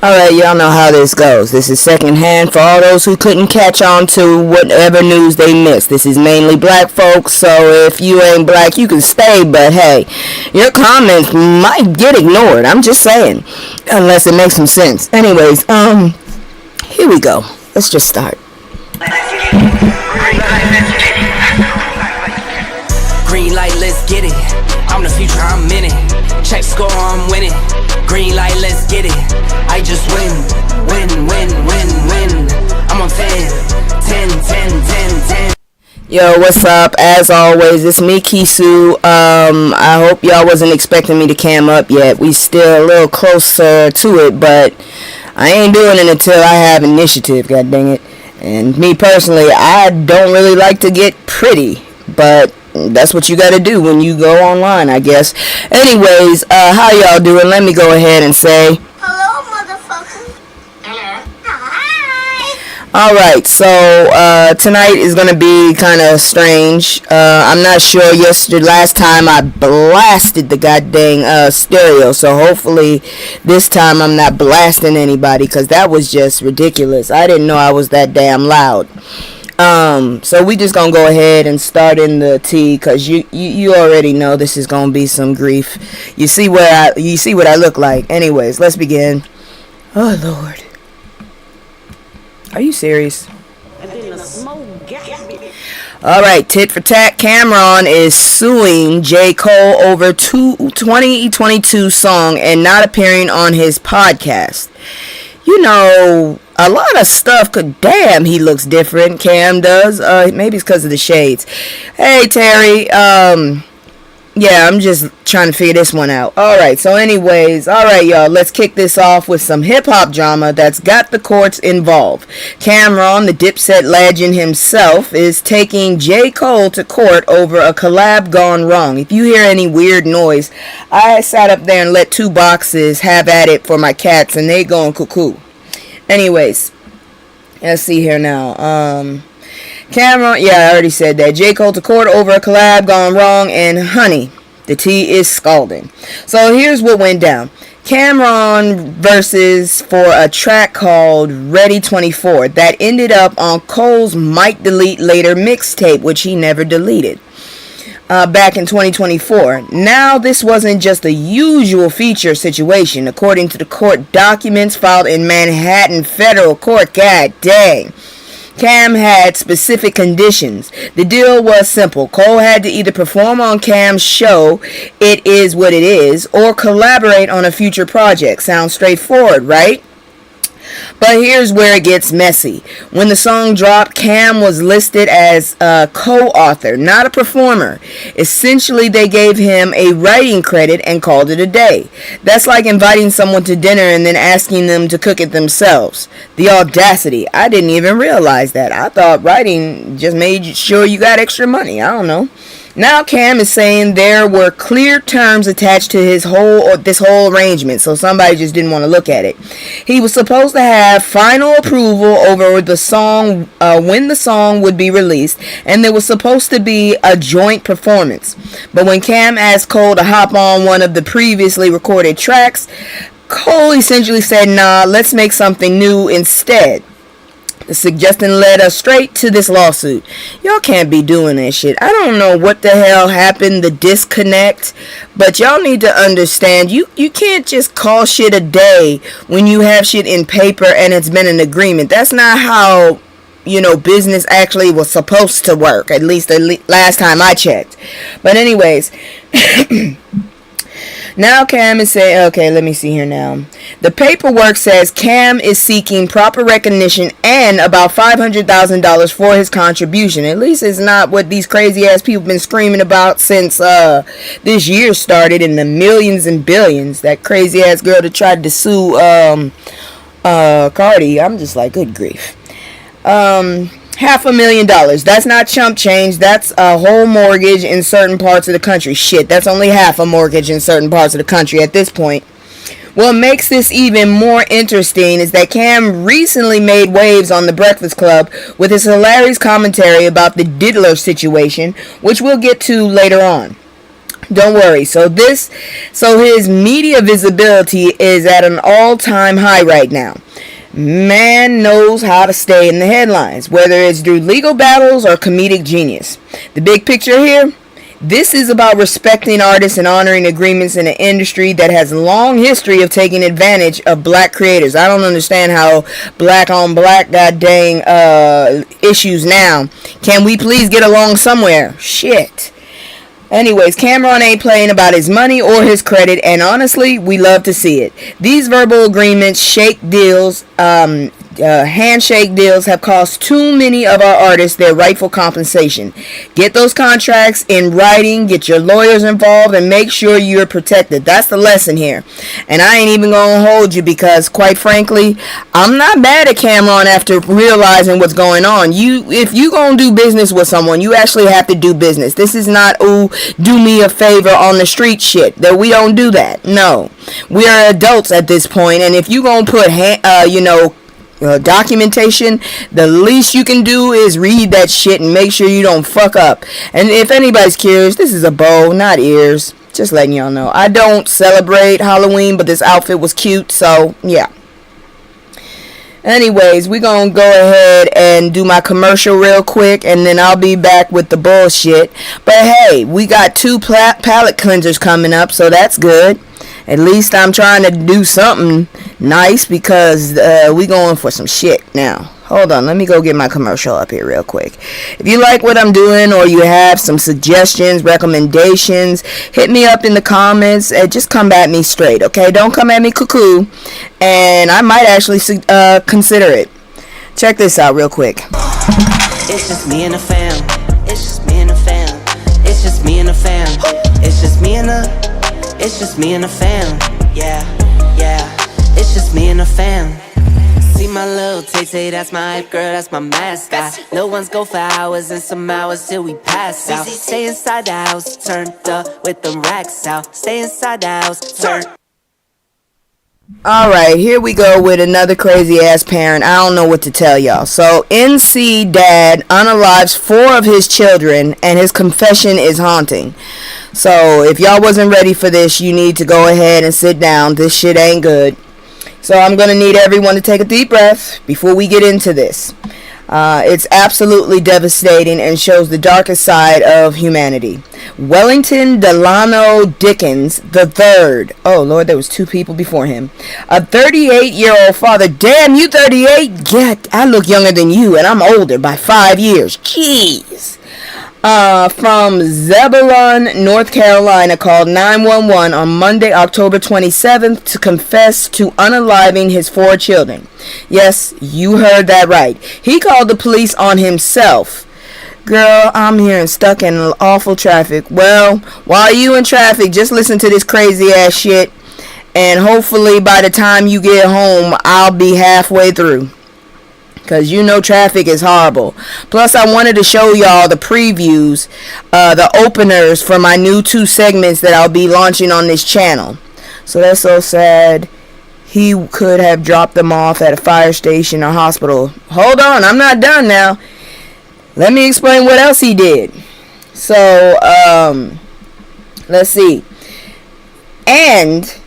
Alright, y'all know how this goes. This is secondhand for all those who couldn't catch on to whatever news they missed. This is mainly black folks, so if you ain't black, you can stay, but hey, your comments might get ignored. I'm just saying. Unless it makes some sense. Anyways, here we go. Let's just start. Green light, let's get it. I'm the future, I'm in it. Check score, I'm winning. Green light, let's get it. I just win. I'm on 10. Yo, what's up? As always, it's me, Kisu. I hope y'all wasn't expecting me to cam up yet. We still a little closer to it, but I ain't doing it until I have initiative, god dang it. And me personally, I don't really like to get pretty, but that's what you gotta do when you go online, I guess. Anyways, how y'all doing? Let me go ahead and say hello, motherfucker. Hello. Hi. Alright, so tonight is gonna be kinda strange. I'm not sure last time I blasted the goddamn stereo, so hopefully this time I'm not blasting anybody, cause that was just ridiculous. I didn't know I was that damn loud. So we just gonna go ahead and start in the tea, cause you already know this is gonna be some grief. You see what I look like. Anyways, let's begin. Oh Lord, are you serious? Alright, tit for tat. Cameron is suing J. Cole over 2022 song and not appearing on his podcast. You know, a lot of stuff damn, he looks different. Cam does. Maybe it's because of the shades. Hey, Terry. Yeah, I'm just trying to figure this one out. Alright, so anyways, alright, y'all, let's kick this off with some hip-hop drama that's got the courts involved. Cameron, the Dipset legend himself, is taking J. Cole to court over a collab gone wrong. If you hear any weird noise, I sat up there and let two boxes have at it for my cats, and they going cuckoo. Anyways, let's see here now. Cameron, yeah, I already said that. J. Cole to court over a collab gone wrong, and honey, the tea is scalding. So here's what went down. Cameron versus for a track called Ready 24 that ended up on Cole's Might Delete Later mixtape, which he never deleted. Back in 2024. Now, this wasn't just a usual feature situation. According to the court documents filed in Manhattan Federal Court, god dang, Cam had specific conditions. The deal was simple. Cole had to either perform on Cam's show, It Is What It Is, or collaborate on a future project. Sounds straightforward, right? But here's where it gets messy. When the song dropped, Cam was listed as a co-author, not a performer. Essentially, they gave him a writing credit and called it a day. That's like inviting someone to dinner and then asking them to cook it themselves. The audacity. I didn't even realize that. I thought writing just made sure you got extra money. I don't know. Now Cam is saying there were clear terms attached to this whole arrangement, so somebody just didn't want to look at it. He was supposed to have final approval over the song when the song would be released, and there was supposed to be a joint performance. But when Cam asked Cole to hop on one of the previously recorded tracks, Cole essentially said, nah, let's make something new instead. The suggestion led us straight to this lawsuit. Y'all can't be doing that shit. I don't know what the hell happened, the disconnect, but y'all need to understand, you can't just call shit a day when you have shit in paper and it's been an agreement. That's not how, business actually was supposed to work, at least last time I checked. But anyways, now Cam is saying, okay, let me see here now. The paperwork says Cam is seeking proper recognition and about $500,000 for his contribution. At least it's not what these crazy ass people been screaming about since this year started in the millions and billions. That crazy ass girl that tried to sue Cardi. I'm just like, good grief. $500,000. That's not chump change. That's a whole mortgage in certain parts of the country. Shit, that's only half a mortgage in certain parts of the country at this point. What makes this even more interesting is that Cam recently made waves on The Breakfast Club with his hilarious commentary about the Diddler situation, which we'll get to later on. Don't worry. So his media visibility is at an all-time high right now. Man knows how to stay in the headlines, whether it's through legal battles or comedic genius. The big picture here, this is about respecting artists and honoring agreements in an industry that has a long history of taking advantage of black creators. I don't understand how black on black goddamn issues now. Can we please get along somewhere? Shit. Anyways, Cameron ain't playing about his money or his credit, and honestly, we love to see it. These verbal agreements, handshake deals have cost too many of our artists their rightful compensation. Get those contracts in writing, get your lawyers involved, and make sure you're protected. That's the lesson here. And I ain't even gonna hold you because, quite frankly, I'm not mad at Cameron after realizing what's going on. If you gonna do business with someone, you actually have to do business. This is not, ooh, do me a favor on the street shit. That we don't do that. No. We are adults at this point, and if you gonna put, documentation, the least you can do is read that shit and make sure you don't fuck up. And if anybody's curious, this is a bow, not ears. Just letting y'all know. I don't celebrate Halloween, but this outfit was cute, so yeah. Anyways, we're gonna go ahead and do my commercial real quick, and then I'll be back with the bullshit. But hey, we got 2 palate cleansers coming up, so that's good. At least I'm trying to do something nice because we going for some shit now. Hold on, let me go get my commercial up here real quick. If you like what I'm doing or you have some suggestions, recommendations, hit me up in the comments and just come at me straight, okay? Don't come at me cuckoo, and I might actually consider it. Check this out real quick. It's just me and the fam. It's just me and the fam. It's just me and the fam. It's just me and the... It's just me and the fam, yeah, it's just me and the fam. See my little Tay-Tay, that's my hype girl, that's my mascot. Little ones go for hours and some hours till we pass out. Stay inside the house, turned up with them racks out. Stay inside the house, turn. Alright, here we go with another crazy ass parent. I don't know what to tell y'all. So, NC dad unalives 4 of his children, and his confession is haunting. So, if y'all wasn't ready for this, you need to go ahead and sit down. This shit ain't good. So, I'm going to need everyone to take a deep breath before we get into this. It's absolutely devastating and shows the darkest side of humanity. Wellington Delano Dickens III. Oh, Lord, there was 2 people before him. A 38-year-old father. Damn, you 38? Yeah, I look younger than you, and I'm older by 5 years. Jeez. From Zebulon, North Carolina, called 911 on Monday, October 27th to confess to unaliving his 4 children. Yes, you heard that right. He called the police on himself. Girl, I'm here and stuck in awful traffic. Well, while you in traffic, just listen to this crazy ass shit, and hopefully by the time you get home, I'll be halfway through. Because you know traffic is horrible. Plus, I wanted to show y'all the previews, the openers for my new 2 segments that I'll be launching on this channel. So that's so sad. He could have dropped them off at a fire station or hospital. Hold on, I'm not done now. Let me explain what else he did. So, let's see. And...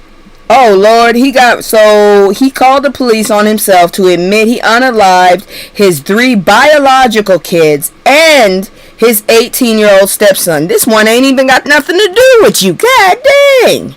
oh, Lord, he called the police on himself to admit he unalived his 3 biological kids and his 18-year-old stepson. This one ain't even got nothing to do with you. God dang.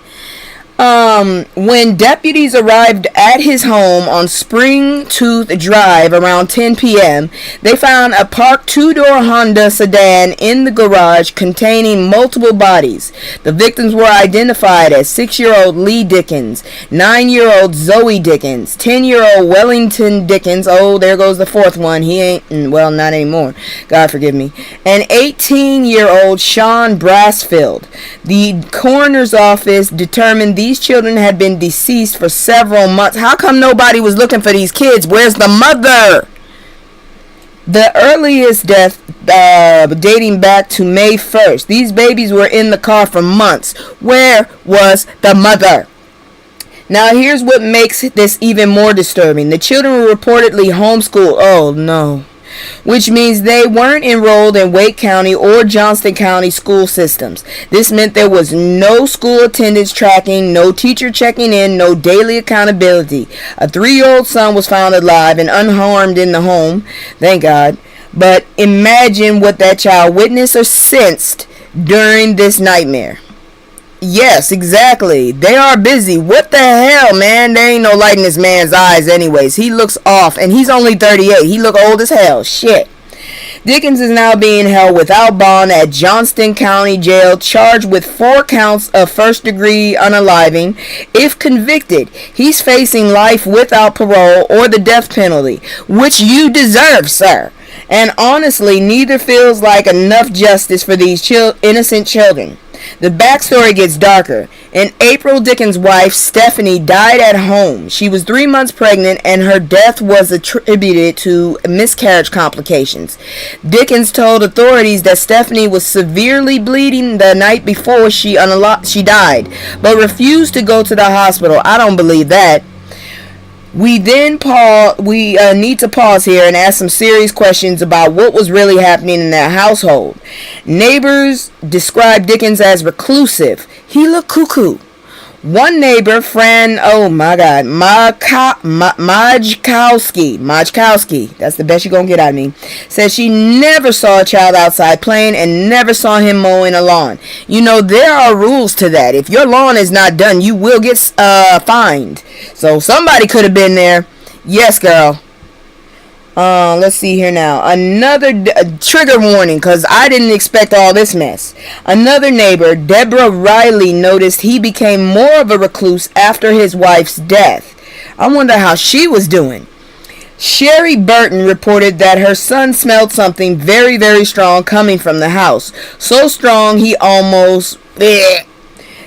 When deputies arrived at his home on Springtooth Drive around 10 p.m., they found a parked 2-door Honda sedan in the garage containing multiple bodies. The victims were identified as 6-year-old Lee Dickens, 9-year-old Zoe Dickens, 10-year-old Wellington Dickens, oh, there goes the 4th one, he ain't, well, not anymore, God forgive me, and 18-year-old Sean Brassfield. The coroner's office determined these children had been deceased for several months. How come nobody was looking for these kids? Where's the mother? The earliest death dating back to May 1st. These babies were in the car for months. Where was the mother? Now here's what makes this even more disturbing. The children were reportedly homeschooled. Oh no. which means they weren't enrolled in Wake County or Johnston County school systems. This meant there was no school attendance tracking, no teacher checking in, no daily accountability. A 3-year-old son was found alive and unharmed in the home, thank God. But imagine what that child witnessed or sensed during this nightmare. Yes, exactly. They are busy. What the hell, man? There ain't no light in this man's eyes anyways. He looks off, and he's only 38. He look old as hell. Shit. Dickens is now being held without bond at Johnston County Jail, charged with 4 counts of first-degree unaliving. If convicted, he's facing life without parole or the death penalty, which you deserve, sir. And honestly, neither feels like enough justice for these innocent children. The backstory gets darker. In April, Dickens' wife, Stephanie, died at home. She was 3 months pregnant, and her death was attributed to miscarriage complications. Dickens told authorities that Stephanie was severely bleeding the night before she died, but refused to go to the hospital. I don't believe that. We need to pause here and ask some serious questions about what was really happening in that household. Neighbors described Dickens as reclusive. He looked cuckoo. One neighbor, Majkowski, that's the best you're going to get out of me, said she never saw a child outside playing and never saw him mowing a lawn. You know, there are rules to that. If your lawn is not done, you will get fined. So somebody could have been there. Yes, girl. Let's see here now. Another trigger warning, because I didn't expect all this mess. Another neighbor, Deborah Riley, noticed he became more of a recluse after his wife's death. I wonder how she was doing. Sherry Burton reported that her son smelled something very, very strong coming from the house. So strong he almost...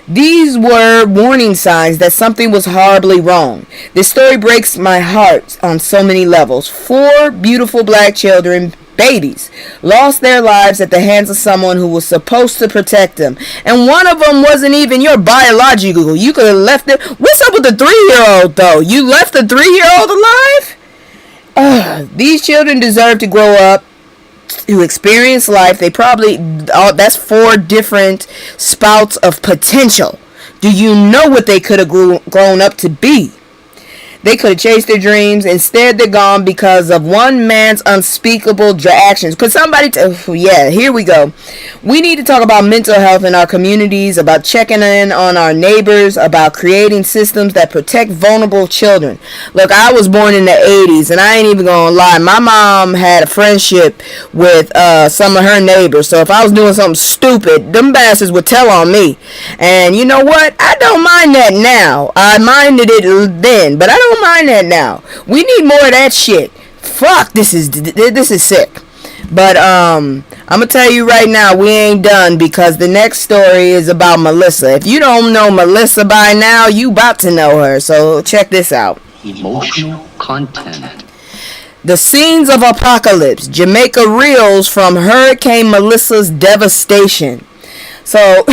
These were warning signs that something was horribly wrong. This story breaks my heart on so many levels. 4 beautiful black children, babies, lost their lives at the hands of someone who was supposed to protect them. And one of them wasn't even your biological. You could have left it. What's up with the 3-year-old, though? You left the 3-year-old alive? These children deserve to grow up, to experience life. They probably, that's 4 different spouts of potential. Do you know what they could have grown up to be? They could have chased their dreams. Instead, they're gone because of one man's unspeakable actions. Could somebody... yeah, here we go. We need to talk about mental health in our communities, about checking in on our neighbors, about creating systems that protect vulnerable children. Look, I was born in the 80s, and I ain't even gonna lie. My mom had a friendship with some of her neighbors, so if I was doing something stupid, them bastards would tell on me. And you know what? I don't mind that now. I minded it then, but I don't mind that now. We need more of that shit. Fuck, this is sick. But I'm gonna tell you right now, we ain't done, because the next story is about Melissa. If you don't know Melissa by now, you about to know her. So check this out. Emotional content. The scenes of apocalypse. Jamaica reels from Hurricane Melissa's devastation. So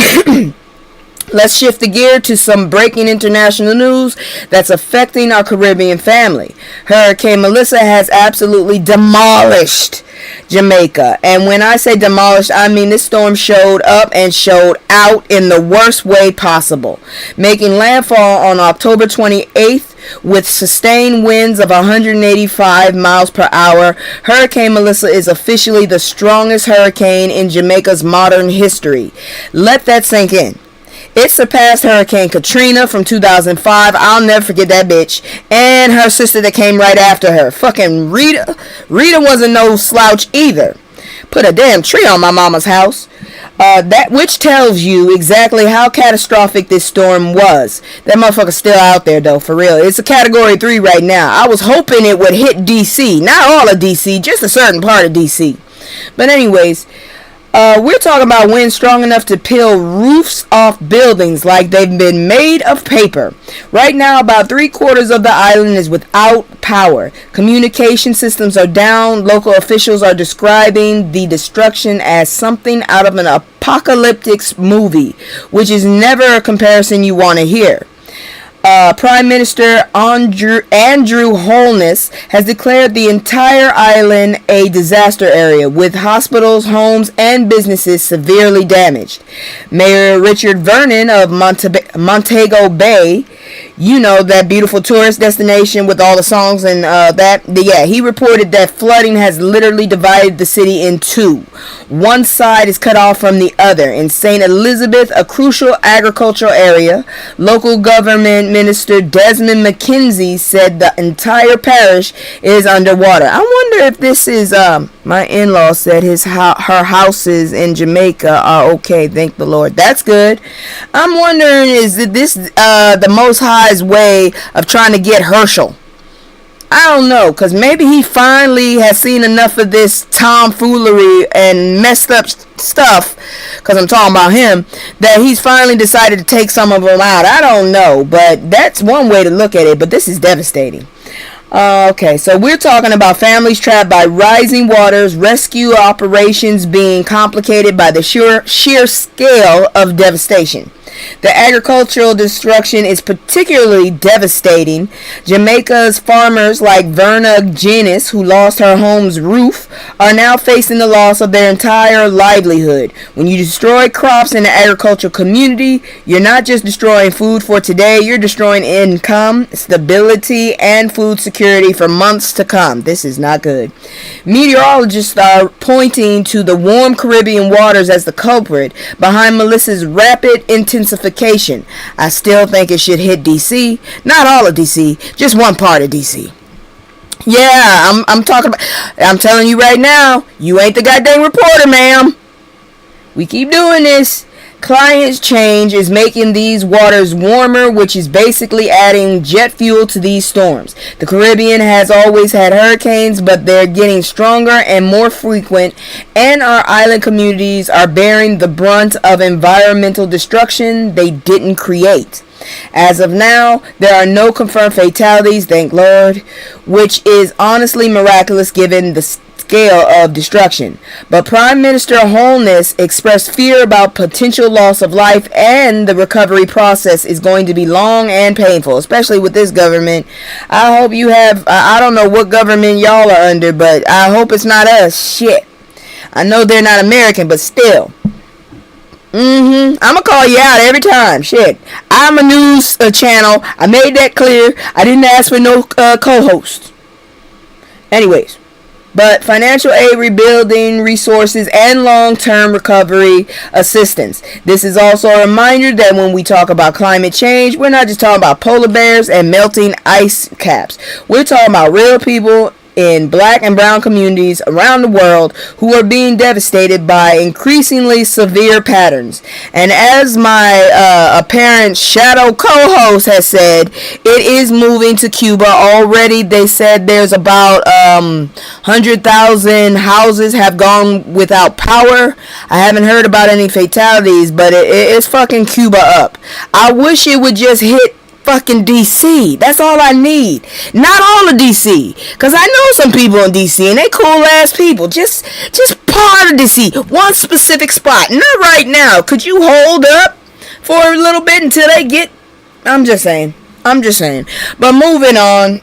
let's shift the gear to some breaking international news that's affecting our Caribbean family. Hurricane Melissa has absolutely demolished Jamaica. And when I say demolished, I mean this storm showed up and showed out in the worst way possible, making landfall on October 28th with sustained winds of 185 miles per hour. Hurricane Melissa is officially the strongest hurricane in Jamaica's modern history. Let that sink in. It surpassed Hurricane Katrina from 2005. I'll never forget that bitch. And her sister that came right after her. Fucking Rita. Rita wasn't no slouch either. Put a damn tree on my mama's house. That which tells you exactly how catastrophic this storm was. That motherfucker's still out there though, for real. It's a category 3 right now. I was hoping it would hit DC. Not all of DC, just a certain part of DC. But anyways, we're talking about winds strong enough to peel roofs off buildings like they've been made of paper. Right now, about 3/4 of the island is without power. Communication systems are down. Local officials are describing the destruction as something out of an apocalyptic movie, which is never a comparison you want to hear. Prime Minister Andrew Holness has declared the entire island a disaster area, with hospitals, homes, and businesses severely damaged. Mayor Richard Vernon of Montego Bay, you know, that beautiful tourist destination with all the songs and he reported that flooding has literally divided the city in two. One side is cut off from the other. In St. Elizabeth, a crucial agricultural area, local government minister Desmond McKenzie said the entire parish is underwater. I wonder if this is my in-law said her houses in Jamaica are okay. Thank the Lord. That's good. I'm wondering, is this the Most High's way of trying to get Herschel? I don't know, because maybe he finally has seen enough of this tomfoolery and messed up stuff, because I'm talking about him, that he's finally decided to take some of them out. I don't know, but that's one way to look at it, but this is devastating. Okay, so we're talking about families trapped by rising waters, rescue operations being complicated by the sheer scale of devastation. The agricultural destruction is particularly devastating. Jamaica's farmers like Verna Janice, who lost her home's roof, are now facing the loss of their entire livelihood. When you destroy crops in the agricultural community, you're not just destroying food for today, you're destroying income, stability, and food security for months to come. This is not good. Meteorologists are pointing to the warm Caribbean waters as the culprit behind Melissa's rapid intensification. I still think it should hit DC. Not all of DC, just one part of DC. Yeah, I'm talking about, I'm telling you right now, you ain't the goddamn reporter, ma'am. We keep doing this. Climate change is making these waters warmer, which is basically adding jet fuel to these storms. The Caribbean has always had hurricanes, but they're getting stronger and more frequent, and our island communities are bearing the brunt of environmental destruction they didn't create. As of now, there are no confirmed fatalities, thank Lord, which is honestly miraculous given the scale of destruction. But Prime Minister Holness expressed fear about potential loss of life, and the recovery process is going to be long and painful, especially with this government. I hope you have, I don't know what government y'all are under, but I hope it's not us. Shit. I know they're not American, but still. I'm gonna call you out every time. Shit. I'm a news channel. I made that clear. I didn't ask for no co-host. Anyways. But financial aid, rebuilding resources, and long-term recovery assistance. This is also a reminder that when we talk about climate change, we're not just talking about polar bears and melting ice caps. We're talking about real people in black and brown communities around the world who are being devastated by increasingly severe patterns. And as my apparent shadow co-host has said, it is moving to Cuba already. They said there's about 100,000 houses have gone without power. I haven't heard about any fatalities, but it's fucking Cuba up. I wish it would just hit fucking DC. That's all I need. Not all of DC, because I know some people in DC and they cool ass people. Just part of DC, one specific spot. Not right now. Could you hold up for a little bit until they get? I'm just saying. But moving on,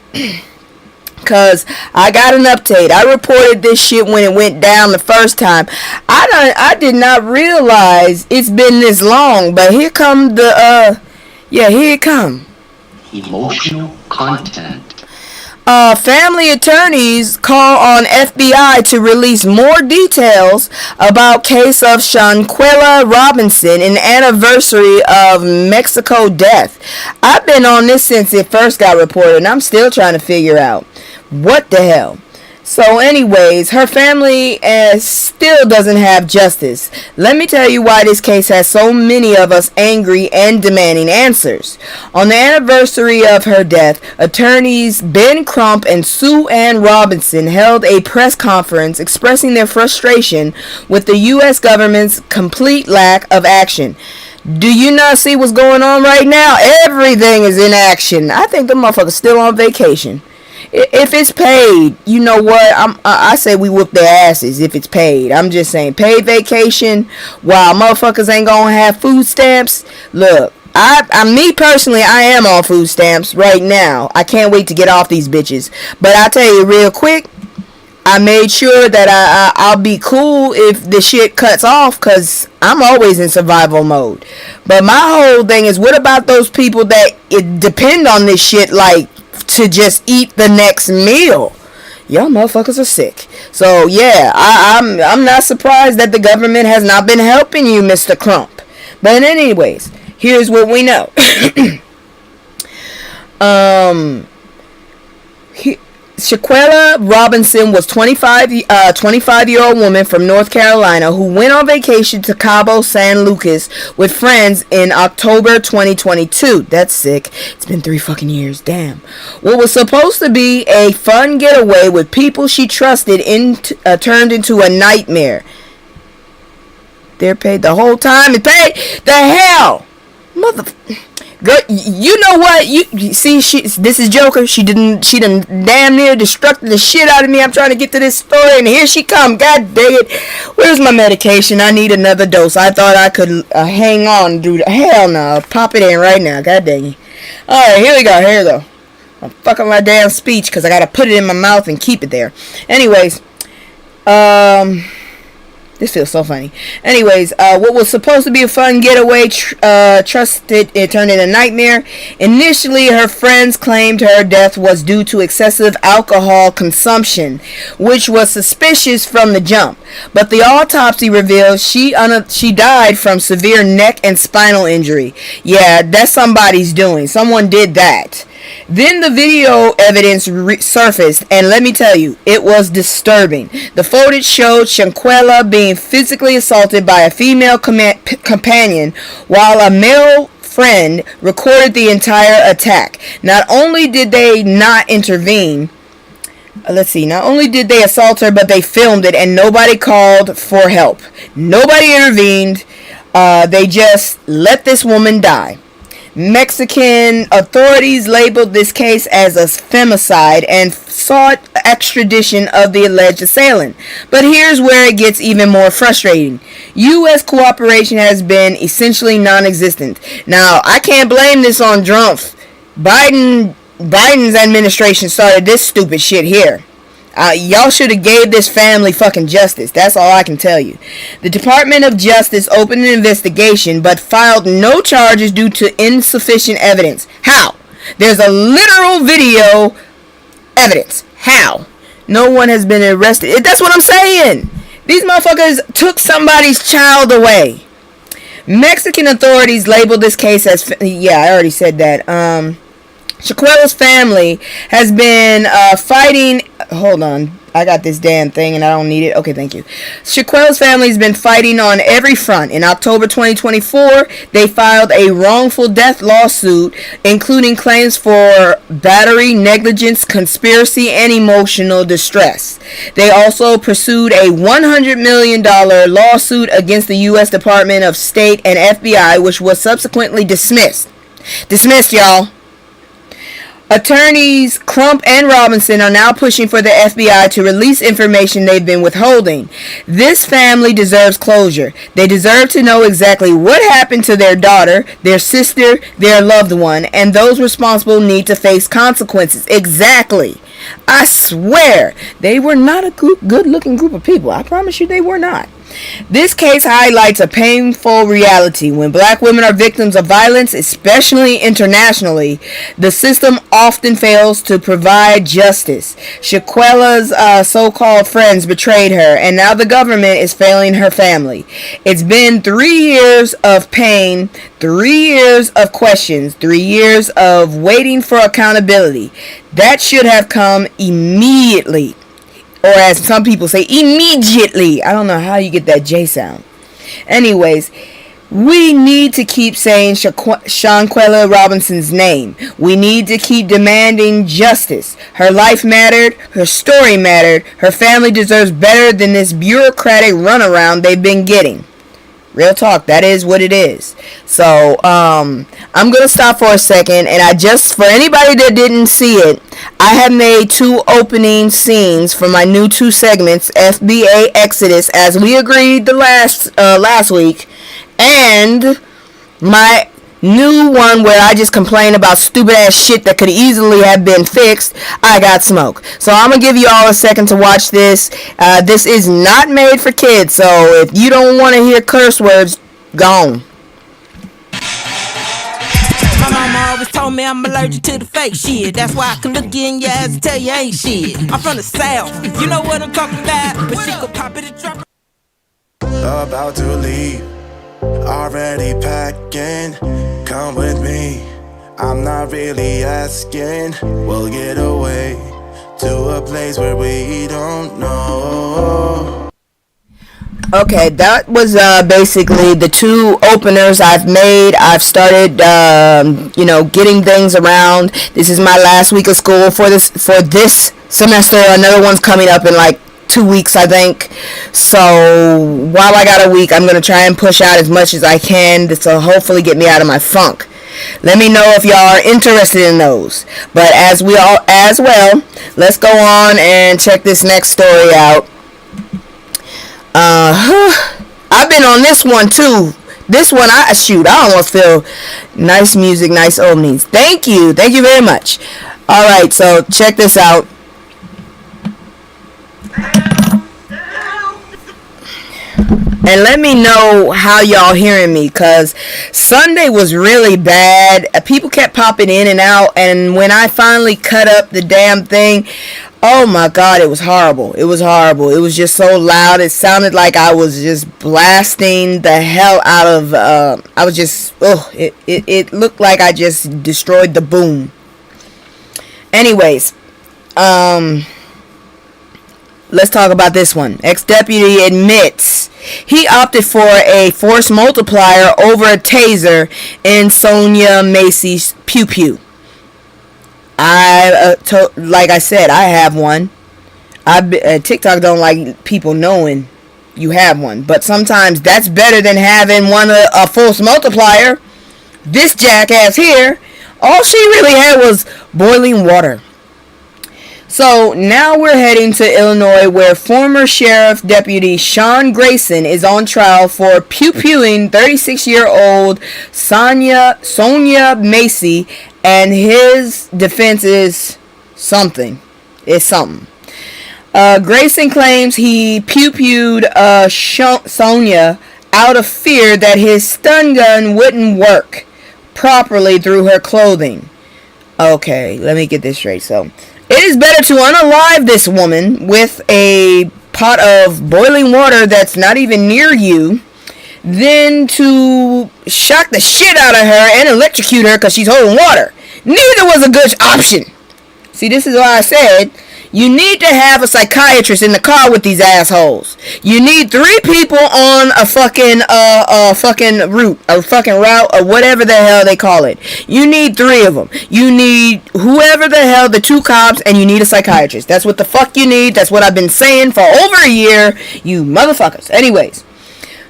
because I got an update. I reported this shit when it went down the first time. I did not realize it's been this long, but here come the here it come. Emotional content. Family attorneys call on FBI to release more details about case of Shanquella Robinson, an anniversary of Mexico death. I've been on this since it first got reported, and I'm still trying to figure out what the hell. So anyways, her family still doesn't have justice. Let me tell you why this case has so many of us angry and demanding answers. On the anniversary of her death, attorneys Ben Crump and Sue Ann Robinson held a press conference expressing their frustration with the U.S. government's complete lack of action. Do you not see what's going on right now? Everything is in action. I think the motherfucker's still on vacation. If it's paid, you know what? I say we whoop their asses if it's paid. I'm just saying, paid vacation while motherfuckers ain't gonna have food stamps. Look, Me personally, I am on food stamps right now. I can't wait to get off these bitches. But I'll tell you real quick, I made sure that I'll be cool if the shit cuts off, because I'm always in survival mode. But my whole thing is, what about those people that depend on this shit, like, to just eat the next meal? Y'all motherfuckers are sick. So, yeah, I'm not surprised that the government has not been helping you, Mr. Crump. But anyways, here's what we know. Shaquella Robinson was 25-year-old woman from North Carolina who went on vacation to Cabo San Lucas with friends in October 2022. That's sick. It's been 3 fucking years. Damn. What was supposed to be a fun getaway with people she trusted turned into a nightmare. They're paid the whole time and paid the hell. Girl, you know what? You see, this is Joker. She done damn near destructed the shit out of me. I'm trying to get to this story, and here she come. God dang it! Where's my medication? I need another dose. I thought I could hang on, dude. Hell no! Pop it in right now. God dang it! All right, here we go. I'm fucking my damn speech because I gotta put it in my mouth and keep it there. Anyways, this feels so funny. Anyways, what was supposed to be a fun getaway it turned into a nightmare. Initially, her friends claimed her death was due to excessive alcohol consumption, which was suspicious from the jump. But the autopsy revealed she died from severe neck and spinal injury. Yeah, that's somebody's doing. Someone did that. Then the video evidence surfaced, and let me tell you, it was disturbing. The footage showed Shaquella being physically assaulted by a female companion, while a male friend recorded the entire attack. Not only did they not intervene, not only did they assault her, but they filmed it, and nobody called for help. Nobody intervened. They just let this woman die. Mexican authorities labeled this case as a femicide and sought extradition of the alleged assailant. But here's where it gets even more frustrating. U.S. cooperation has been essentially non-existent. Now, I can't blame this on Trump. Biden's administration started this stupid shit here. Y'all should have gave this family fucking justice. That's all I can tell you. The Department of Justice opened an investigation but filed no charges due to insufficient evidence. How? There's a literal video evidence. How? No one has been arrested. That's what I'm saying. These motherfuckers took somebody's child away. Mexican authorities labeled this case as... Yeah, I already said that. Shaquella's family has been fighting... Hold on. I got this damn thing and I don't need it. Okay, thank you. Shaquella's family has been fighting on every front. In October 2024, they filed a wrongful death lawsuit, including claims for battery, negligence, conspiracy, and emotional distress. They also pursued a $100 million lawsuit against the U.S. Department of State and FBI, which was subsequently dismissed. Dismissed, y'all. Attorneys Crump and Robinson are now pushing for the FBI to release information they've been withholding. This family deserves closure. They deserve to know exactly what happened to their daughter, their sister, their loved one, and those responsible need to face consequences. Exactly. I swear, they were not a good-looking group of people. I promise you they were not. This case highlights a painful reality. When black women are victims of violence, especially internationally, the system often fails to provide justice. Shaquella's so-called friends betrayed her, and now the government is failing her family. It's been 3 years of pain, 3 years of questions, 3 years of waiting for accountability. That should have come immediately. Or as some people say, immediately. I don't know how you get that J sound. Anyways, we need to keep saying Shaquella Robinson's name. We need to keep demanding justice. Her life mattered. Her story mattered. Her family deserves better than this bureaucratic runaround they've been getting. Real talk, that is what it is. So, I'm going to stop for a second, and for anybody that didn't see it, I have made 2 opening scenes for my new 2 segments, FBA Exodus, as we agreed the last week, and my new one where I just complain about stupid ass shit that could easily have been fixed, I got smoke. So I'm gonna give you all a second to watch this. This is not made for kids, so if you don't want to hear curse words, gone. My mama always told me I'm allergic to the fake shit. That's why I can look you in your ass and tell you ain't shit. I'm from the South, you know what I'm talking about. But she could pop it and drop it. About to leave, already packing. Come with me, I'm not really asking. We'll get away to a place where we don't know. Okay, that was basically the two openers I've made. I've started, getting things around. This is my last week of school for this semester. Another one's coming up in like 2 weeks, I think. So while I got a week, I'm gonna try and push out as much as I can to hopefully get me out of my funk. Let me know if y'all are interested in those. But as well, let's go on and check this next story out. I've been on this one too. This one, I almost feel nice music, nice openings. Thank you very much. Alright, so check this out. And let me know how y'all hearing me, cause Sunday was really bad. People kept popping in and out, and when I finally cut up the damn thing, oh my god, it was horrible. It was just so loud. It sounded like I was just blasting the hell out of it looked like I just destroyed the boom. Anyways, let's talk about this one. Ex-deputy admits he opted for a force multiplier over a taser in Sonia Macy's pew pew. Like I said, I have one. TikTok don't like people knowing you have one, but sometimes that's better than having a force multiplier. This jackass here, all she really had was boiling water. So now we're heading to Illinois, where former Sheriff Deputy Sean Grayson is on trial for pew-pewing 36-year-old Sonia Macy, and his defense is something. It's something. Grayson claims he pew-pewed Sonia out of fear that his stun gun wouldn't work properly through her clothing. Okay, let me get this straight. So, it is better to unalive this woman with a pot of boiling water that's not even near you than to shock the shit out of her and electrocute her because she's holding water. Neither was a good option. See, this is why I said you need to have a psychiatrist in the car with these assholes. You need 3 people on a fucking route, or whatever the hell they call it. You need 3 of them. You need whoever the hell, the 2 cops, and you need a psychiatrist. That's what the fuck you need. That's what I've been saying for over a year, you motherfuckers. Anyways.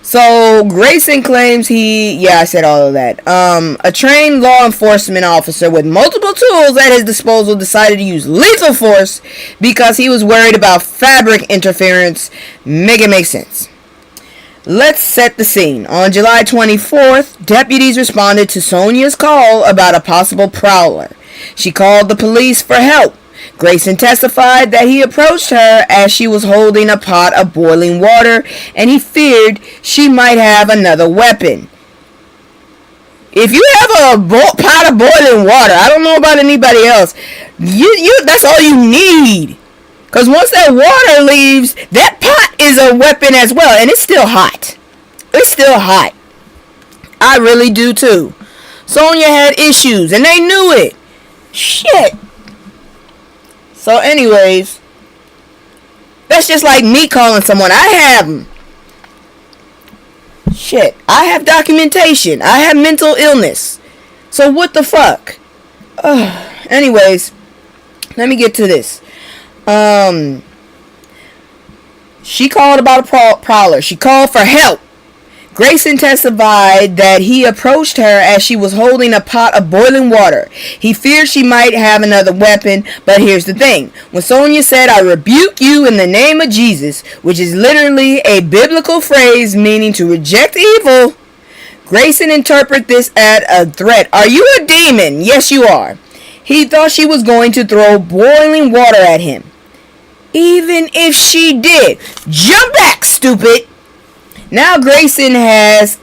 So, Grayson claims I said all of that. A trained law enforcement officer with multiple tools at his disposal decided to use lethal force because he was worried about fabric interference. Make it make sense. Let's set the scene. On July 24th, deputies responded to Sonia's call about a possible prowler. She called the police for help. Grayson testified that he approached her as she was holding a pot of boiling water, and he feared she might have another weapon. If you have a pot of boiling water, I don't know about anybody else, that's all you need. Because once that water leaves, that pot is a weapon as well, and it's still hot. It's still hot. I really do too. Sonia had issues, and they knew it. Shit. So anyways, that's just like me calling someone. I have them. Shit. I have documentation. I have mental illness. So what the fuck? Anyways, let me get to this. She called about a prowler. She called for help. Grayson testified that he approached her as she was holding a pot of boiling water. He feared she might have another weapon, but here's the thing. When Sonia said, "I rebuke you in the name of Jesus," which is literally a biblical phrase meaning to reject evil, Grayson interpreted this as a threat. Are you a demon? Yes, you are. He thought she was going to throw boiling water at him. Even if she did, jump back, stupid. Now Grayson had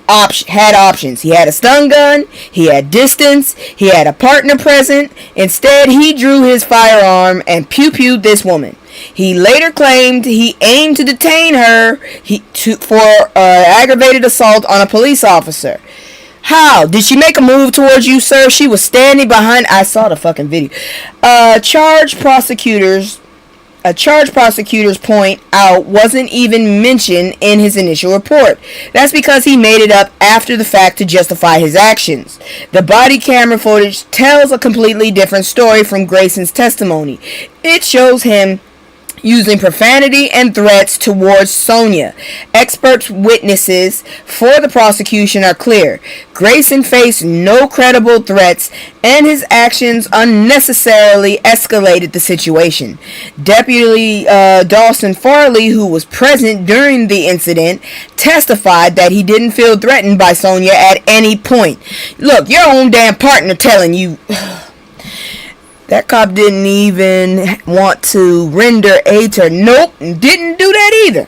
options. He had a stun gun, he had distance, he had a partner present. Instead, he drew his firearm and pew-pewed this woman. He later claimed he aimed to detain her for aggravated assault on a police officer. How? Did she make a move towards you, sir? She was standing behind... I saw the fucking video. Charged prosecutors point out wasn't even mentioned in his initial report. That's because he made it up after the fact to justify his actions. The body camera footage tells a completely different story from Grayson's testimony. It shows him using profanity and threats towards Sonia. Expert witnesses for the prosecution are clear. Grayson faced no credible threats, and his actions unnecessarily escalated the situation. Deputy Dawson Farley, who was present during the incident, testified that he didn't feel threatened by Sonia at any point. Look, your own damn partner telling you... That cop didn't even want to render aid to her. Nope, didn't do that either.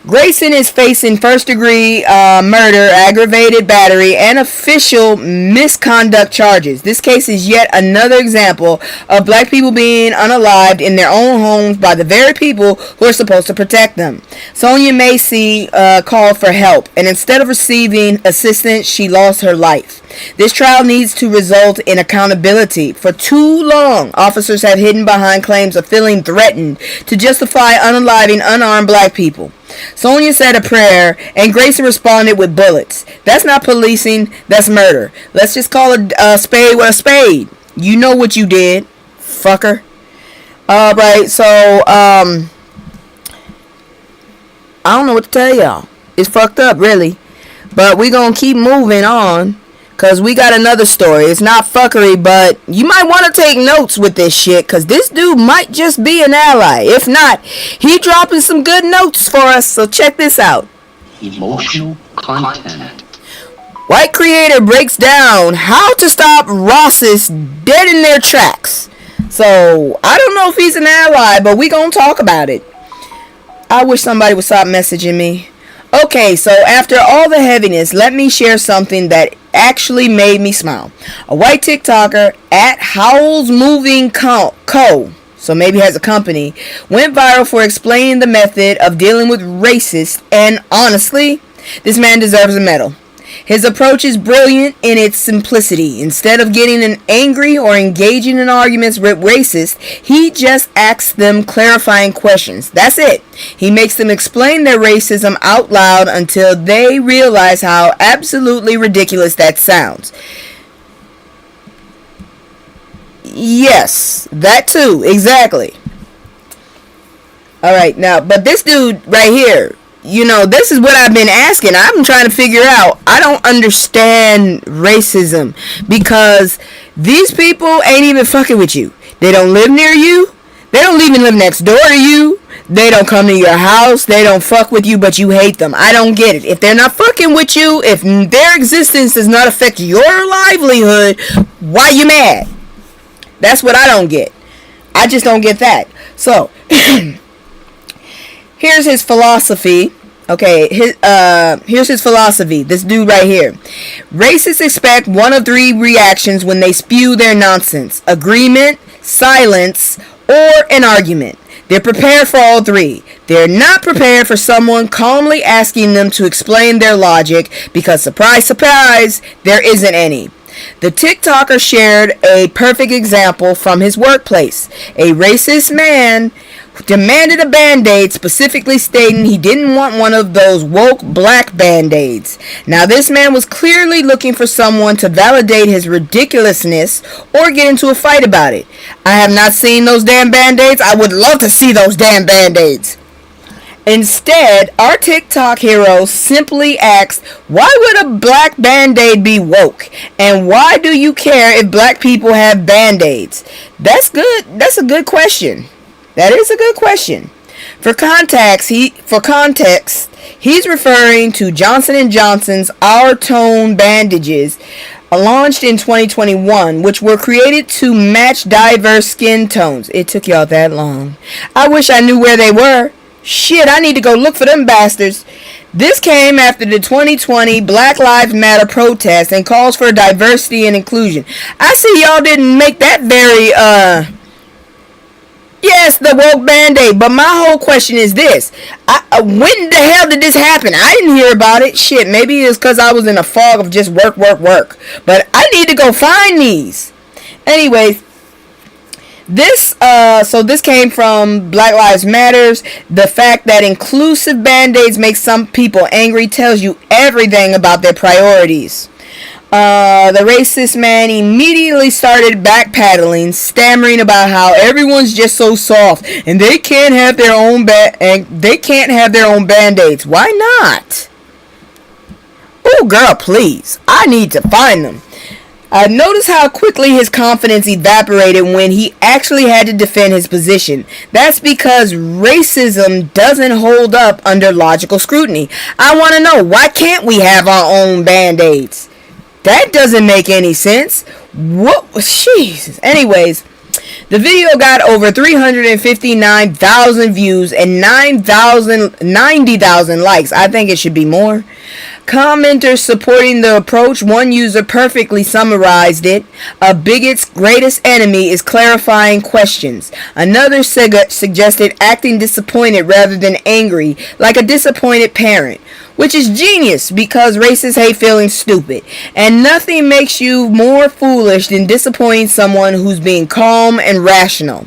Grayson is facing first-degree murder, aggravated battery, and official misconduct charges. This case is yet another example of black people being unalived in their own homes by the very people who are supposed to protect them. Sonia Macy called for help, and instead of receiving assistance, she lost her life. This trial needs to result in accountability. For too long, officers have hidden behind claims of feeling threatened to justify unaliving unarmed black people. Sonia said a prayer, and Grayson responded with bullets. That's not policing, that's murder. Let's just call a spade with a spade. You know what you did, fucker. Alright, so, I don't know what to tell y'all. It's fucked up, really. But we gonna keep moving on, because we got another story. It's not fuckery, but you might want to take notes with this shit, because this dude might just be an ally. If not, he dropping some good notes for us, so check this out. Emotional content. White creator breaks down how to stop racists dead in their tracks. So, I don't know if he's an ally, but we gonna talk about it. I wish somebody would stop messaging me. Okay, so after all the heaviness, let me share something that actually made me smile. A white TikToker at Howl's Moving Co. So maybe has a company, went viral for explaining the method of dealing with racists, and honestly, this man deserves a medal. His approach is brilliant in its simplicity. Instead of getting angry or engaging in arguments with racists, he just asks them clarifying questions. That's it. He makes them explain their racism out loud until they realize how absolutely ridiculous that sounds. Yes, that too, exactly. Alright, now, but this dude right here, you know, this is what I've been asking. I'm trying to figure out. I don't understand racism because these people ain't even fucking with you. They don't live near you. They don't even live next door to you. They don't come to your house. They don't fuck with you, but you hate them. I don't get it. If they're not fucking with you, if their existence does not affect your livelihood, why you mad? That's what I don't get. I just don't get that. So, here's his philosophy. Okay, here's his philosophy. This dude right here. Racists expect one of three reactions when they spew their nonsense: agreement, silence, or an argument. They're prepared for all three. They're not prepared for someone calmly asking them to explain their logic because, surprise, surprise, there isn't any. The TikToker shared a perfect example from his workplace. A racist man demanded a Band-Aid, specifically stating he didn't want one of those woke black Band-Aids. Now, this man was clearly looking for someone to validate his ridiculousness or get into a fight about it. I have not seen those damn Band-Aids. I would love to see those damn Band-Aids. Instead, our TikTok hero simply asked, why would a black Band-Aid be woke? And why do you care if black people have Band-Aids? That's good. That's a good question. That is a good question. For context, he's referring to Johnson & Johnson's Our Tone bandages, launched in 2021, which were created to match diverse skin tones. It took y'all that long. I wish I knew where they were. Shit, I need to go look for them bastards. This came after the 2020 Black Lives Matter protest and calls for diversity and inclusion. I see y'all didn't make that very, yes, the woke band-aid, but my whole question is this. When the hell did this happen? I didn't hear about it. Shit, maybe it's because I was in a fog of just work. But I need to go find these. Anyways, this came from Black Lives Matters. The fact that inclusive band-aids make some people angry tells you everything about their priorities. The racist man immediately started backpedaling, stammering about how everyone's just so soft and they can't have their own band-aids. Why not? Oh, girl, please. I need to find them. Notice how quickly his confidence evaporated when he actually had to defend his position. That's because racism doesn't hold up under logical scrutiny. I want to know, why can't we have our own band-aids? That doesn't make any sense. What? Jesus. Anyways, the video got over 359,000 views and 90,000 likes. I think it should be more. Commenters supporting the approach, one user perfectly summarized it. A bigot's greatest enemy is clarifying questions. Another suggested acting disappointed rather than angry, like a disappointed parent. Which is genius because racists hate feeling stupid. And nothing makes you more foolish than disappointing someone who's being calm and rational.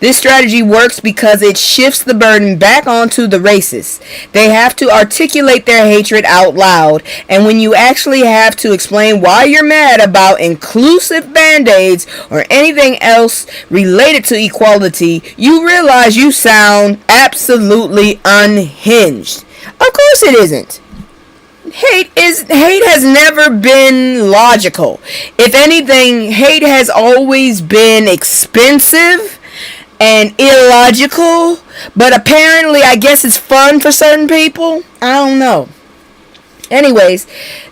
This strategy works because it shifts the burden back onto the racists. They have to articulate their hatred out loud, and when you actually have to explain why you're mad about inclusive band-aids or anything else related to equality, you realize you sound absolutely unhinged. Of course it isn't. Hate has never been logical. If anything, hate has always been expensive and illogical, but apparently I guess it's fun for certain people. I don't know. Anyways,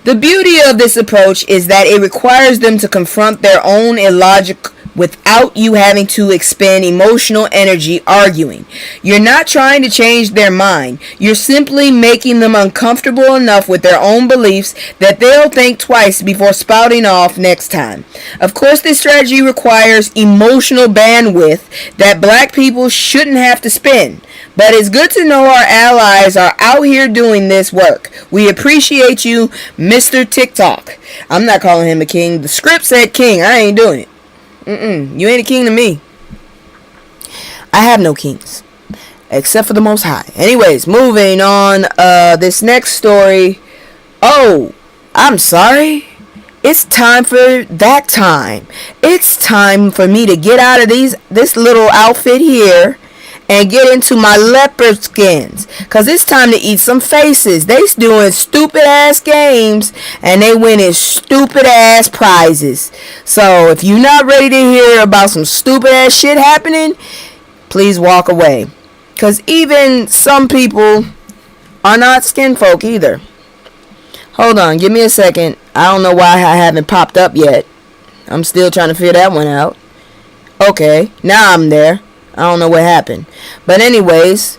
the beauty of this approach is that it requires them to confront their own illogic without you having to expend emotional energy arguing. You're not trying to change their mind. You're simply making them uncomfortable enough with their own beliefs that they'll think twice before spouting off next time. Of course, this strategy requires emotional bandwidth that black people shouldn't have to spend. But it's good to know our allies are out here doing this work. We appreciate you, Mr. TikTok. I'm not calling him a king. The script said king. I ain't doing it. You ain't a king to me. I have no kings. Except for the Most High. Anyways, moving on. This next story. Oh, I'm sorry. It's time for that time. It's time for me to get out of this little outfit here and get into my leopard skins, cause it's time to eat some faces. They doing stupid ass games and they winning stupid ass prizes. So if you're not ready to hear about some stupid ass shit happening, please walk away, cause even some people are not skin folk either. Hold on, give me a second. I don't know why I haven't popped up yet. I'm still trying to figure that one out. Okay, now I'm there. I don't know what happened. But anyways,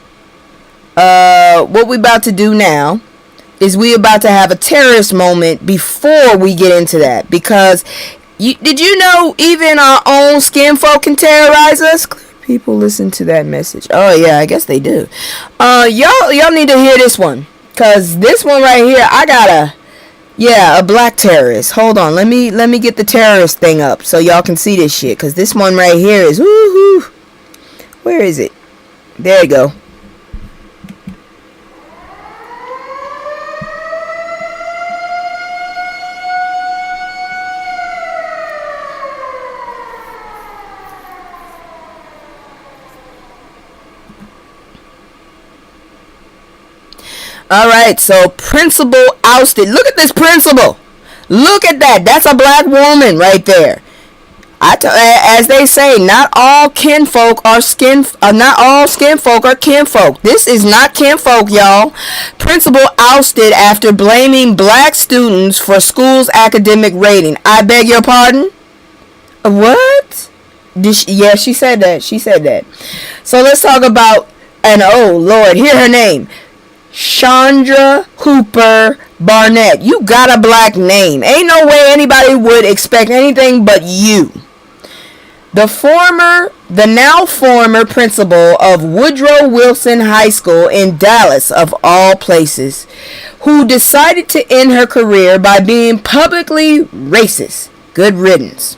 what we about to do now is we about to have a terrorist moment before we get into that. Because, did you know even our own skin folk can terrorize us? People listen to that message. Oh yeah, I guess they do. Y'all need to hear this one. Because this one right here, I got a black terrorist. Hold on, let me get the terrorist thing up so y'all can see this shit. Because this one right here is, woohoo. Where is it? There you go. Alright, so principal ousted. Look at this principal. Look at that. That's a black woman right there. As they say, not all kinfolk are not all skinfolk are kinfolk. This is not kinfolk, y'all. Principal ousted after blaming black students for school's academic rating. I beg your pardon? What? Yeah, she said that. She said that. So let's talk about, and oh Lord, hear her name. Chandra Hooper Barnett. You got a black name. Ain't no way anybody would expect anything but you. The now former principal of Woodrow Wilson High School in Dallas, of all places, who decided to end her career by being publicly racist. Good riddance.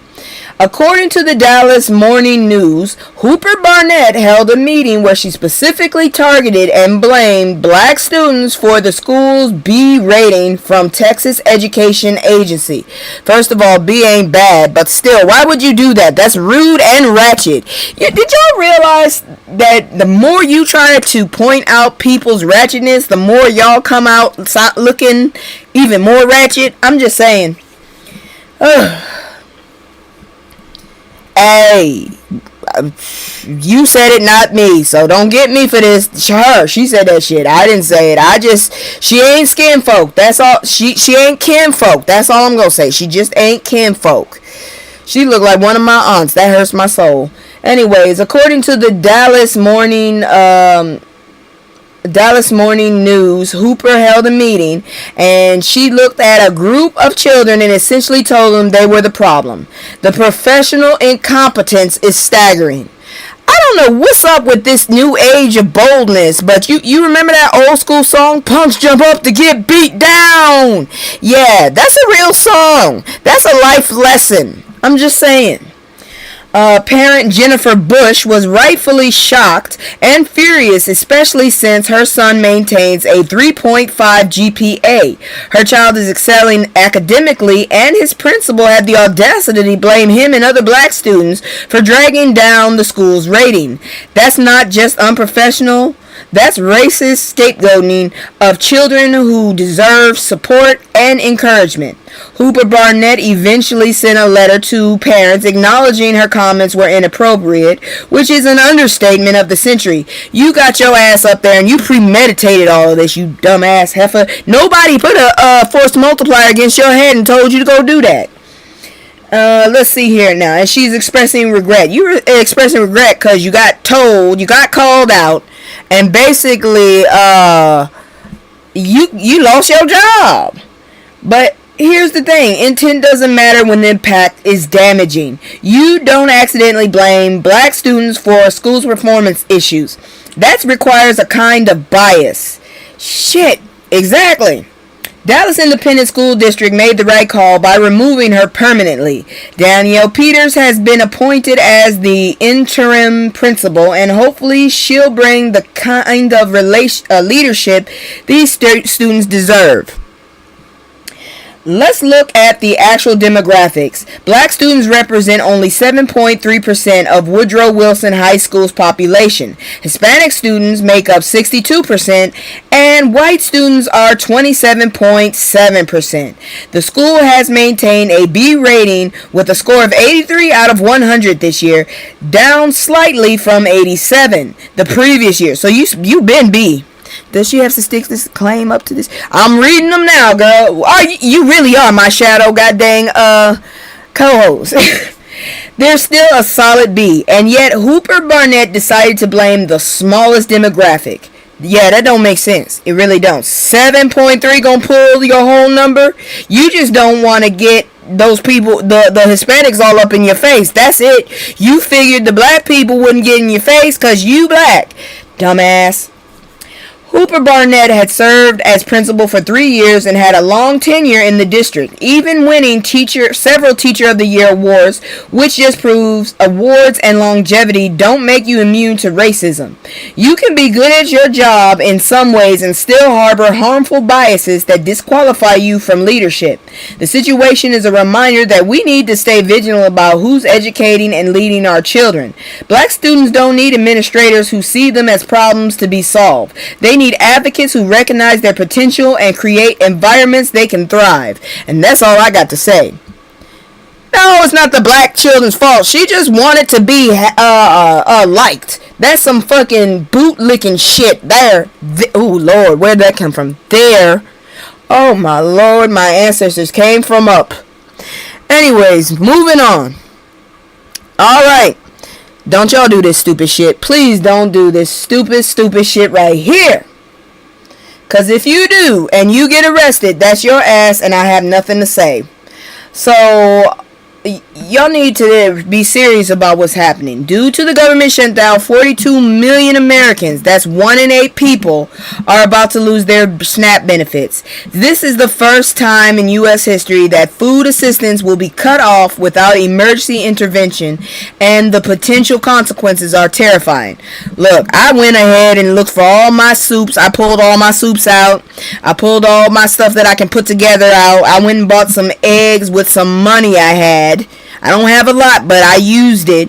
According to the Dallas Morning News, Hooper Barnett held a meeting where she specifically targeted and blamed black students for the school's B rating from Texas Education Agency. First of all, B ain't bad, but still, why would you do that? That's rude and ratchet. Did y'all realize that the more you try to point out people's ratchetness, the more y'all come out looking even more ratchet? I'm just saying. Ugh. Hey, you said it, not me, so don't get me for this. She said that shit. I didn't say it. She ain't skin folk. That's all. She ain't kin folk. That's all I'm gonna say. She just ain't kin folk. She looked like one of my aunts. That hurts my soul. Anyways, according to the Dallas Morning News, Hooper held a meeting and she looked at a group of children and essentially told them they were the problem. The professional incompetence is staggering. I don't know what's up with this new age of boldness, but you remember that old school song, Punks Jump Up to Get Beat Down? Yeah, that's a real song. That's a life lesson. I'm just saying. Parent Jennifer Bush was rightfully shocked and furious, especially since her son maintains a 3.5 GPA. Her child is excelling academically, and his principal had the audacity to blame him and other black students for dragging down the school's rating. That's not just unprofessional. That's racist scapegoating of children who deserve support and encouragement. Hooper Barnett eventually sent a letter to parents acknowledging her comments were inappropriate, which is an understatement of the century. You got your ass up there and you premeditated all of this, you dumbass heifer. Nobody put a forced multiplier against your head and told you to go do that. Let's see here now. And she's expressing regret. You're expressing regret because you got told, you got called out, and basically, you lost your job. But here's the thing. Intent doesn't matter when the impact is damaging. You don't accidentally blame black students for school's performance issues. That requires a kind of bias. Shit, exactly. Dallas Independent School District made the right call by removing her permanently. Danielle Peters has been appointed as the interim principal, and hopefully she'll bring the kind of leadership these students deserve. Let's look at the actual demographics. Black students represent only 7.3% of Woodrow Wilson High School's population. Hispanic students make up 62%, and white students are 27.7%. The school has maintained a B rating with a score of 83 out of 100 this year, down slightly from 87 the previous year. So you been B. Does she have to stick this claim up to this? I'm reading them now, girl. You really are my shadow goddamn co-host. They're still a solid B, and yet Hooper Barnett decided to blame the smallest demographic. Yeah, that don't make sense. It really don't. 7.3 gonna pull your whole number? You just don't want to get those people, the Hispanics, all up in your face. That's it. You figured the black people wouldn't get in your face because you black. Dumbass. Hooper Barnett had served as principal for 3 years and had a long tenure in the district, even winning several Teacher of the Year awards, which just proves awards and longevity don't make you immune to racism. You can be good at your job in some ways and still harbor harmful biases that disqualify you from leadership. The situation is a reminder that we need to stay vigilant about who's educating and leading our children. Black students don't need administrators who see them as problems to be solved. They need advocates who recognize their potential and create environments they can thrive. And that's all I got to say. No, it's not the black children's fault. She just wanted to be liked. That's some fucking bootlicking shit there. Oh, Lord, where'd that come from? There. Oh, my Lord, my ancestors came from up. Anyways, moving on. Alright. Don't y'all do this stupid shit. Please don't do this stupid shit right here. Because if you do and you get arrested, that's your ass and I have nothing to say. So, y'all need to be serious about what's happening. Due to the government shutdown, 42 million Americans, that's 1 in 8 people, are about to lose their SNAP benefits. This is the first time in U.S. history that food assistance will be cut off without emergency intervention, and the potential consequences are terrifying. Look, I went ahead and looked for all my soups. I pulled all my soups out. I pulled all my stuff that I can put together out. I went and bought some eggs with some money I had. I don't have a lot, but I used it,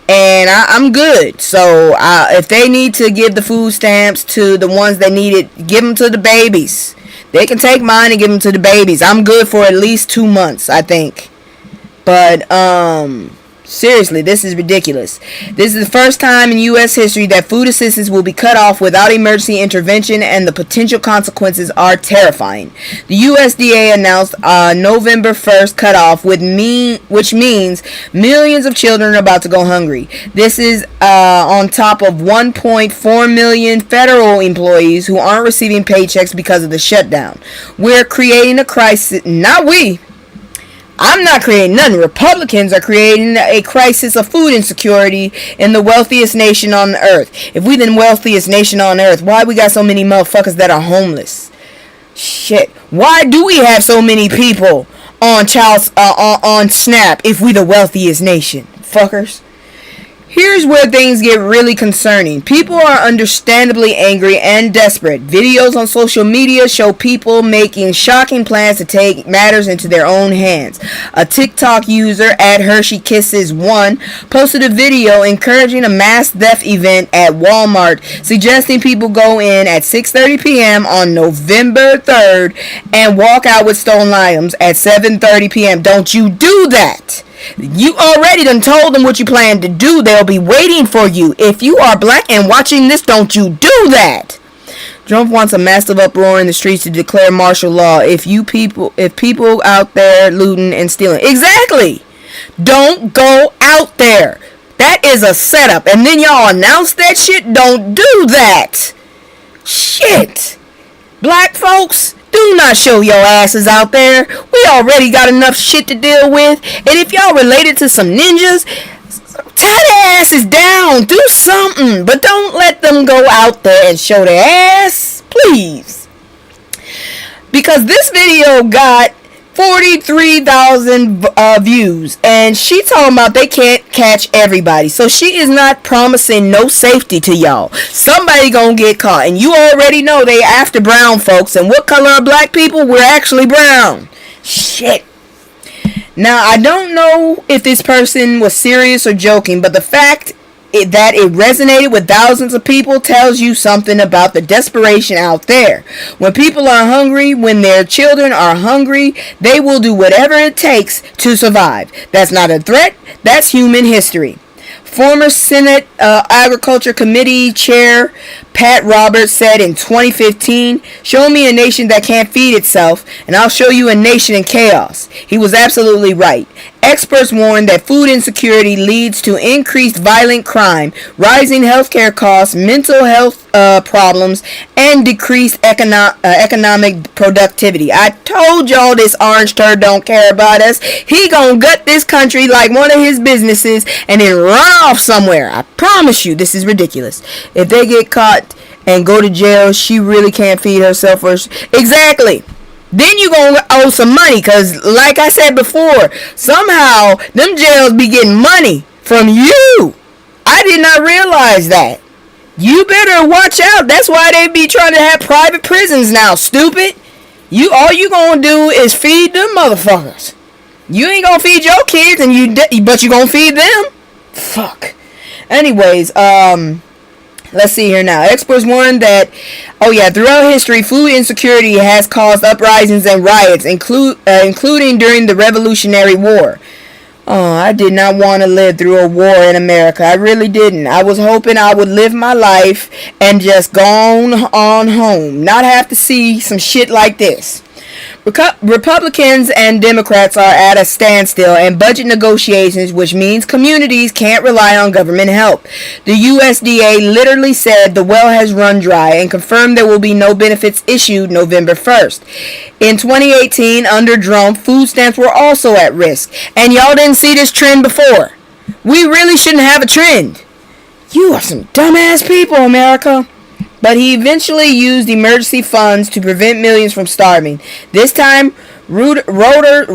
and I'm good. So if they need to give the food stamps to the ones that need it, give them to the babies. They can take mine and give them to the babies. I'm good for at least 2 months, I think. But seriously, this is ridiculous. This is the first time in U.S. history that food assistance will be cut off without emergency intervention, and the potential consequences are terrifying. The USDA announced November 1st cutoff, which means millions of children are about to go hungry. This is on top of 1.4 million federal employees who aren't receiving paychecks because of the shutdown. We're creating a crisis. Not we. I'm not creating nothing. Republicans are creating a crisis of food insecurity in the wealthiest nation on the earth. If we the wealthiest nation on earth, why we got so many motherfuckers that are homeless? Shit. Why do we have so many people on on SNAP if we the wealthiest nation? Fuckers. Here's where things get really concerning. People are understandably angry and desperate. Videos on social media show people making shocking plans to take matters into their own hands. A TikTok user at Hershey Kisses 1 posted a video encouraging a mass theft event at Walmart, suggesting people go in at 6:30 p.m. on November 3rd and walk out with stolen items at 7:30 p.m. Don't you do that. You already done told them what you plan to do. They'll be waiting for you. If you are black and watching this, don't you do that. Trump wants a massive uproar in the streets to declare martial law if people out there looting and stealing. Exactly. Don't go out there. That is a setup. And then y'all announce that shit. Don't do that. Shit. Black folks, do not show your asses out there. We already got enough shit to deal with. And if y'all related to some ninjas, tie their asses down. Do something. But don't let them go out there and show their ass. Please. Because this video got 43,000 views. And she talking about they can't catch everybody. So she is not promising no safety to y'all. Somebody gonna get caught. And you already know they after brown folks. And what color are black people? We're actually brown. Shit. Now, I don't know if this person was serious or joking. But the fact that it resonated with thousands of people tells you something about the desperation out there. When people are hungry, when their children are hungry, they will do whatever it takes to survive. That's not a threat. That's human history. Former Senate Agriculture Committee Chair Pat Roberts said in 2015, "Show me a nation that can't feed itself, and I'll show you a nation in chaos." He was absolutely right. Experts warn that food insecurity leads to increased violent crime, rising healthcare costs, mental health problems, and decreased economic productivity. I told y'all this orange turd don't care about us. He gonna gut this country like one of his businesses and then run off somewhere. I promise you, this is ridiculous. If they get caught and go to jail, she really can't feed herself. Exactly. Then you gonna owe some money, because like I said before, somehow them jails be getting money from you. I did not realize that. You better watch out. That's why they be trying to have private prisons now, stupid. All you gonna do is feed them motherfuckers. You ain't gonna feed your kids, but you gonna feed them? Fuck. Anyways, let's see here now. Experts warn that, throughout history, food insecurity has caused uprisings and riots, including during the Revolutionary War. Oh, I did not want to live through a war in America. I really didn't. I was hoping I would live my life and just go on home. Not have to see some shit like this. Republicans and Democrats are at a standstill in budget negotiations, which means communities can't rely on government help. The USDA literally said the well has run dry and confirmed there will be no benefits issued November 1st. In 2018, under Trump, food stamps were also at risk. And y'all didn't see this trend before. We really shouldn't have a trend. You are some dumbass people, America. But he eventually used emergency funds to prevent millions from starving. This time, Reuters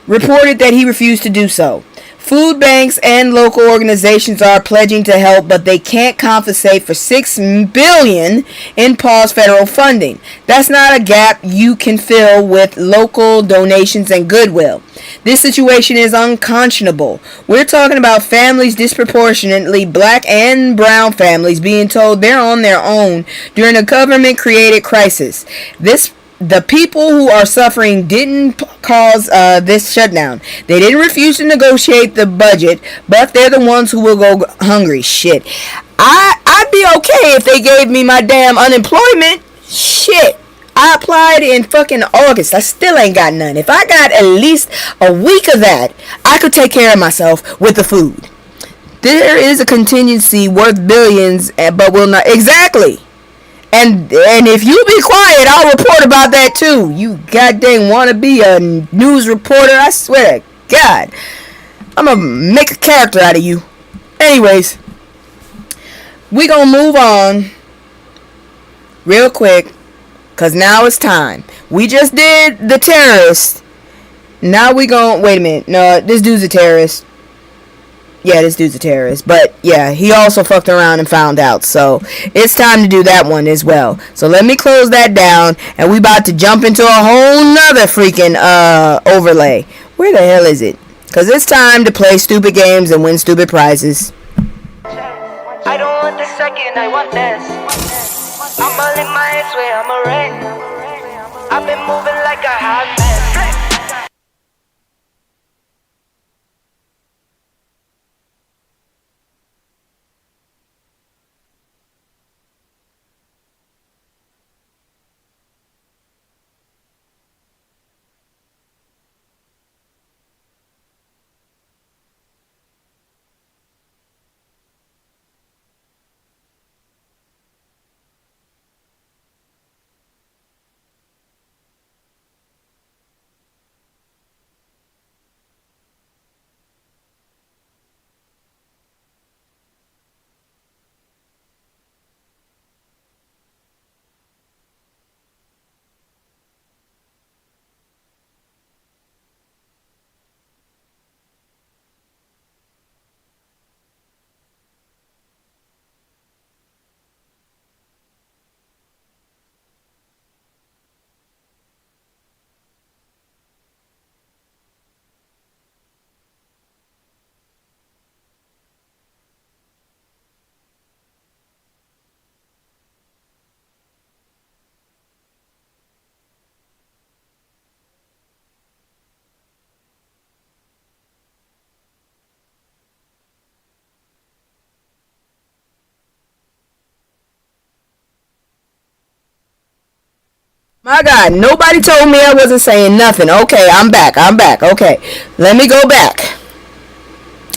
reported that he refused to do so. Food banks and local organizations are pledging to help, but they can't compensate for $6 billion in paused federal funding. That's not a gap you can fill with local donations and goodwill. This situation is unconscionable. We're talking about families, disproportionately black and brown families, being told they're on their own during a government-created crisis. The people who are suffering didn't cause this shutdown. They didn't refuse to negotiate the budget, but they're the ones who will go hungry. Shit. I'd be okay if they gave me my damn unemployment. Shit. I applied in fucking August. I still ain't got none. If I got at least a week of that, I could take care of myself with the food. There is a contingency worth billions, but will not. Exactly. And if you be quiet, I'll report about that too. You goddamn want to be a news reporter? I swear to God, I'm gonna make a character out of you. Anyways, we gonna move on real quick, cause now it's time. We just did the terrorist. Now we gonna wait a minute. No, this dude's a terrorist. Yeah, this dude's a terrorist. But, yeah, he also fucked around and found out. So, it's time to do that one as well. So, let me close that down. And we about to jump into a whole nother freaking overlay. Where the hell is it? Because it's time to play stupid games and win stupid prizes. I don't want the second, I want this. I'm all in my head, swear I'm a wreck. I've been moving like a hot mess. My God, nobody told me I wasn't saying nothing. Okay, I'm back. Okay, let me go back.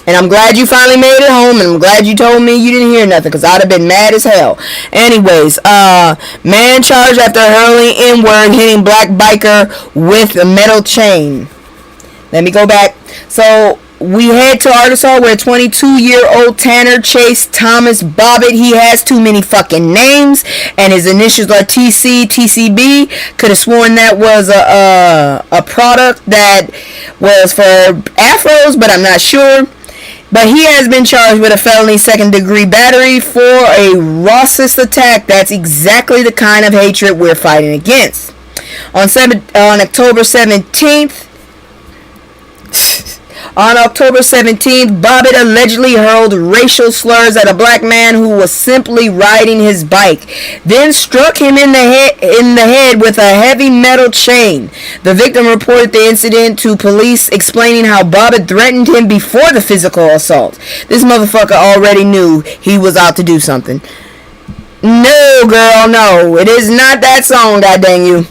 And I'm glad you finally made it home, and I'm glad you told me you didn't hear nothing, because I'd have been mad as hell. Anyways, man charged after hurling N-word, hitting black biker with a metal chain. Let me go back. So, we head to Arkansas where 22-year-old Tanner Chase Thomas Bobbitt, he has too many fucking names, and his initials are TCB. Could have sworn that was a product that was for afros, but I'm not sure. But he has been charged with a felony second-degree battery for a racist attack. That's exactly the kind of hatred we're fighting against. On October 17th, On October 17th, Bobbitt allegedly hurled racial slurs at a black man who was simply riding his bike, then struck him in the head with a heavy metal chain. The victim reported the incident to police, explaining how Bobbitt threatened him before the physical assault. This motherfucker already knew he was out to do something. No, girl, no. It is not that song, god dang you.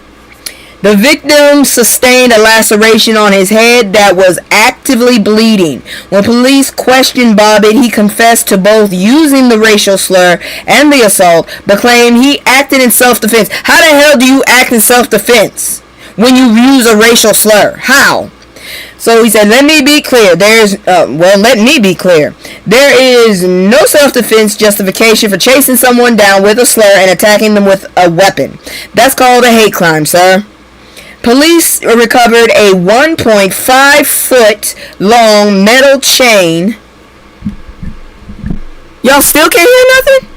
The victim sustained a laceration on his head that was actively bleeding. When police questioned Bobbitt, he confessed to both using the racial slur and the assault, but claimed he acted in self-defense. How the hell do you act in self-defense when you use a racial slur? How? So he said, let me be clear. There is no self-defense justification for chasing someone down with a slur and attacking them with a weapon. That's called a hate crime, sir. Police recovered a 1.5 foot long metal chain. Y'all still can't hear nothing?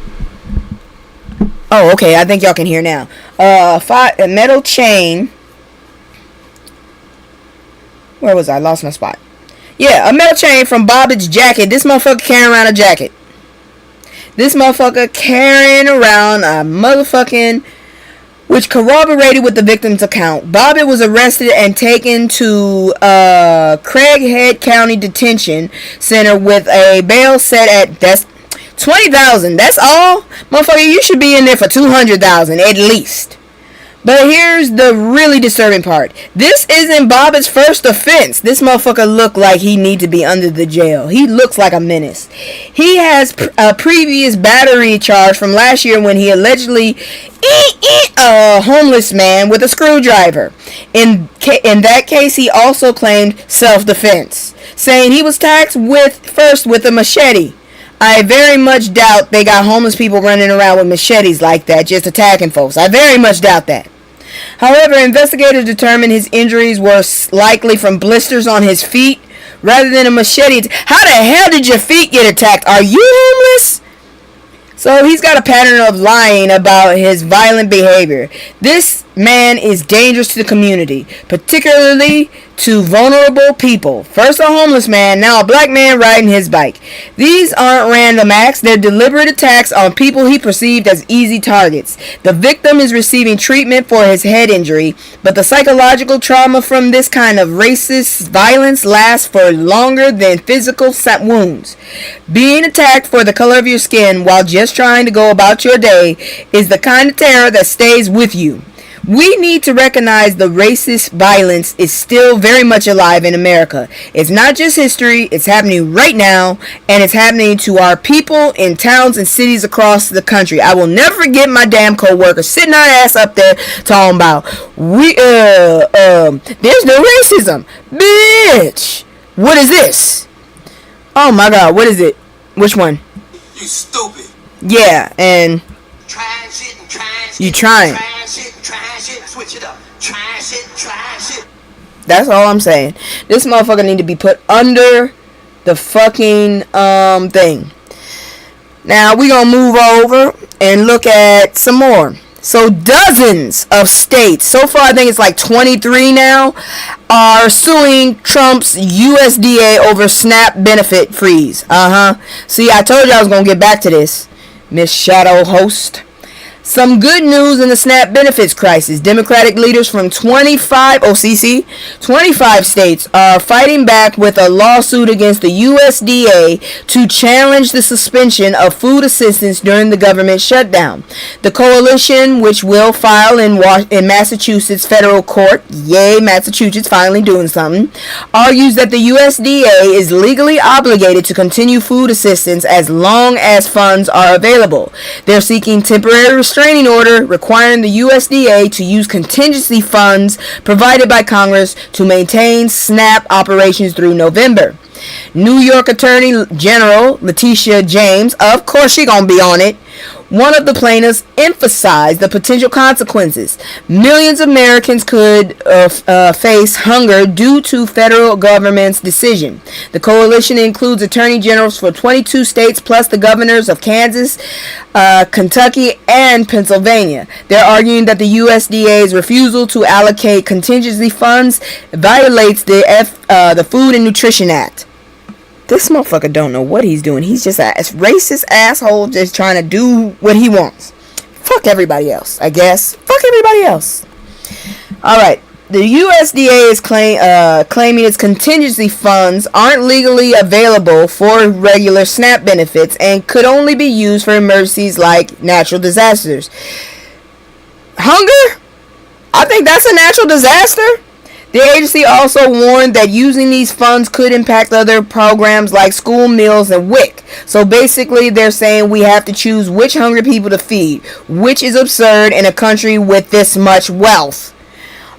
Oh, okay. I think y'all can hear now. A metal chain. Where was I? Lost my spot. Yeah, a metal chain from Bobbitt's jacket. This motherfucker carrying around a jacket. This motherfucker carrying around a motherfucking... which corroborated with the victim's account. Bobbitt was arrested and taken to Craighead County Detention Center with a bail set at $20,000. That's all? Motherfucker, you should be in there for $200,000 at least. But here's the really disturbing part. This isn't Bobbitt's first offense. This motherfucker looked like he need to be under the jail. He looks like a menace. He has a previous battery charge from last year when he allegedly a homeless man with a screwdriver. In that case, he also claimed self-defense, saying he was tasked first with a machete. I very much doubt they got homeless people running around with machetes like that, just attacking folks. I very much doubt that. However, investigators determined his injuries were likely from blisters on his feet rather than a machete. How the hell did your feet get attacked? Are you homeless? So he's got a pattern of lying about his violent behavior. This man is dangerous to the community, particularly to vulnerable people. First a homeless man, now a black man riding his bike. These aren't random acts, they're deliberate attacks on people he perceived as easy targets. The victim is receiving treatment for his head injury, but the psychological trauma from this kind of racist violence lasts for longer than physical wounds. Being attacked for the color of your skin while just trying to go about your day is the kind of terror that stays with you. We need to recognize the racist violence is still very much alive in America. It's not just history, it's happening right now, and it's happening to our people in towns and cities across the country. I will never forget my damn co-worker sitting our ass up there talking about, there's no racism. Bitch! What is this? Oh my god, what is it? Which one? You stupid. Yeah, and... Trying shit and trying shit. You trying. Trying shit, switch it up. Trying shit. That's all I'm saying. This motherfucker need to be put under the fucking thing. Now we gonna move over and look at some more. So dozens of states, so far I think it's like 23 now, are suing Trump's USDA over SNAP benefit freeze. See, I told you I was gonna get back to this, Miss Shadow Host. Some good news in the SNAP benefits crisis. Democratic leaders from 25 states are fighting back with a lawsuit against the USDA to challenge the suspension of food assistance during the government shutdown. The coalition, which will file in Massachusetts federal court, yay, Massachusetts finally doing something, argues that the USDA is legally obligated to continue food assistance as long as funds are available. They're seeking temporary restraining order requiring the USDA to use contingency funds provided by Congress to maintain SNAP operations through November. New York Attorney General Letitia James, of course she gonna be on it, One of the plaintiffs emphasized the potential consequences. Millions of Americans could face hunger due to federal government's decision. The coalition includes attorney generals for 22 states plus the governors of Kansas, Kentucky, and Pennsylvania. They're arguing that the USDA's refusal to allocate contingency funds violates the Food and Nutrition Act. This motherfucker don't know what he's doing. He's just a racist asshole just trying to do what he wants. Fuck everybody else, I guess. Fuck everybody else. Alright. The USDA is claiming its contingency funds aren't legally available for regular SNAP benefits and could only be used for emergencies like natural disasters. Hunger? I think that's a natural disaster. The agency also warned that using these funds could impact other programs like school meals and WIC. So basically they're saying we have to choose which hungry people to feed, which is absurd in a country with this much wealth.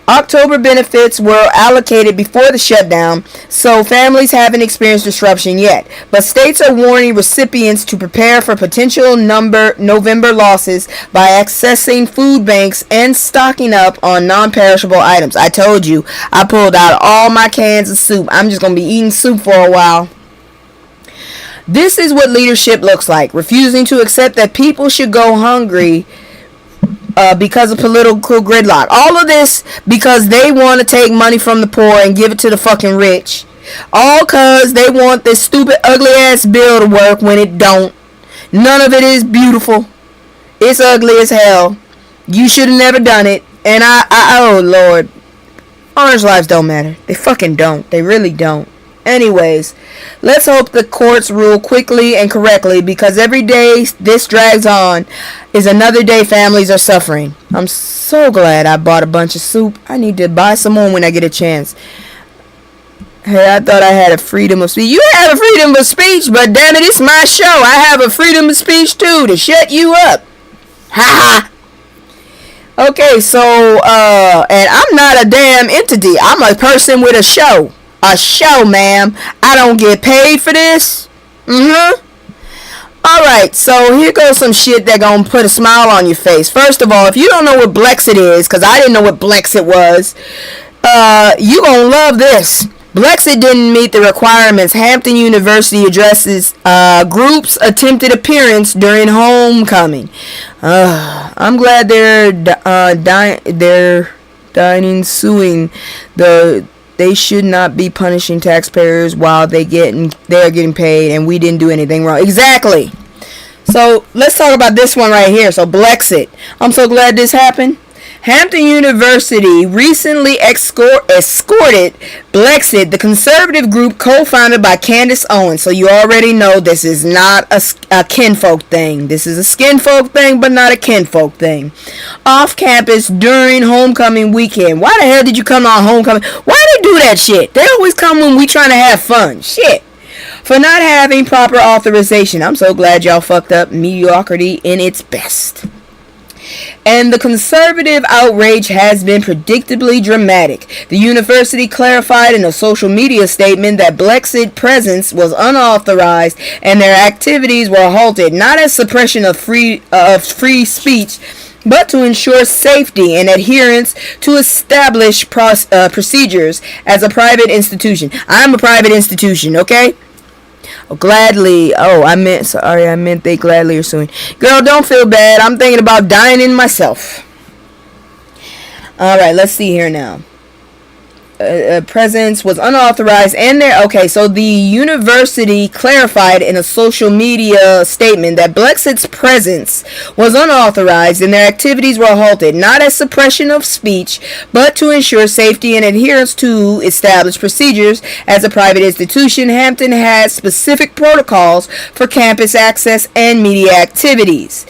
October benefits were allocated before the shutdown, so families haven't experienced disruption yet. But states are warning recipients to prepare for potential November losses by accessing food banks and stocking up on non-perishable items. I told you, I pulled out all my cans of soup. I'm just going to be eating soup for a while. This is what leadership looks like, refusing to accept that people should go hungry because of political gridlock. All of this because they want to take money from the poor and give it to the fucking rich. All because they want this stupid ugly ass bill to work when it don't. None of it is beautiful. It's ugly as hell. You should have never done it. And oh Lord. Orange lives don't matter. They fucking don't. They really don't. Anyways, let's hope the courts rule quickly and correctly, because every day this drags on is another day families are suffering. I'm so glad I bought a bunch of soup. I need to buy some more when I get a chance. Hey, I thought I had a freedom of speech. You have a freedom of speech, but damn it, it's my show. I have a freedom of speech too, to shut you up. Ha ha. Okay, so, and I'm not a damn entity. I'm a person with a show. A show, ma'am. I don't get paid for this. Alright, so here goes some shit that gonna put a smile on your face. First of all, if you don't know what Blexit is, because I didn't know what Blexit was, you gonna love this. Blexit didn't meet the requirements. Hampton University addresses group's attempted appearance during homecoming. I'm glad they're suing They should not be punishing taxpayers while they're getting paid, and we didn't do anything wrong. Exactly. So let's talk about this one right here. So Blexit. I'm so glad this happened. Hampton University recently escorted Blexit, the conservative group co-founded by Candace Owens. So you already know this is not a kinfolk thing. This is a skinfolk thing, but not a kinfolk thing. Off campus during homecoming weekend. Why the hell did you come on homecoming? Why they do that shit? They always come when we trying to have fun. Shit. For not having proper authorization. I'm so glad y'all fucked up mediocrity in its best. And the conservative outrage has been predictably dramatic. The university clarified in a social media statement that Blexit presence was unauthorized and their activities were halted, not as suppression of free speech, but to ensure safety and adherence to established procedures as a private institution. I'm a private institution, okay? Gladly. I meant they gladly are suing. Girl, don't feel bad. I'm thinking about dying in myself. Alright, let's see here now. Presence was unauthorized and so the university clarified in a social media statement that Blexit's presence was unauthorized and their activities were halted, not as suppression of speech, but to ensure safety and adherence to established procedures. As a private institution, Hampton has specific protocols for campus access and media activities.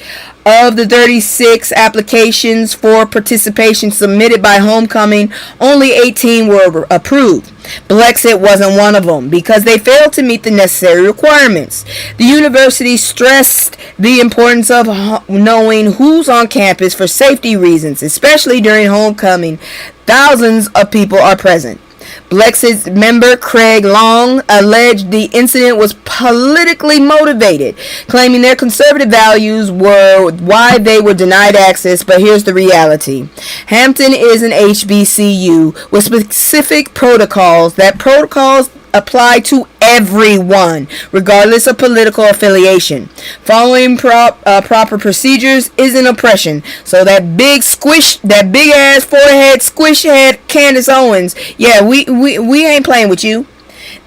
Of the 36 applications for participation submitted by homecoming, only 18 were approved. Blexit wasn't one of them because they failed to meet the necessary requirements. The university stressed the importance of knowing who's on campus for safety reasons, especially during homecoming. Thousands of people are present. Blexit's member Craig Long alleged the incident was politically motivated, claiming their conservative values were why they were denied access. But here's the reality. Hampton is an HBCU with specific protocols. That protocols apply to everyone, regardless of political affiliation. Following proper procedures isn't oppression. So that big ass forehead squish head Candace Owens, yeah, we ain't playing with you.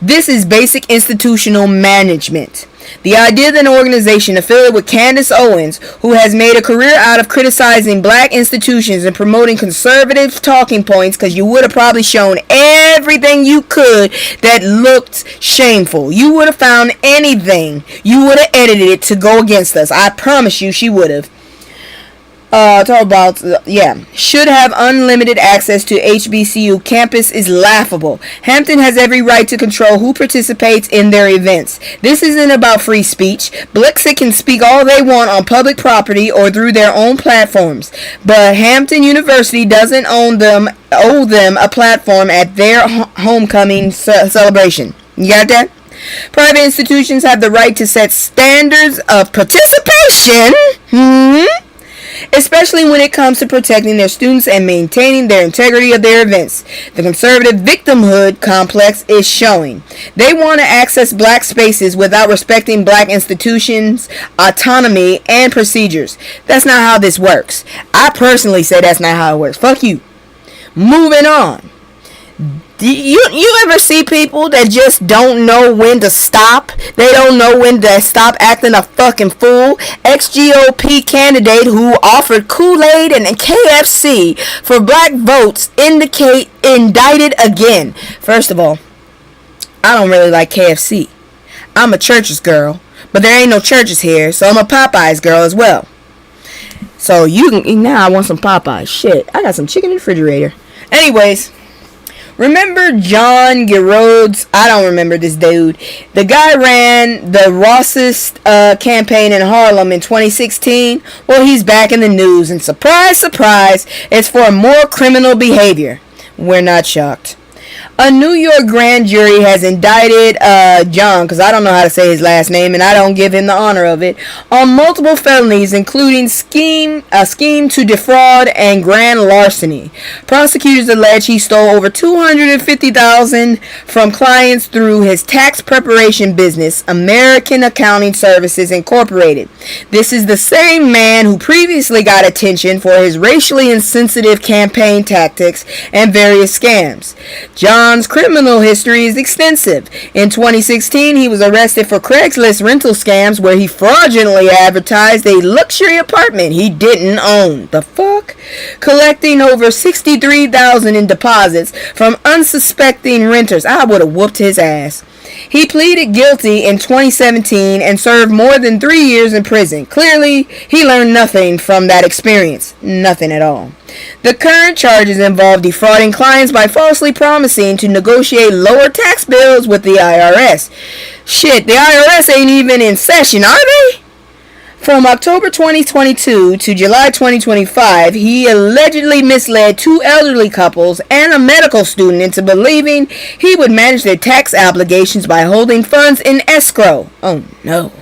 This is basic institutional management. The idea that an organization affiliated with Candace Owens, who has made a career out of criticizing black institutions and promoting conservative talking points, because you would have probably shown everything you could that looked shameful. You would have found anything. You would have edited it to go against us. I promise you she would have. Should have unlimited access to HBCU campus is laughable. Hampton has every right to control who participates in their events. This isn't about free speech. Blexit can speak all they want on public property or through their own platforms, but Hampton University doesn't owe them a platform at their homecoming celebration. You got that? Private institutions have the right to set standards of participation. Especially when it comes to protecting their students and maintaining their integrity of their events. The conservative victimhood complex is showing. They want to access black spaces without respecting black institutions, autonomy, and procedures. That's not how this works. I personally say that's not how it works. Fuck you. Moving on. You ever see people that just don't know when to stop? They don't know when to stop acting a fucking fool. Ex-GOP candidate who offered Kool-Aid and KFC for black votes indicted again. First of all, I don't really like KFC. I'm a Church's girl, but there ain't no Church's here, so I'm a Popeyes girl as well. So now I want some Popeyes. Shit, I got some chicken in the refrigerator. Anyways. Remember John Giroux? I don't remember this dude. The guy ran the Rossist campaign in Harlem in 2016. Well, he's back in the news, and surprise, surprise, it's for more criminal behavior. We're not shocked. A New York grand jury has indicted John, because I don't know how to say his last name, and I don't give him the honor of it, on multiple felonies, including a scheme to defraud and grand larceny. Prosecutors allege he stole over $250,000 from clients through his tax preparation business, American Accounting Services Incorporated. This is the same man who previously got attention for his racially insensitive campaign tactics and various scams. John's criminal history is extensive. In 2016, he was arrested for Craigslist rental scams where he fraudulently advertised a luxury apartment he didn't own. The fuck? Collecting over $63,000 in deposits from unsuspecting renters. I would have whooped his ass. He pleaded guilty in 2017 and served more than 3 years in prison. Clearly, he learned nothing from that experience. Nothing at all. The current charges involve defrauding clients by falsely promising to negotiate lower tax bills with the IRS. Shit, the IRS ain't even in session, are they? From October 2022 to July 2025, he allegedly misled 2 elderly couples and a medical student into believing he would manage their tax obligations by holding funds in escrow. Oh no.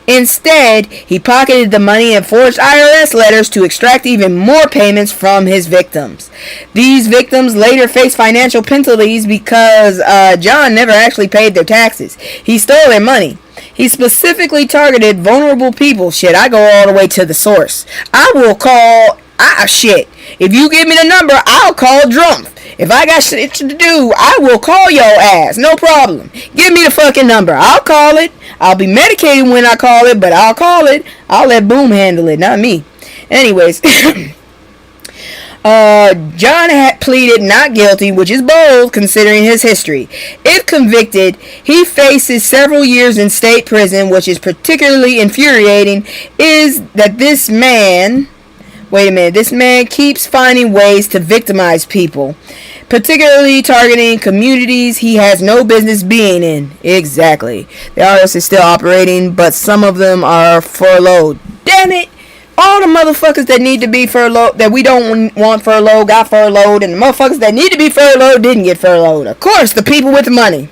Instead, he pocketed the money and forged IRS letters to extract even more payments from his victims. These victims later faced financial penalties because John never actually paid their taxes. He stole their money. He specifically targeted vulnerable people. Shit, I go all the way to the source. I will call... shit. If you give me the number, I'll call Drumpf. If I got shit to do, I will call your ass. No problem. Give me the fucking number. I'll call it. I'll be medicated when I call it, but I'll call it. I'll let Boom handle it, not me. Anyways... John had pleaded not guilty, which is bold considering his history. If convicted, he faces several years in state prison. Which is particularly infuriating is that this man keeps finding ways to victimize people, particularly targeting communities he has no business being in. Exactly. The IRS is still operating, but some of them are furloughed. Damn it! All the motherfuckers that need to be furloughed, that we don't want furloughed, got furloughed, and the motherfuckers that need to be furloughed didn't get furloughed. Of course, the people with the money.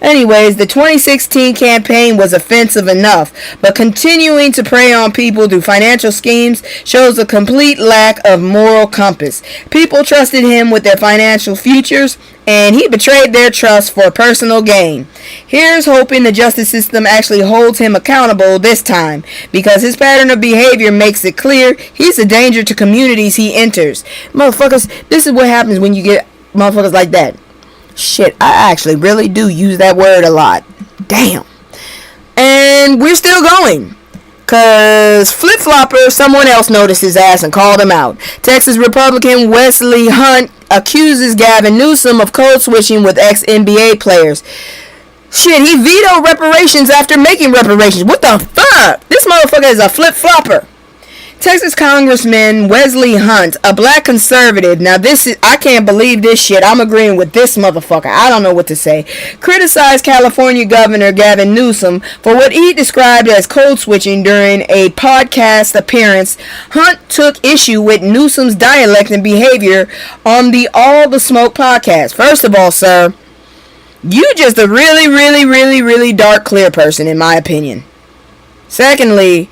Anyways, the 2016 campaign was offensive enough, but continuing to prey on people through financial schemes shows a complete lack of moral compass. People trusted him with their financial futures, and he betrayed their trust for personal gain. Here's hoping the justice system actually holds him accountable this time, because his pattern of behavior makes it clear he's a danger to communities he enters. Motherfuckers, this is what happens when you get motherfuckers like that. Shit, I actually really do use that word a lot. Damn. And we're still going. Cause flip-flopper, someone else noticed his ass and called him out. Texas Republican Wesley Hunt accuses Gavin Newsom of code switching with ex-NBA players. Shit, he vetoed reparations after making reparations. What the fuck? This motherfucker is a flip-flopper. Texas Congressman Wesley Hunt, a black conservative, now this is, I can't believe this shit, I'm agreeing with this motherfucker, I don't know what to say, criticized California Governor Gavin Newsom for what he described as code switching during a podcast appearance. Hunt took issue with Newsom's dialect and behavior on the All the Smoke podcast. First of all, sir, you just a really, really, really, really dark, clear person, in my opinion. Secondly,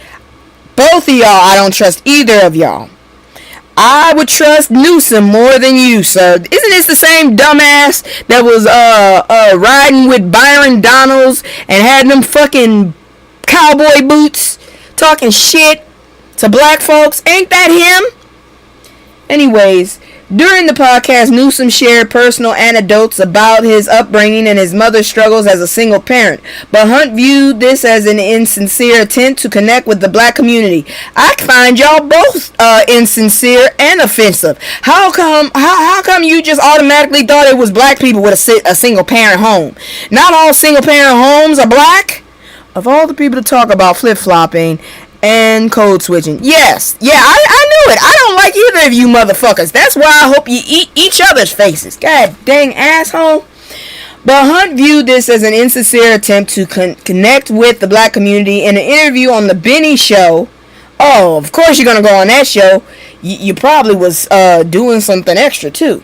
both of y'all, I don't trust either of y'all. I would trust Newsom more than you, sir. Isn't this the same dumbass that was riding with Byron Donalds and had them fucking cowboy boots talking shit to black folks? Ain't that him? Anyways, during the podcast, Newsom shared personal anecdotes about his upbringing and his mother's struggles as a single parent. But Hunt viewed this as an insincere attempt to connect with the black community. I find y'all both insincere and offensive. How come you just automatically thought it was black people with a single parent home? Not all single parent homes are black. Of all the people to talk about flip-flopping and code switching. Yes. Yeah, I knew it. I don't like either of you motherfuckers. That's why I hope you eat each other's faces. God dang asshole. But Hunt viewed this as an insincere attempt to connect with the black community in an interview on the Benny Show. Oh, of course you're going to go on that show. You probably was doing something extra too.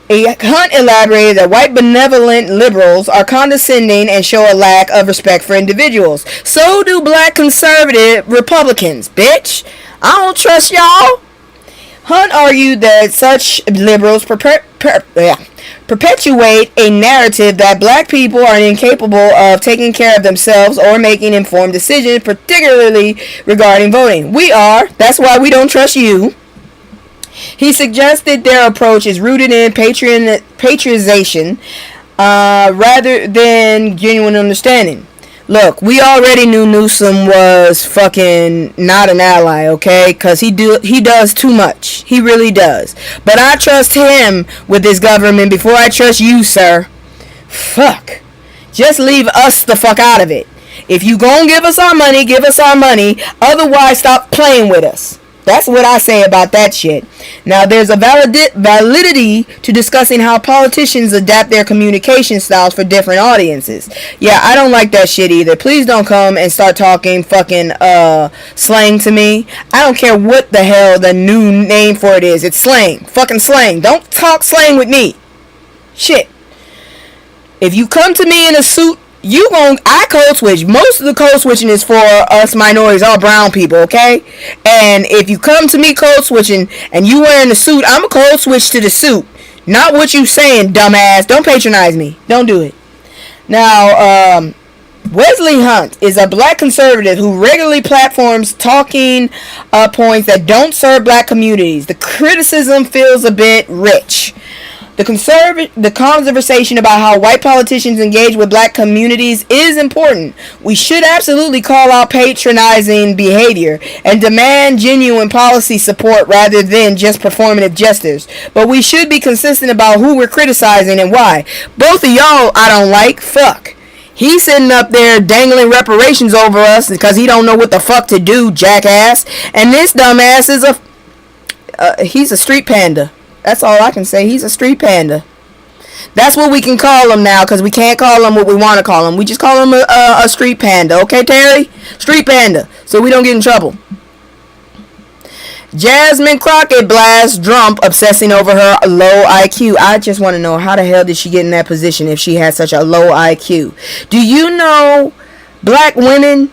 Hunt elaborated that white benevolent liberals are condescending and show a lack of respect for individuals. So do black conservative Republicans, bitch. I don't trust y'all. Hunt argued that such liberals perpetuate a narrative that black people are incapable of taking care of themselves or making informed decisions, particularly regarding voting. We are. That's why we don't trust you. He suggested their approach is rooted in patriotism rather than genuine understanding. Look, we already knew Newsom was fucking not an ally, okay? Because he does too much. He really does. But I trust him with this government before I trust you, sir. Fuck. Just leave us the fuck out of it. If you gon' give us our money, give us our money. Otherwise, stop playing with us. That's what I say about that shit. Now, there's a validity to discussing how politicians adapt their communication styles for different audiences. Yeah, I don't like that shit either. Please don't come and start talking fucking slang to me. I don't care what the hell the new name for it is. It's slang. Fucking slang. Don't talk slang with me. Shit. If you come to me in a suit, I code switch. Most of the code switching is for us minorities, all brown people, okay? And if you come to me code switching and you wearing the suit, I'm a code switch to the suit. Not what you saying, dumbass. Don't patronize me. Don't do it. Now, Wesley Hunt is a black conservative who regularly platforms talking points that don't serve black communities. The criticism feels a bit rich. The conversation about how white politicians engage with black communities is important. We should absolutely call out patronizing behavior and demand genuine policy support rather than just performative gestures. But we should be consistent about who we're criticizing and why. Both of y'all I don't like. Fuck. He's sitting up there dangling reparations over us because he don't know what the fuck to do, jackass. And this dumbass is he's a street panda. That's all I can say. He's a street panda. That's what we can call him now, because we can't call him what we want to call him. We just call him a street panda. Okay, Terry? Street panda. So we don't get in trouble. Jasmine Crockett blasts Trump obsessing over her low IQ. I just want to know, how the hell did she get in that position if she had such a low IQ? Do you know black women?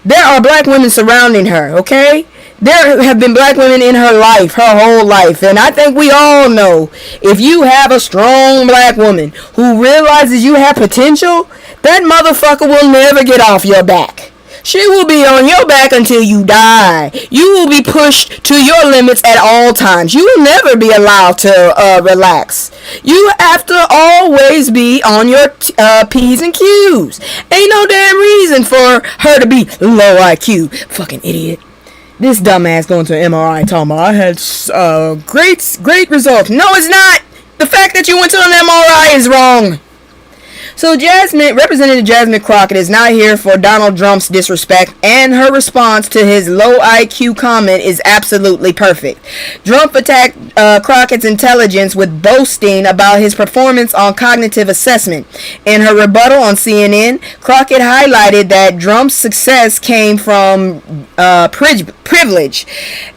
There are black women surrounding her, okay? There have been black women in her life, her whole life. And I think we all know, if you have a strong black woman who realizes you have potential, that motherfucker will never get off your back. She will be on your back until you die. You will be pushed to your limits at all times. You will never be allowed to relax. You have to always be on your P's and Q's. Ain't no damn reason for her to be low IQ. Fucking idiot. This dumbass going to an MRI talking about, I had great results. No, it's not. The fact that you went to an MRI is wrong. So Representative Jasmine Crockett is not here for Donald Trump's disrespect, and her response to his low IQ comment is absolutely perfect. Trump attacked Crockett's intelligence with boasting about his performance on cognitive assessment. In her rebuttal on CNN, Crockett highlighted that Trump's success came from privilege,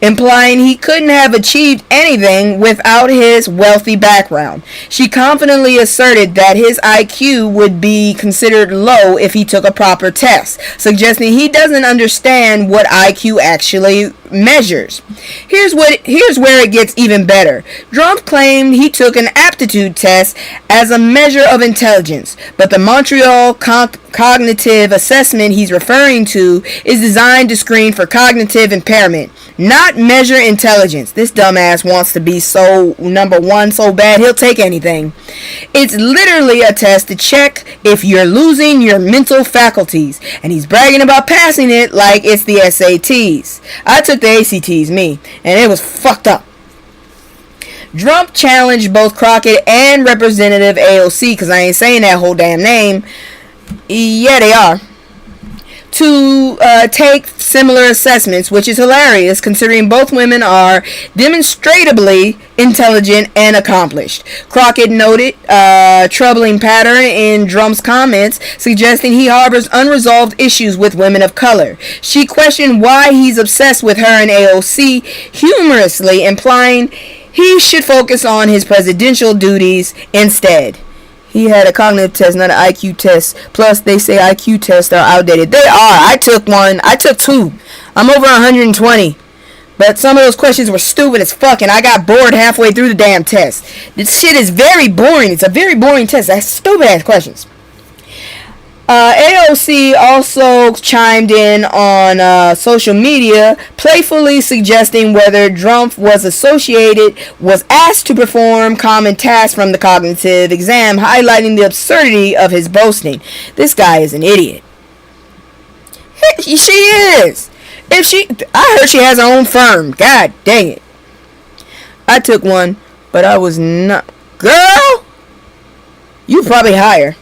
implying he couldn't have achieved anything without his wealthy background. She confidently asserted that his IQ would be considered low if he took a proper test, suggesting he doesn't understand what IQ actually measures. Here's where it gets even better. Trump claimed he took an aptitude test as a measure of intelligence, but the Montreal cognitive assessment he's referring to is designed to screen for cognitive impairment, not measure intelligence. This dumbass wants to be so number one so bad he'll take anything. It's literally a test to check if you're losing your mental faculties, and he's bragging about passing it like it's the SATs. I took the ACTs, and it was fucked up. Trump challenged both Crockett and Representative AOC, because I ain't saying that whole damn name. Yeah, they are. To take similar assessments, which is hilarious considering both women are demonstrably intelligent and accomplished. Crockett noted a troubling pattern in Trump's comments, suggesting he harbors unresolved issues with women of color. She questioned why he's obsessed with her and AOC, humorously implying he should focus on his presidential duties instead. He had a cognitive test, not an IQ test. Plus, they say IQ tests are outdated. They are. I took one. I took two. I'm over 120. But some of those questions were stupid as fuck, and I got bored halfway through the damn test. This shit is very boring. It's a very boring test. That's stupid ass questions. AOC also chimed in on social media, playfully suggesting whether Trump was asked to perform common tasks from the cognitive exam, highlighting the absurdity of his boasting. This guy is an idiot. She is. I heard she has her own firm. God dang it. I took one, but I was not. Girl, you probably higher.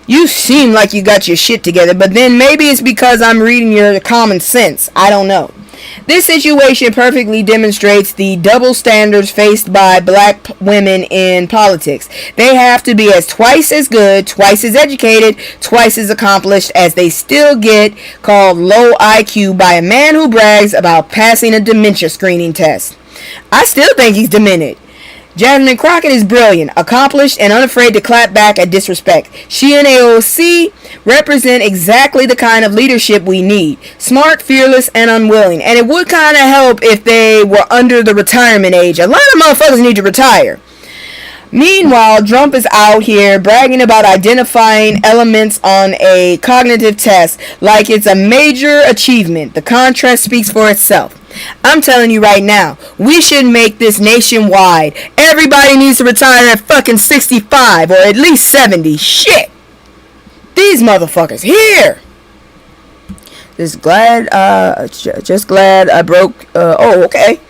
You seem like you got your shit together, but then maybe it's because I'm reading your common sense. I don't know. This situation perfectly demonstrates the double standards faced by black women in politics. They have to be twice as good, twice as educated, twice as accomplished as they still get called low IQ by a man who brags about passing a dementia screening test. I still think he's demented. Jasmine Crockett is brilliant, accomplished, and unafraid to clap back at disrespect. She and AOC represent exactly the kind of leadership we need. Smart, fearless, and unwilling. And it would kind of help if they were under the retirement age. A lot of motherfuckers need to retire. Meanwhile, Trump is out here bragging about identifying elements on a cognitive test like it's a major achievement. The contrast speaks for itself. I'm telling you right now, we should make this nationwide. Everybody needs to retire at fucking 65 or at least 70. Shit. These motherfuckers here. Just glad I broke. Okay.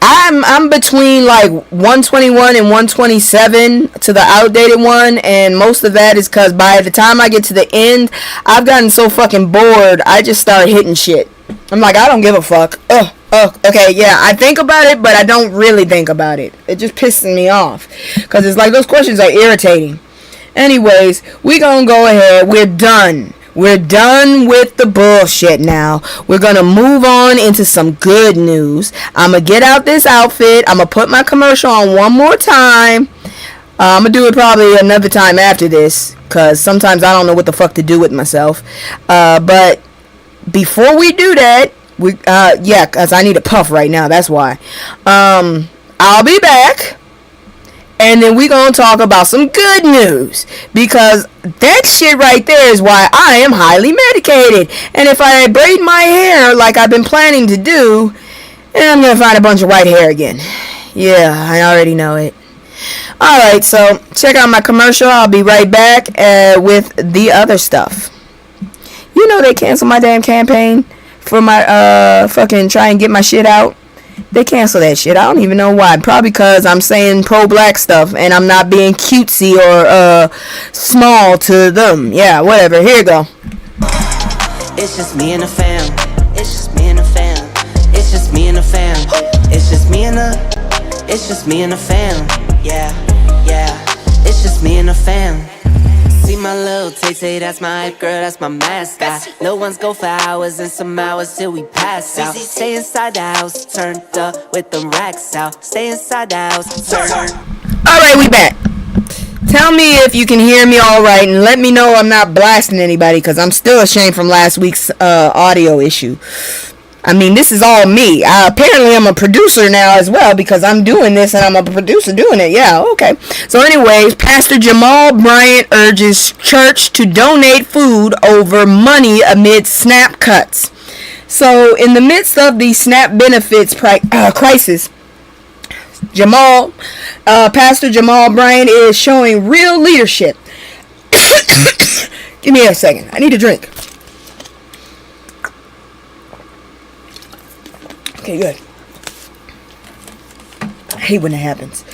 I'm between like 121 and 127 to the outdated one, and most of that is because by the time I get to the end, I've gotten so fucking bored, I just start hitting shit. I'm like, I don't give a fuck. Okay, yeah, I think about it, but I don't really think about it. It just pisses me off, because it's like those questions are irritating. Anyways, we gonna go ahead. We're done We're done with the bullshit now. We're going to move on into some good news. I'm going to get out this outfit. I'm going to put my commercial on one more time. I'm going to do it probably another time after this, because sometimes I don't know what the fuck to do with myself. But before we do that, because I need a puff right now. That's why. I'll be back. And then we're going to talk about some good news. Because that shit right there is why I am highly medicated. And if I braid my hair like I've been planning to do, then I'm going to find a bunch of white hair again. Yeah, I already know it. Alright, so check out my commercial. I'll be right back with the other stuff. You know they canceled my damn campaign for my fucking try and get my shit out. They cancel that shit. I don't even know why. Probably because I'm saying pro-black stuff and I'm not being cutesy or small to them. Yeah, whatever. Here you go. It's just me and the fam. It's just me and the fam. It's just me and the fam. It's just me and the. It's just me and the fam. Yeah, yeah. It's just me and the fam. See my little Tay-Tay, that's my hype girl, that's my mascot. Little ones go for hours and some hours till we pass out. Stay inside the house, turned up with them racks out. Stay inside the house, turned up. Alright, we back. Tell me if you can hear me alright and let me know I'm not blasting anybody, because I'm still ashamed from last week's audio issue. I mean, this is all me. Apparently, I'm a producer now as well, because I'm doing this and I'm a producer doing it. Yeah, okay. So anyways, Pastor Jamal Bryant urges church to donate food over money amid SNAP cuts. So in the midst of the SNAP benefits crisis, Pastor Jamal Bryant is showing real leadership. Give me a second. I need a drink. Okay, good. I hate when it happens.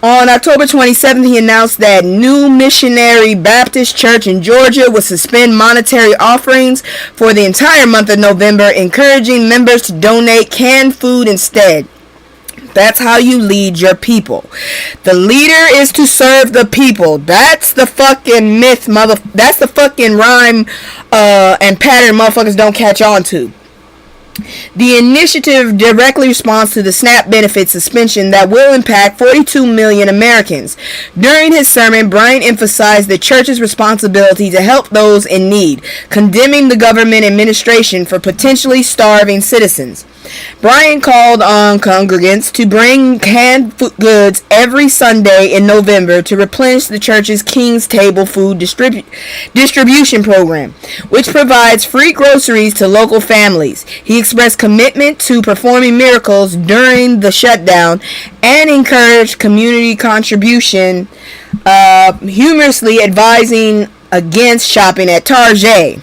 On October 27th, he announced that New Missionary Baptist Church in Georgia would suspend monetary offerings for the entire month of November, encouraging members to donate canned food instead. That's how you lead your people. The leader is to serve the people. That's the fucking myth, that's the fucking rhyme and pattern motherfuckers don't catch on to. The initiative directly responds to the SNAP benefit suspension that will impact 42 million Americans. During his sermon, Bryant emphasized the church's responsibility to help those in need, condemning the government administration for potentially starving citizens. Bryant called on congregants to bring canned goods every Sunday in November to replenish the church's King's Table food distribution program, which provides free groceries to local families. He expressed commitment to performing miracles during the shutdown and encouraged community contribution, humorously advising against shopping at Target.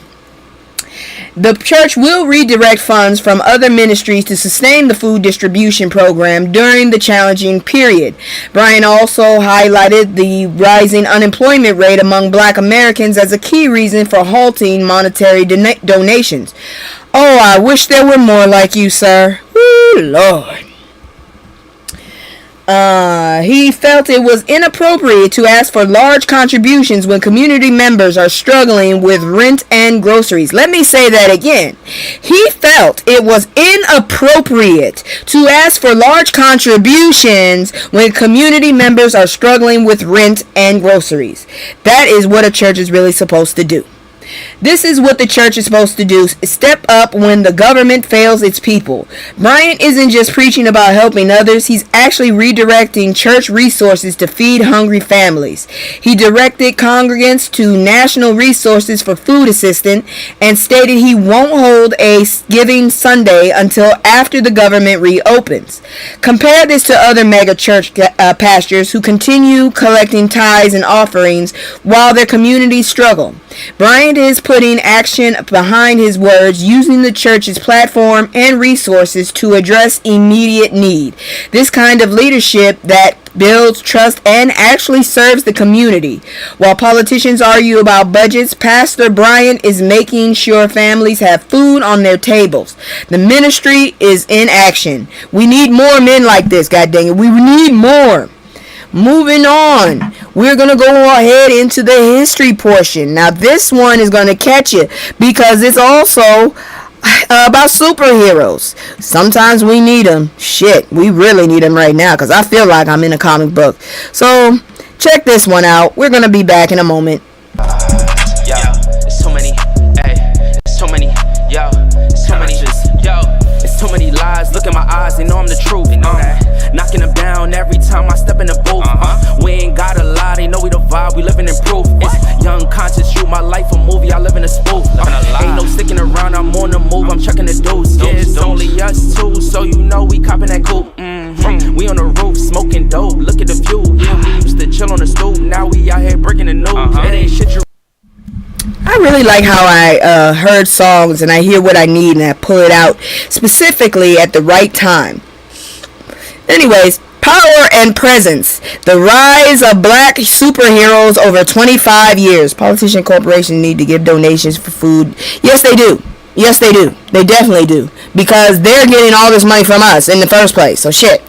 The church will redirect funds from other ministries to sustain the food distribution program during the challenging period. Bryant also highlighted the rising unemployment rate among Black Americans as a key reason for halting monetary donations. Oh, I wish there were more like you, sir. Woo, Lord. He felt it was inappropriate to ask for large contributions when community members are struggling with rent and groceries. Let me say that again. He felt it was inappropriate to ask for large contributions when community members are struggling with rent and groceries. That is what a church is really supposed to do. This is what the church is supposed to do. Step up when the government fails its people. Bryant isn't just preaching about helping others. He's actually redirecting church resources to feed hungry families. He directed congregants to National Resources for Food Assistance and stated he won't hold a Giving Sunday until after the government reopens. Compare this to other mega church pastors who continue collecting tithes and offerings while their communities struggle. Bryant is putting action behind his words, using the church's platform and resources to address immediate need. This kind of leadership that builds trust and actually serves the community. While politicians argue about budgets, Pastor Bryant is making sure families have food on their tables. The ministry is in action. We need more men like this, god dang it. We need more. Moving on. we're going to go ahead into the history portion. Now, this one is going to catch you because it's also about superheroes. Sometimes we need them. Shit, we really need them right now because I feel like I'm in a comic book. So, check this one out. We're going to be back in a moment. Yo, it's too many, hey, it's too many, yo, it's too many, yo, it's too many lies, look in my eyes, they know I'm the truth, knocking them down every time I step in the booth, we ain't gotta lie, they know we the vibe, we living in proof, it's young conscious, shoot my life a movie, I live in a spoof, ain't no sticking around, I'm on the move, I'm checking the dudes, yeah, it's only us two, so you know we copping that coupe, we on the roof, smoking dope, look at the view, yeah, we used to chill on the stoop, now we out here breaking the news, it ain't shit you. I really like how I heard songs and I hear what I need and I pull it out specifically at the right time. Anyways, power and presence. The rise of black superheroes over 25 years. Politician corporations need to give donations for food. Yes, they do. Yes, they do. They definitely do. Because they're getting all this money from us in the first place. So shit.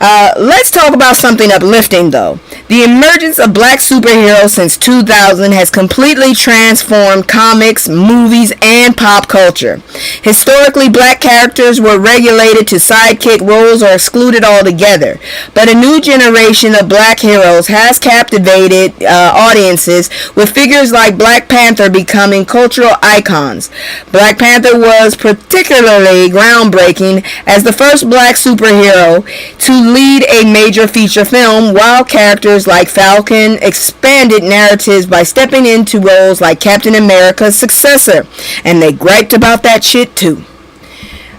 Let's talk about something uplifting though. The emergence of black superheroes since 2000 has completely transformed comics, movies, and pop culture. Historically, black characters were relegated to sidekick roles or excluded altogether. But a new generation of black heroes has captivated audiences with figures like Black Panther becoming cultural icons. Black Panther was particularly groundbreaking as the first black superhero to lead a major feature film, while characters like Falcon expanded narratives by stepping into roles like Captain America's successor, and they griped about that shit too.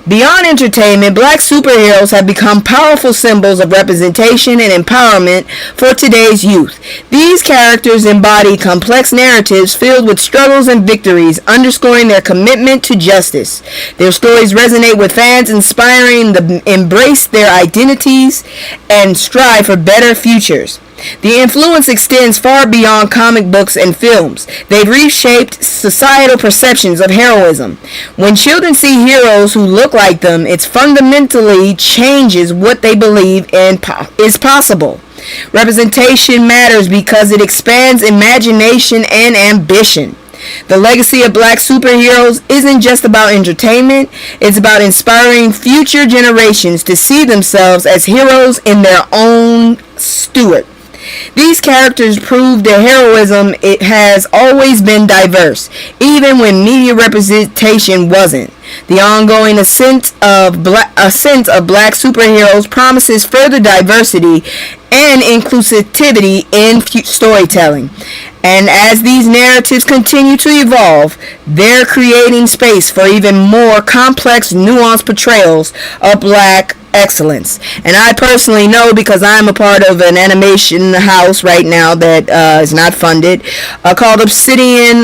Beyond entertainment, black superheroes have become powerful symbols of representation and empowerment for today's youth. These characters embody complex narratives filled with struggles and victories, underscoring their commitment to justice. Their stories resonate with fans, inspiring them to embrace their identities and strive for better futures. The influence extends far beyond comic books and films. They've reshaped societal perceptions of heroism. When children see heroes who look like them, it fundamentally changes what they believe is possible. Representation matters because it expands imagination and ambition. The legacy of black superheroes isn't just about entertainment, it's about inspiring future generations to see themselves as heroes in their own steward. These characters prove their heroism it has always been diverse, even when media representation wasn't. The ongoing ascent of black superheroes promises further diversity and inclusivity in storytelling. And as these narratives continue to evolve, they're creating space for even more complex, nuanced portrayals of black excellence. And I personally know, because I'm a part of an animation house right now that is not funded, called Obsidian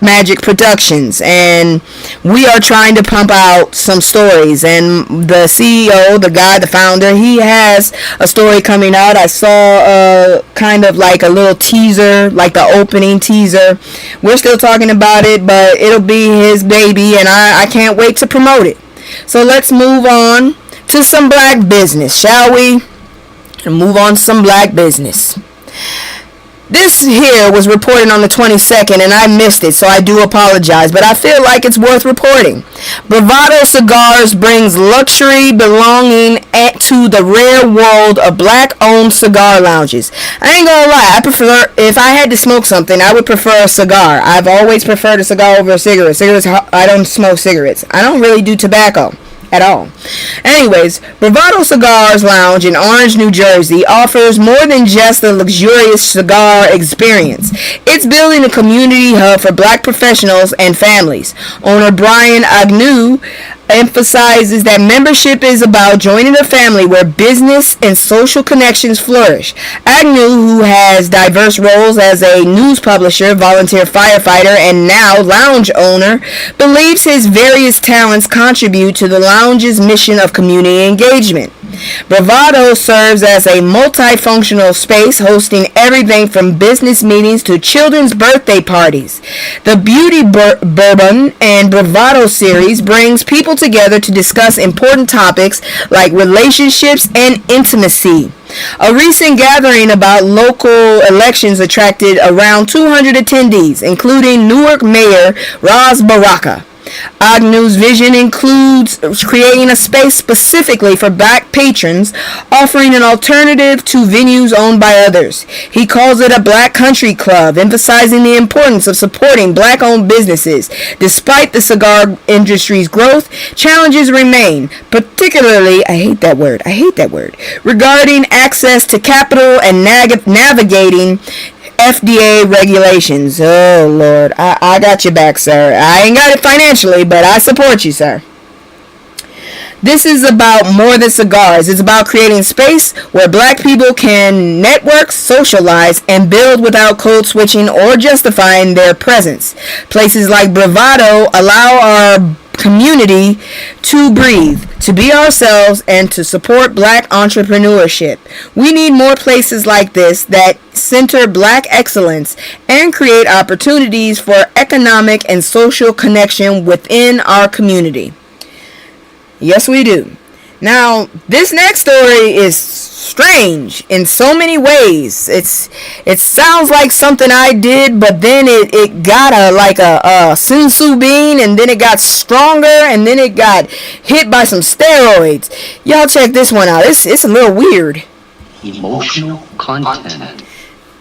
Magic Productions, and we are trying to pump out some stories. And the CEO, the founder, he has a story coming out. I saw kind of like a little teaser, like the opening teaser. We're still talking about it, but it'll be his baby, and I can't wait to promote it. So let's move on to some black business, shall we? And move on to some black business. This here was reported on the 22nd, and I missed it, so I do apologize, but I feel like it's worth reporting. Bravado Cigars brings luxury belonging to the rare world of black-owned cigar lounges. I ain't gonna lie, if I had to smoke something, I would prefer a cigar. I've always preferred a cigar over a cigarette. I don't smoke cigarettes. I don't really do tobacco at all. Anyways, Bravado Cigars Lounge in Orange, New Jersey offers more than just a luxurious cigar experience. It's building a community hub for black professionals and families. Owner Brian Agnew emphasizes that membership is about joining a family where business and social connections flourish. Agnew, who has diverse roles as a news publisher, volunteer firefighter, and now lounge owner, believes his various talents contribute to the lounge's mission of community engagement. Bravado serves as a multifunctional space, hosting everything from business meetings to children's birthday parties. The Beauty Bourbon and Bravado series brings people together to discuss important topics like relationships and intimacy. A recent gathering about local elections attracted around 200 attendees, including Newark Mayor Ras Baraka. Agnew's vision includes creating a space specifically for black patrons, offering an alternative to venues owned by others. He calls it a black country club, emphasizing the importance of supporting black-owned businesses. Despite the cigar industry's growth, challenges remain, particularly, I hate that word, regarding access to capital and navigating FDA regulations. Oh, Lord. I got your back, sir. I ain't got it financially, but I support you, sir. This is about more than cigars. It's about creating space where black people can network, socialize, and build without code switching or justifying their presence. Places like Bravado allow our community to breathe, to be ourselves, and to support black entrepreneurship. We need more places like this that center black excellence and create opportunities for economic and social connection within our community. Yes, we do. Now, this next story is strange in so many ways. It sounds like something I did, but then it got a sensu bean, and then it got stronger, and then it got hit by some steroids. Y'all check this one out. It's a little weird. Emotional content.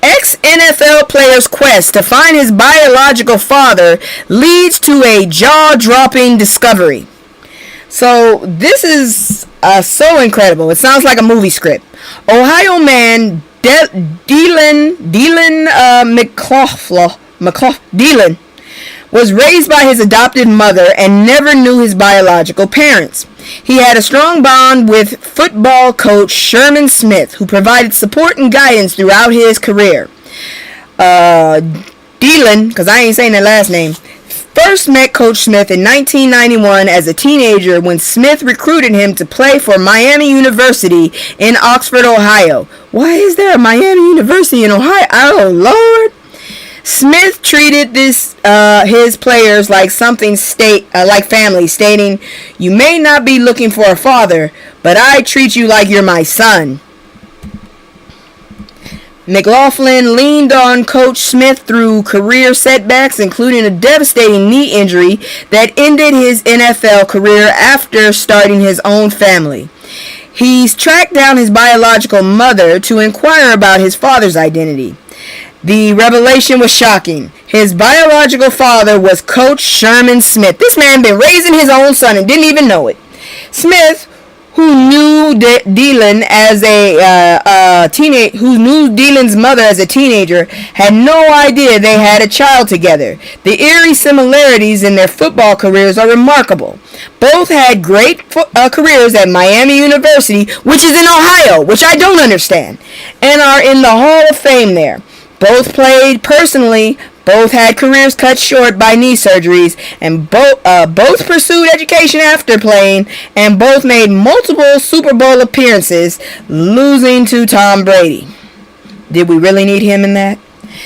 Ex-NFL player's quest to find his biological father leads to a jaw-dropping discovery. So this is so incredible. It sounds like a movie script. Ohio man Dylan Dylan was raised by his adopted mother and never knew his biological parents. He had a strong bond with football coach Sherman Smith, who provided support and guidance throughout his career. Dylan, because I ain't saying that last name, first met Coach Smith in 1991 as a teenager when Smith recruited him to play for Miami University in Oxford, Ohio. Why is there a Miami University in Ohio? Oh, Lord. Smith treated his players like like family, stating, "You may not be looking for a father, but I treat you like you're my son." McLaughlin leaned on Coach Smith through career setbacks, including a devastating knee injury that ended his NFL career after starting his own family. He's tracked down his biological mother to inquire about his father's identity. The revelation was shocking. His biological father was Coach Sherman Smith. This man been raising his own son and didn't even know it. Smith, who knew Dylan as who knew Dylan's mother as a teenager, had no idea they had a child together. The eerie similarities in their football careers are remarkable. Both had great careers at Miami University, which is in Ohio, which I don't understand, and are in the Hall of Fame there. Both played personally. Both had careers cut short by knee surgeries, and both pursued education after playing, and both made multiple Super Bowl appearances, losing to Tom Brady. Did we really need him in that?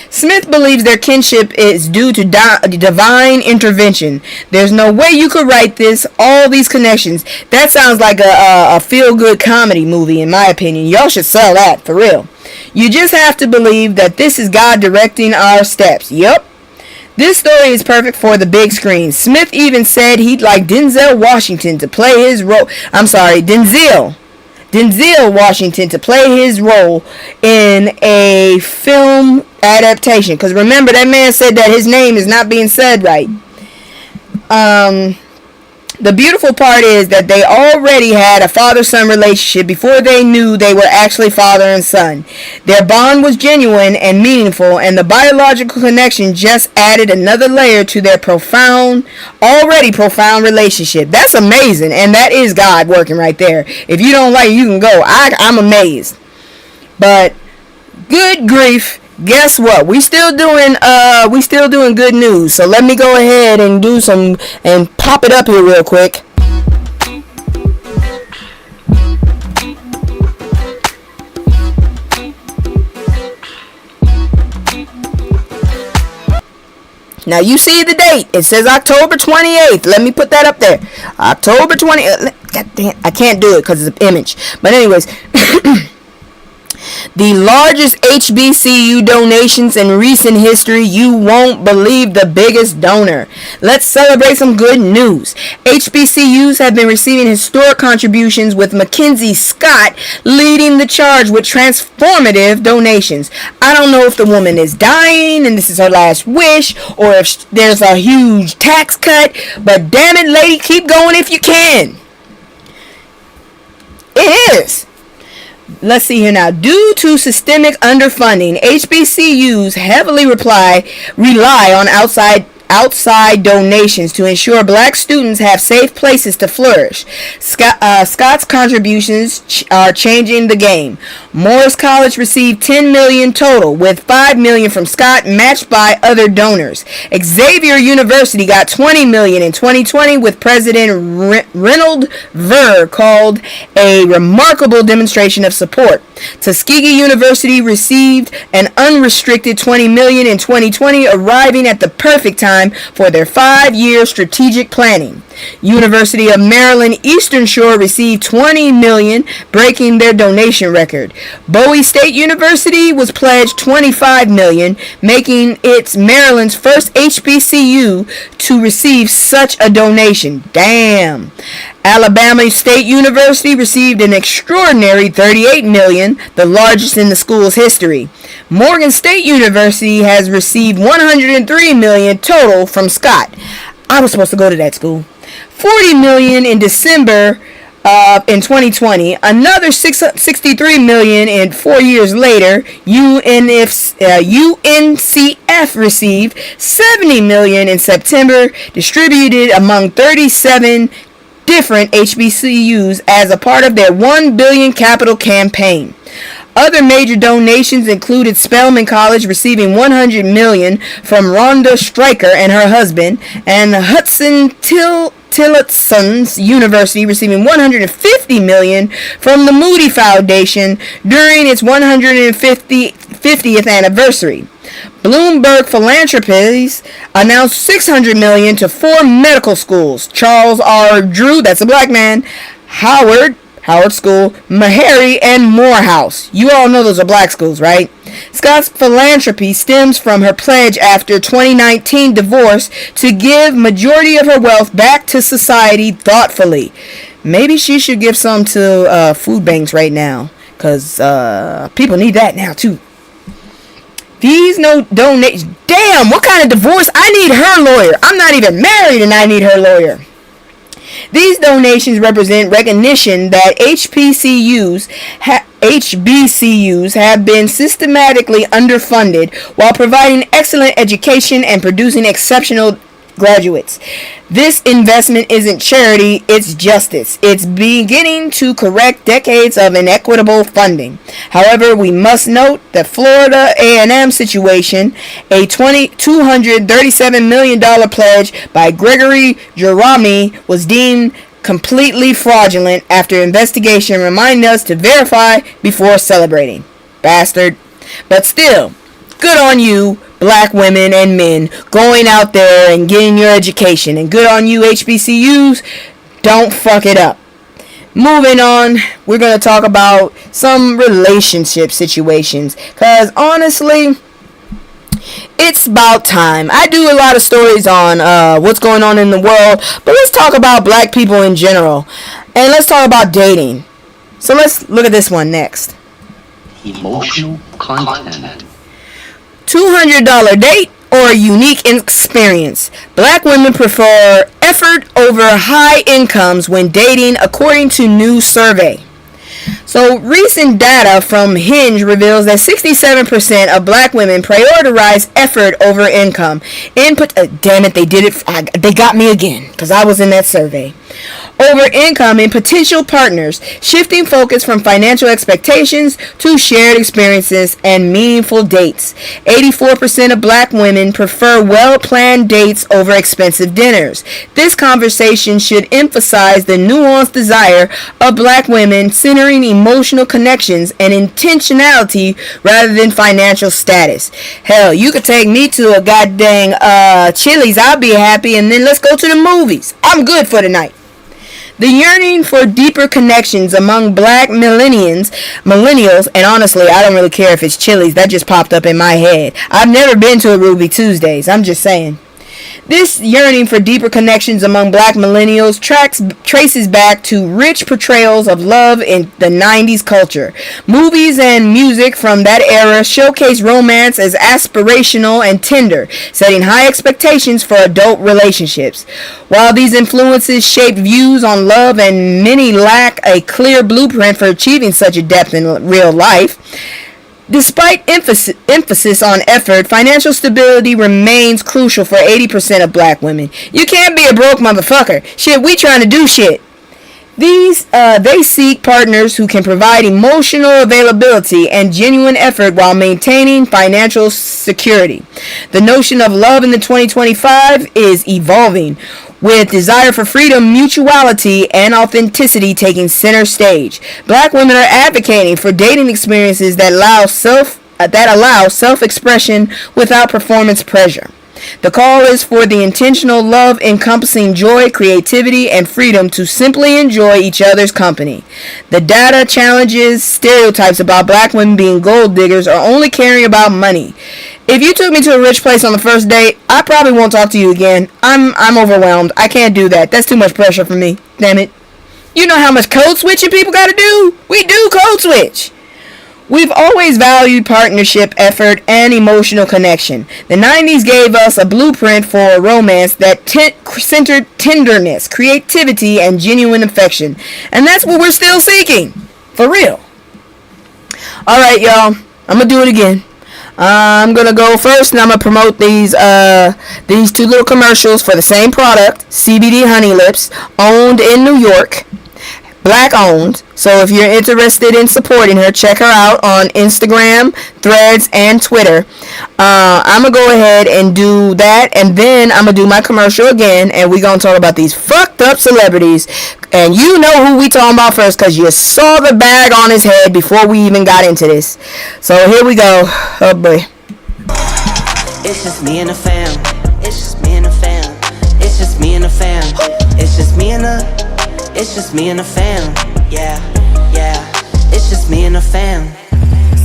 Smith believes their kinship is due to divine intervention. There's no way you could write this, all these connections. That sounds like a feel-good comedy movie, in my opinion. Y'all should sell that, for real. You just have to believe that this is God directing our steps. Yup. This story is perfect for the big screen. Smith even said he'd like Denzel Washington to play his role. Denzel Washington to play his role in a film adaptation. Because remember, that man said that his name is not being said right. The beautiful part is that they already had a father-son relationship before they knew they were actually father and son. Their bond was genuine and meaningful, and the biological connection just added another layer to their already profound relationship. That's amazing, and that is God working right there. If you don't like it, you can go. I'm amazed. But good grief. Guess what? We still doing good news. So let me go ahead and and pop it up here real quick. Now you see the date. It says October 28th. Let me put that up there. October 20th. God damn, I can't do it because it's an image. But anyways, the largest HBCU donations in recent history. You won't believe the biggest donor. Let's celebrate some good news. HBCUs have been receiving historic contributions, with Mackenzie Scott leading the charge with transformative donations. I don't know if the woman is dying and this is her last wish, or if there's a huge tax cut, but damn it, lady, keep going if you can. It is. Let's see here now. Due to systemic underfunding, HBCUs heavily rely on outside donations to ensure black students have safe places to flourish. Scott's contributions are changing the game. Morris College received $10 million total, with $5 million from Scott matched by other donors. Xavier University got $20 million in 2020, with President Reynold Ver called a remarkable demonstration of support. Tuskegee University received an unrestricted $20 million in 2020, arriving at the perfect time for their 5-year strategic planning. University of Maryland Eastern Shore received $20 million, breaking their donation record. Bowie State University was pledged $25 million, making it Maryland's first HBCU to receive such a donation. Damn. Alabama State University received an extraordinary $38 million, the largest in the school's history. Morgan State University has received $103 million total from Scott. I was supposed to go to that school. $40 million in December in 2020. Another $63 million in 4 years later. UNCF received $70 million in September, distributed among 37 different HBCUs as a part of their $1 billion capital campaign. Other major donations included Spelman College receiving $100 million from Rhonda Stryker and her husband, and Hudson Tillotson University receiving $150 million from the Moody Foundation during its 150th anniversary. Bloomberg Philanthropies announced $600 million to 4 medical schools: Charles R. Drew, that's a black man, Howard School, Meharry, and Morehouse. You all know those are black schools, right? Scott's philanthropy stems from her pledge after 2019 divorce to give majority of her wealth back to society thoughtfully. Maybe she should give some to food banks right now, because people need that now too. These no donations. Damn, what kind of divorce? I need her lawyer. I'm not even married and I need her lawyer. These donations represent recognition that HBCUs have been systematically underfunded while providing excellent education and producing exceptional graduates. This investment isn't charity, it's justice. It's beginning to correct decades of inequitable funding. However, we must note that Florida A&M situation, a $237 million pledge by Gregory Jerami, was deemed completely fraudulent after investigation reminding us to verify before celebrating. Bastard. But still, good on you, black women and men, going out there and getting your education. And good on you, HBCUs. Don't fuck it up. Moving on, we're going to talk about some relationship situations. Because honestly, it's about time. I do a lot of stories on what's going on in the world. But let's talk about black people in general. And let's talk about dating. So let's look at this one next. Emotional content. $200 date or a unique experience. Black women prefer effort over high incomes when dating, according to new survey. So recent data from Hinge reveals that 67% of black women prioritize effort over income. Damn it, they did it. They got me again because I was in that survey. Over income in potential partners, shifting focus from financial expectations to shared experiences and meaningful dates. 84% of black women prefer well-planned dates over expensive dinners. This conversation should emphasize the nuanced desire of black women centering emotional connections and intentionality rather than financial status. Hell, you could take me to a goddamn Chili's, I'll be happy, and then let's go to the movies. I'm good for the night. The yearning for deeper connections among black millennials, and honestly, I don't really care if it's Chili's, that just popped up in my head. I've never been to a Ruby Tuesdays, I'm just saying. This yearning for deeper connections among black millennials traces back to rich portrayals of love in the 90s culture. Movies and music from that era showcase romance as aspirational and tender, setting high expectations for adult relationships. While these influences shaped views on love and many lack a clear blueprint for achieving such a depth in real life, despite emphasis on effort, financial stability remains crucial for 80% of black women. You can't be a broke motherfucker. Shit, we trying to do shit. They seek partners who can provide emotional availability and genuine effort while maintaining financial security. The notion of love in the 2025 is evolving, with desire for freedom, mutuality, and authenticity taking center stage. Black women are advocating for dating experiences that allow self-expression without performance pressure. The call is for the intentional love encompassing joy, creativity, and freedom to simply enjoy each other's company. The data challenges stereotypes about black women being gold diggers or only caring about money. If you took me to a rich place on the first date, I probably won't talk to you again. I'm overwhelmed. I can't do that. That's too much pressure for me. Damn it. You know how much code switching people gotta do? We do code switch. We've always valued partnership, effort, and emotional connection. The 90s gave us a blueprint for a romance that centered tenderness, creativity, and genuine affection. And that's what we're still seeking. For real. Alright, y'all. I'm gonna do it again. I'm gonna go first, and I'm gonna promote these two little commercials for the same product, CBD Honey Lips, owned in New York, black owned. So if you're interested in supporting her, check her out on Instagram, Threads, and Twitter. I'm gonna go ahead and do that, and then I'm gonna do my commercial again, and we're gonna talk about these fucked up celebrities. And you know who we talking about first, because you saw the bag on his head before we even got into this. So here we go. Oh boy. It's just me and the fam. It's just me and the fam. It's just me and the fam. It's just me and the fam. Yeah, yeah. It's just me and the fam.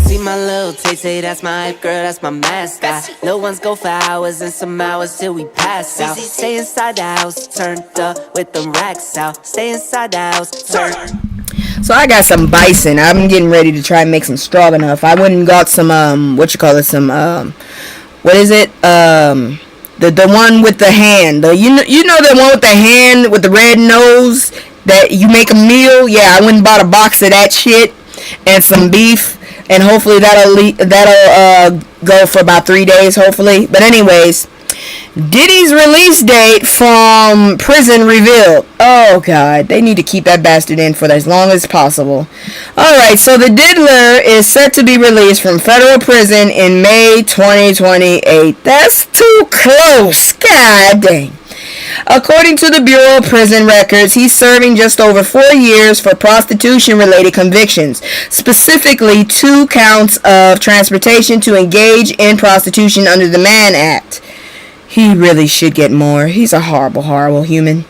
See my little Tay-Tay, that's my hype girl, that's my mascot. Little ones go for hours and some hours till we pass out. Stay inside the house, turned up with them racks out. Stay inside the house, turned. So I got some bison. I'm getting ready to try and make some stroganoff. I went and got some what is it? The one with the hand. You know the one with the hand with the red nose that you make a meal? Yeah, I went and bought a box of that shit and some beef. And hopefully that'll go for about 3 days, hopefully. But anyways, Diddy's release date from prison revealed. Oh, God. They need to keep that bastard in for as long as possible. Alright, so the Diddler is set to be released from federal prison in May 2028. That's too close. God dang. According to the Bureau of Prison Records, he's serving just over 4 years for prostitution-related convictions, specifically 2 counts of transportation to engage in prostitution under the Mann Act. He really should get more. He's a horrible, horrible human.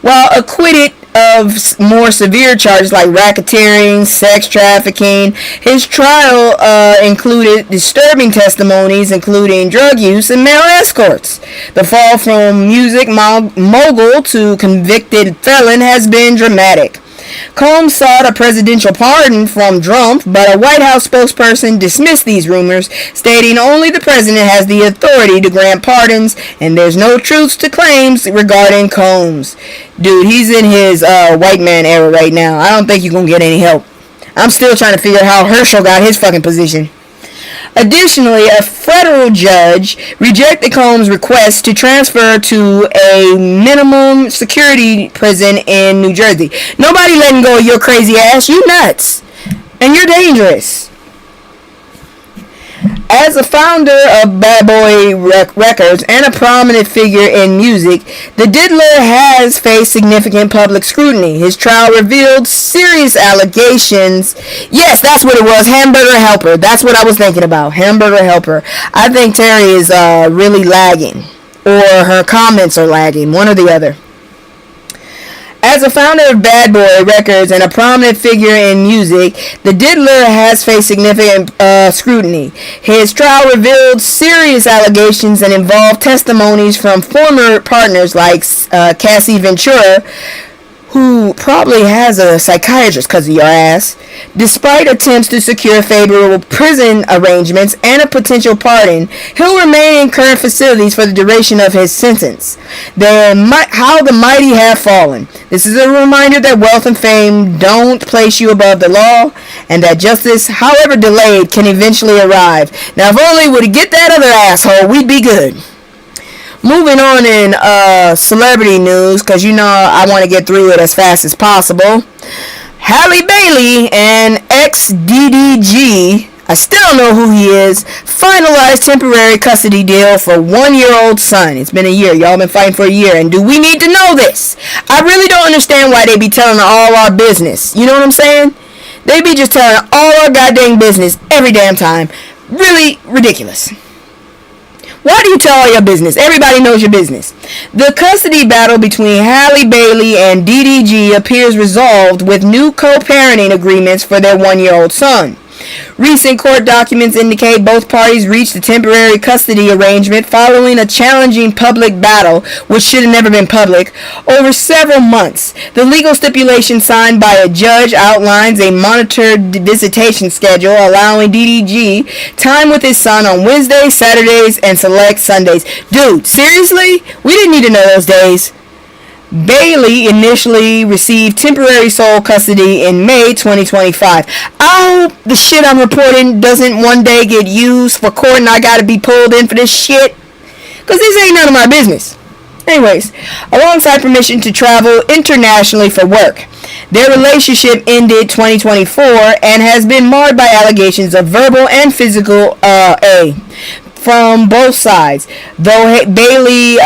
While acquitted of more severe charges like racketeering, sex trafficking, his trial included disturbing testimonies, including drug use and male escorts. The fall from music mogul to convicted felon has been dramatic. Combs sought a presidential pardon from Trump, but a White House spokesperson dismissed these rumors, stating only the president has the authority to grant pardons, and there's no truth to claims regarding Combs. Dude, he's in his white man era right now. I don't think you're gonna get any help. I'm still trying to figure out how Herschel got his fucking position. Additionally, a federal judge rejected Combs' request to transfer to a minimum security prison in New Jersey. Nobody letting go of your crazy ass. You nuts. And you're dangerous. As a founder of Bad Boy Records and a prominent figure in music, the Diddler has faced significant public scrutiny. His trial revealed serious allegations. Yes, that's what it was. Hamburger Helper. That's what I was thinking about. Hamburger Helper. I think Terry is really lagging. Or her comments are lagging. One or the other. As a founder of Bad Boy Records and a prominent figure in music, the Diddler has faced significant scrutiny. His trial revealed serious allegations and involved testimonies from former partners like Cassie Ventura, who probably has a psychiatrist because of your ass, despite attempts to secure favorable prison arrangements and a potential pardon. He'll remain in current facilities for the duration of his sentence. How the mighty have fallen. This is a reminder that wealth and fame don't place you above the law, and that justice, however delayed, can eventually arrive. Now, if only we would get that other asshole, we'd be good. Moving on in celebrity news, because you know I want to get through it as fast as possible. Halle Bailey and ex-DDG, I still don't know who he is, finalized temporary custody deal for 1-year-old son. It's been a year. Y'all been fighting for a year. And do we need to know this? I really don't understand why they be telling all our business. You know what I'm saying? They be just telling all our goddamn business every damn time. Really ridiculous. Why do you tell all your business? Everybody knows your business. The custody battle between Halle Bailey and DDG appears resolved with new co-parenting agreements for their 1-year-old son. Recent court documents indicate both parties reached a temporary custody arrangement following a challenging public battle, which should have never been public, over several months. The legal stipulation signed by a judge outlines a monitored visitation schedule allowing DDG time with his son on Wednesdays, Saturdays, and select Sundays. Dude, seriously? We didn't need to know those days. Bailey initially received temporary sole custody in May 2025. I hope the shit I'm reporting doesn't one day get used for court and I gotta be pulled in for this shit. Because this ain't none of my business. Anyways, alongside permission to travel internationally for work. Their relationship ended 2024 and has been marred by allegations of verbal and physical from both sides. Though Bailey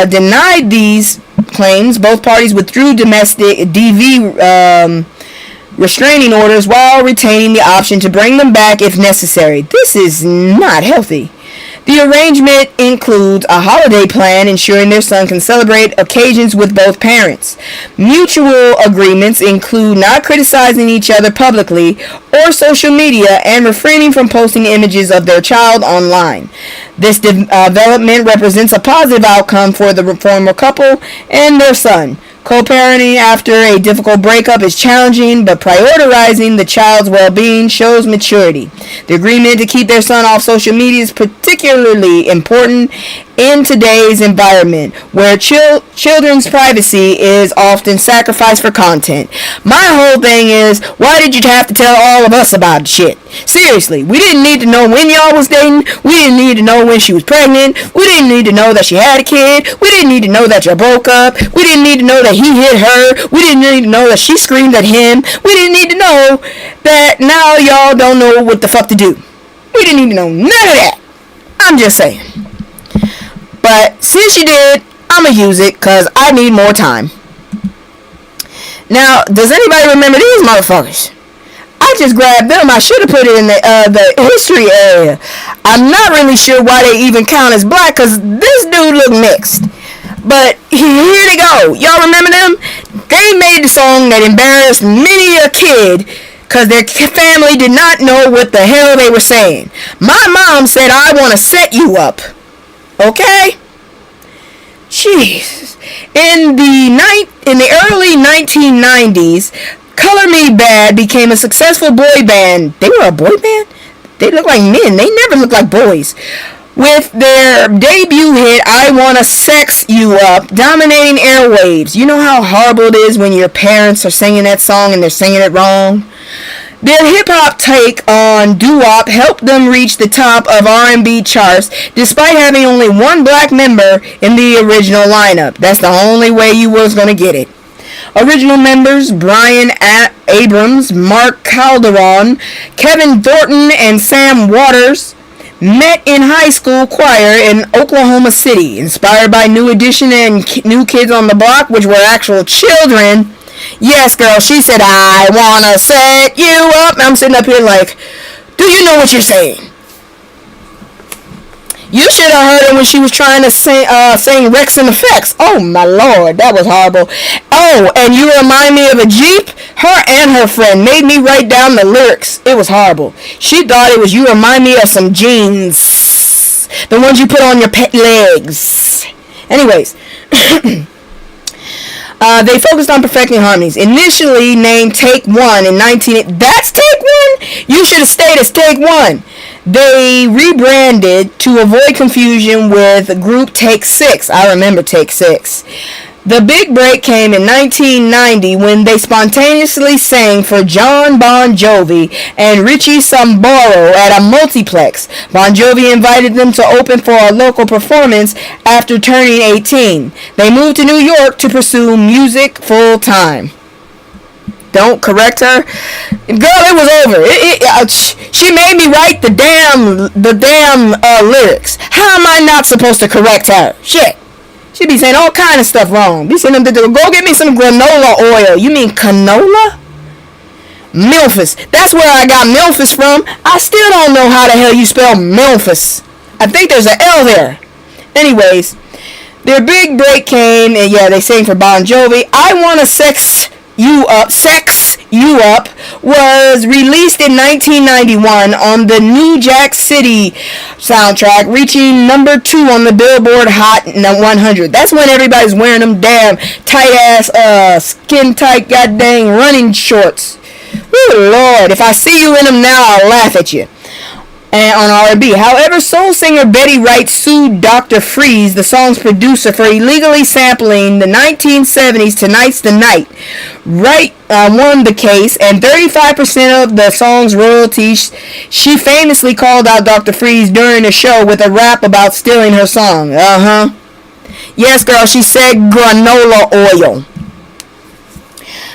denied these claims, both parties withdrew domestic DV restraining orders while retaining the option to bring them back if necessary. This is not healthy. The arrangement includes a holiday plan ensuring their son can celebrate occasions with both parents. Mutual agreements include not criticizing each other publicly or social media and refraining from posting images of their child online. This development represents a positive outcome for the former couple and their son. Co-parenting after a difficult breakup is challenging, but prioritizing the child's well-being shows maturity. The agreement to keep their son off social media is particularly important in today's environment, where children's privacy is often sacrificed for content. My whole thing is, why did you have to tell all of us about shit? Seriously, we didn't need to know when y'all was dating. We didn't need to know when she was pregnant. We didn't need to know that she had a kid. We didn't need to know that y'all broke up. We didn't need to know that he hit her. We didn't need to know that she screamed at him. We didn't need to know that now y'all don't know what the fuck to do. We didn't need to know none of that. I'm just saying. But since you did, I'm going to use it because I need more time. Now, does anybody remember these motherfuckers? I just grabbed them. I should have put it in the history area. I'm not really sure why they even count as black because this dude look mixed. But here they go. Y'all remember them? They made the song that embarrassed many a kid because their family did not know what the hell they were saying. My mom said, I want to set you up. Okay? Jeez. In the early 1990s, Color Me Bad became a successful boy band. They were a boy band? They look like men. They never look like boys. With their debut hit, I Wanna Sex You Up, dominating airwaves. You know how horrible it is when your parents are singing that song and they're singing it wrong? Their hip-hop take on doo-wop helped them reach the top of R&B charts despite having only one black member in the original lineup. That's the only way you was going to get it. Original members Brian Abrams, Mark Calderon, Kevin Thornton, and Sam Waters met in high school choir in Oklahoma City. Inspired by New Edition and New Kids on the Block, which were actual children. Yes, girl, she said, I wanna set you up. I'm sitting up here like, do you know what you're saying? You should have heard her when she was trying to sing Rex and Effects. Oh, my Lord, that was horrible. Oh, and you remind me of a Jeep? Her and her friend made me write down the lyrics. It was horrible. She thought it was you remind me of some jeans. The ones you put on your pet legs. Anyways. They focused on perfecting harmonies. Initially named Take One in 19... That's Take One? You should have stayed as Take One. They rebranded to avoid confusion with group Take Six. I remember Take Six. The big break came in 1990 when they spontaneously sang for John Bon Jovi and Richie Sambora at a multiplex. Bon Jovi invited them to open for a local performance after turning 18. They moved to New York to pursue music full time. Don't correct her. Girl, it was over. She made me write the damn lyrics. How am I not supposed to correct her? Shit. She be saying all kind of stuff wrong. Be saying, go get me some granola oil. You mean canola? Memphis. That's where I got Memphis from. I still don't know how the hell you spell Memphis. I think there's an L there. Anyways, their big break came, and yeah, they sang for Bon Jovi. I Wanna Sex You Up was released in 1991 on the New Jack City soundtrack, reaching number 2 on the Billboard Hot 100. That's when everybody's wearing them damn tight ass skin tight goddamn running shorts. Ooh, Lord, if I see you in them now, I'll laugh at you. And on R&B. However, soul singer Betty Wright sued Dr. Freeze, the song's producer, for illegally sampling the 1970s Tonight's the Night. Wright won the case, and 35% of the song's royalties. She famously called out Dr. Freeze during a show with a rap about stealing her song. Yes, girl, she said granola oil.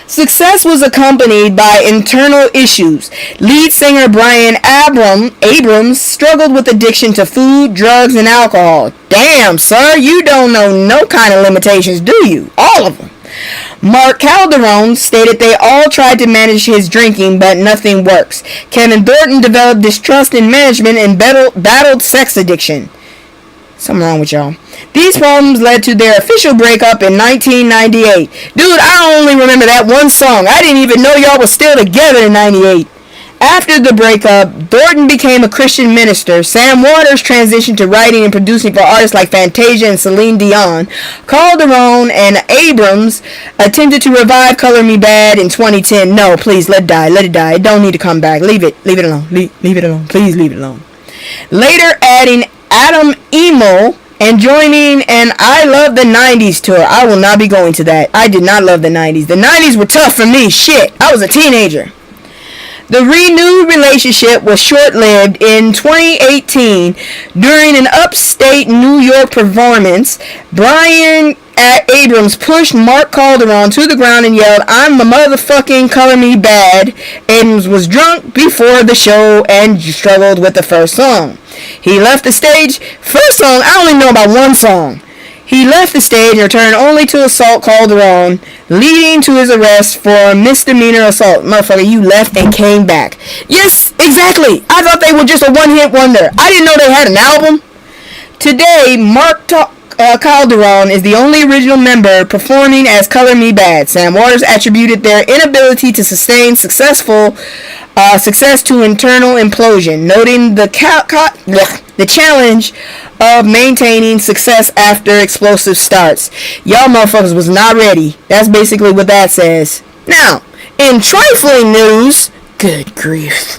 Success was accompanied by internal issues. Lead singer Brian Abrams struggled with addiction to food, drugs, and alcohol. Damn, sir, you don't know no kind of limitations, do you? All of them. Mark Calderon stated they all tried to manage his drinking, but nothing works. Kevin Thornton developed distrust in management and battled sex addiction. Something wrong with y'all. These problems led to their official breakup in 1998. Dude, I only remember that one song. I didn't even know y'all was still together in 98. After the breakup, Thornton became a Christian minister. Sam Waters transitioned to writing and producing for artists like Fantasia and Celine Dion. Calderon and Abrams attempted to revive Color Me Bad in 2010. No, please, let it die. Let it die. It don't need to come back. Leave it alone. Leave it alone. Please leave it alone. Later adding Adam Emo and joining an I Love the 90s tour. I will not be going to that. I did not love the 90s. The 90s were tough for me. Shit. I was a teenager. The renewed relationship was short-lived. In 2018, during an upstate New York performance, Brian Abrams pushed Mark Calderon to the ground and yelled, "I'm a motherfucking Color Me Bad." Abrams was drunk before the show and struggled with the first song. He left the stage. First song, I only know about one song. He left the stage and returned only to assault Calderon, leading to his arrest for misdemeanor assault. Motherfucker, you left and came back. Yes, exactly. I thought they were just a one-hit wonder. I didn't know they had an album. Today, Mark Calderon is the only original member performing as Color Me Bad. Sam Waters attributed their inability to sustain success to internal implosion, noting the challenge of maintaining success after explosive starts. Y'all motherfuckers was not ready. That's basically what that says. Now, in trifling news, good grief.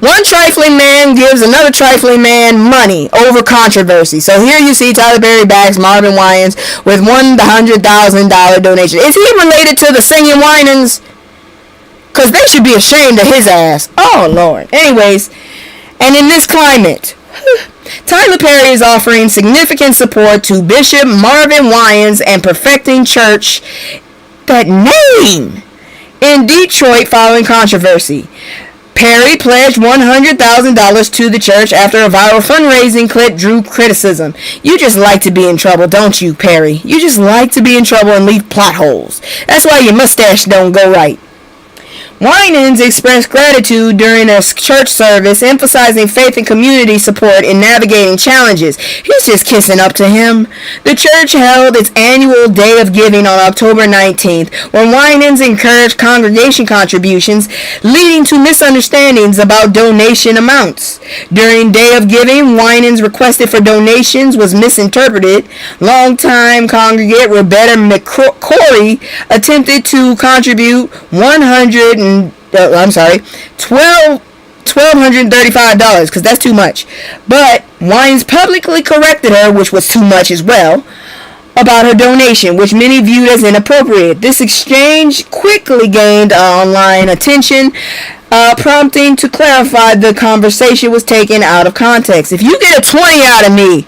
One trifling man gives another trifling man money over controversy. So here you see Tyler Perry backs Marvin Wayans with $100,000 donation. Is he related to the singing Winans? Because they should be ashamed of his ass. Oh, Lord. Anyways, and in this climate, Tyler Perry is offering significant support to Bishop Marvin Wayans and Perfecting Church, that name, in Detroit following controversy. Perry pledged $100,000 to the church after a viral fundraising clip drew criticism. You just like to be in trouble, don't you, Perry? You just like to be in trouble and leave plot holes. That's why your mustache don't go right. Winans expressed gratitude during a church service, emphasizing faith and community support in navigating challenges. He's just kissing up to him. The church held its annual Day of Giving on October 19th, when Winans encouraged congregation contributions, leading to misunderstandings about donation amounts. During Day of Giving, Winans requested for donations was misinterpreted. Longtime congregant Roberta McCory attempted to contribute $1,235, because that's too much. But Wines publicly corrected her, which was too much as well, about her donation, which many viewed as inappropriate. This exchange quickly gained online attention, prompting to clarify the conversation was taken out of context. If you get a 20 out of me,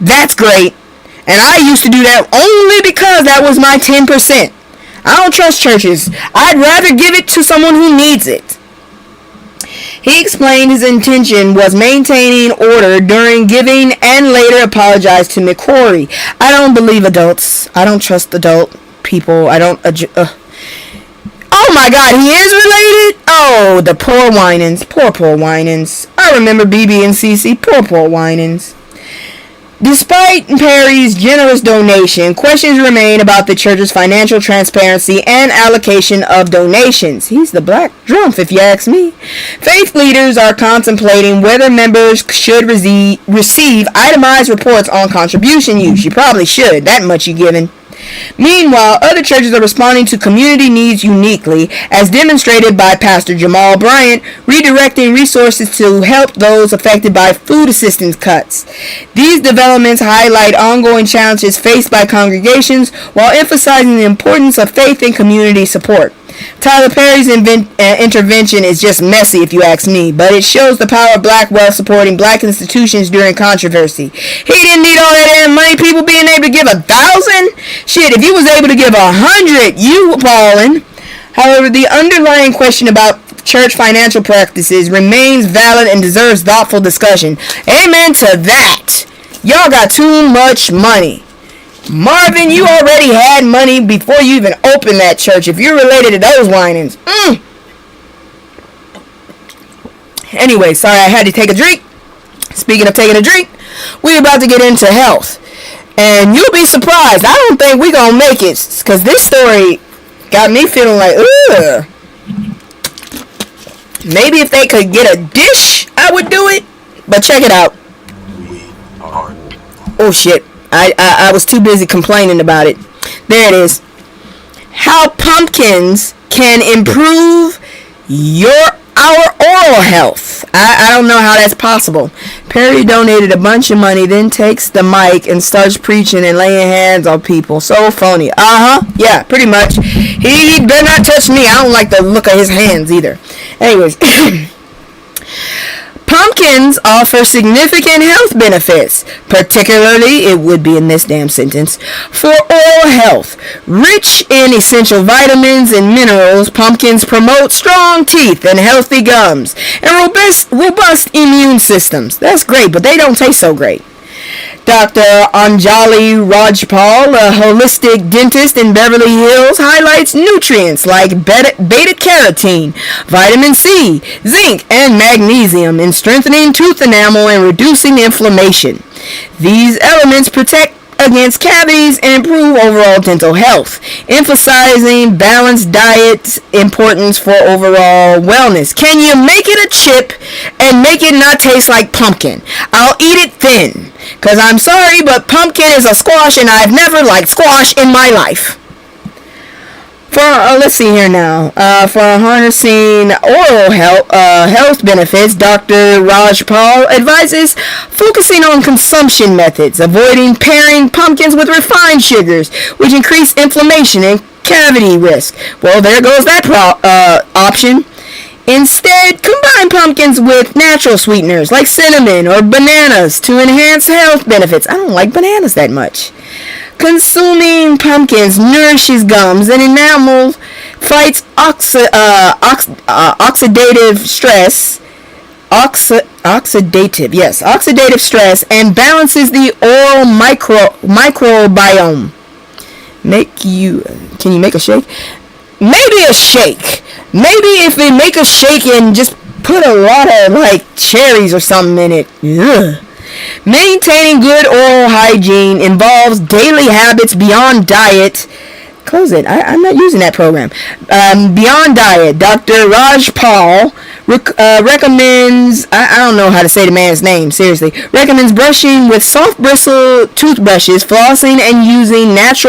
that's great. And I used to do that only because that was my 10%. I don't trust churches. I'd rather give it to someone who needs it. He explained his intention was maintaining order during giving and later apologized to McCrory. I don't believe adults. I don't trust adult people. I don't... Oh my God, he is related? Oh, the poor Winans. Poor Winans. I remember BB and CC. Poor Winans. Despite Perry's generous donation, questions remain about the church's financial transparency and allocation of donations. He's the black Trump, if you ask me. Faith leaders are contemplating whether members should receive itemized reports on contribution use. You probably should. That much you given. Meanwhile, other churches are responding to community needs uniquely, as demonstrated by Pastor Jamal Bryant, redirecting resources to help those affected by food assistance cuts. These developments highlight ongoing challenges faced by congregations while emphasizing the importance of faith and community support. Tyler Perry's intervention is just messy, if you ask me, but it shows the power of black wealth supporting black institutions during controversy. He didn't need all that damn money, people being able to give 1,000? Shit, if you was able to give 100, you ballin'. However, the underlying question about church financial practices remains valid and deserves thoughtful discussion. Amen to that. Y'all got too much money. Marvin, you already had money before you even opened that church. If you're related to those Winans. Anyway, sorry I had to take a drink. Speaking of taking a drink, we're about to get into health. And you'll be surprised. I don't think we're going to make it. Because this story got me feeling like, ugh. Maybe if they could get a dish, I would do it. But check it out. Oh, shit. I was too busy complaining about it. There it is. How pumpkins can improve our oral health. I don't know how that's possible. Perry donated a bunch of money, then takes the mic and starts preaching and laying hands on people. So phony. Yeah, pretty much. He better not touch me. I don't like the look of his hands either. Anyways. Pumpkins offer significant health benefits, particularly, it would be in this damn sentence, for oral health. Rich in essential vitamins and minerals, pumpkins promote strong teeth and healthy gums and robust immune systems. That's great, but they don't taste so great. Dr. Anjali Rajpal, a holistic dentist in Beverly Hills, highlights nutrients like beta-carotene, vitamin C, zinc, and magnesium in strengthening tooth enamel and reducing inflammation. These elements protect against cavities and improve overall dental health, emphasizing balanced diet's importance for overall wellness. Can you make it a chip and make it not taste like pumpkin? I'll eat it thin, because I'm sorry, but pumpkin is a squash, and I've never liked squash in my life. Let's see here now. For harnessing oral health benefits, Dr. Rajpal advises focusing on consumption methods, avoiding pairing pumpkins with refined sugars, which increase inflammation and cavity risk. Well, there goes that option. Instead, combine pumpkins with natural sweeteners like cinnamon or bananas to enhance health benefits. I don't like bananas that much. Consuming pumpkins nourishes gums and enamel fights oxidative stress, oxidative stress, and balances the oral microbiome. Can you make a shake? Maybe a shake. Maybe if they make a shake and just put a lot of like cherries or something in it. Ugh. Maintaining good oral hygiene involves daily habits beyond diet. Close it. I'm not using that program. Beyond diet, Dr. Raj Paul recommends, I don't know how to say the man's name, seriously, recommends brushing with soft bristle toothbrushes, flossing, and using mouthwash.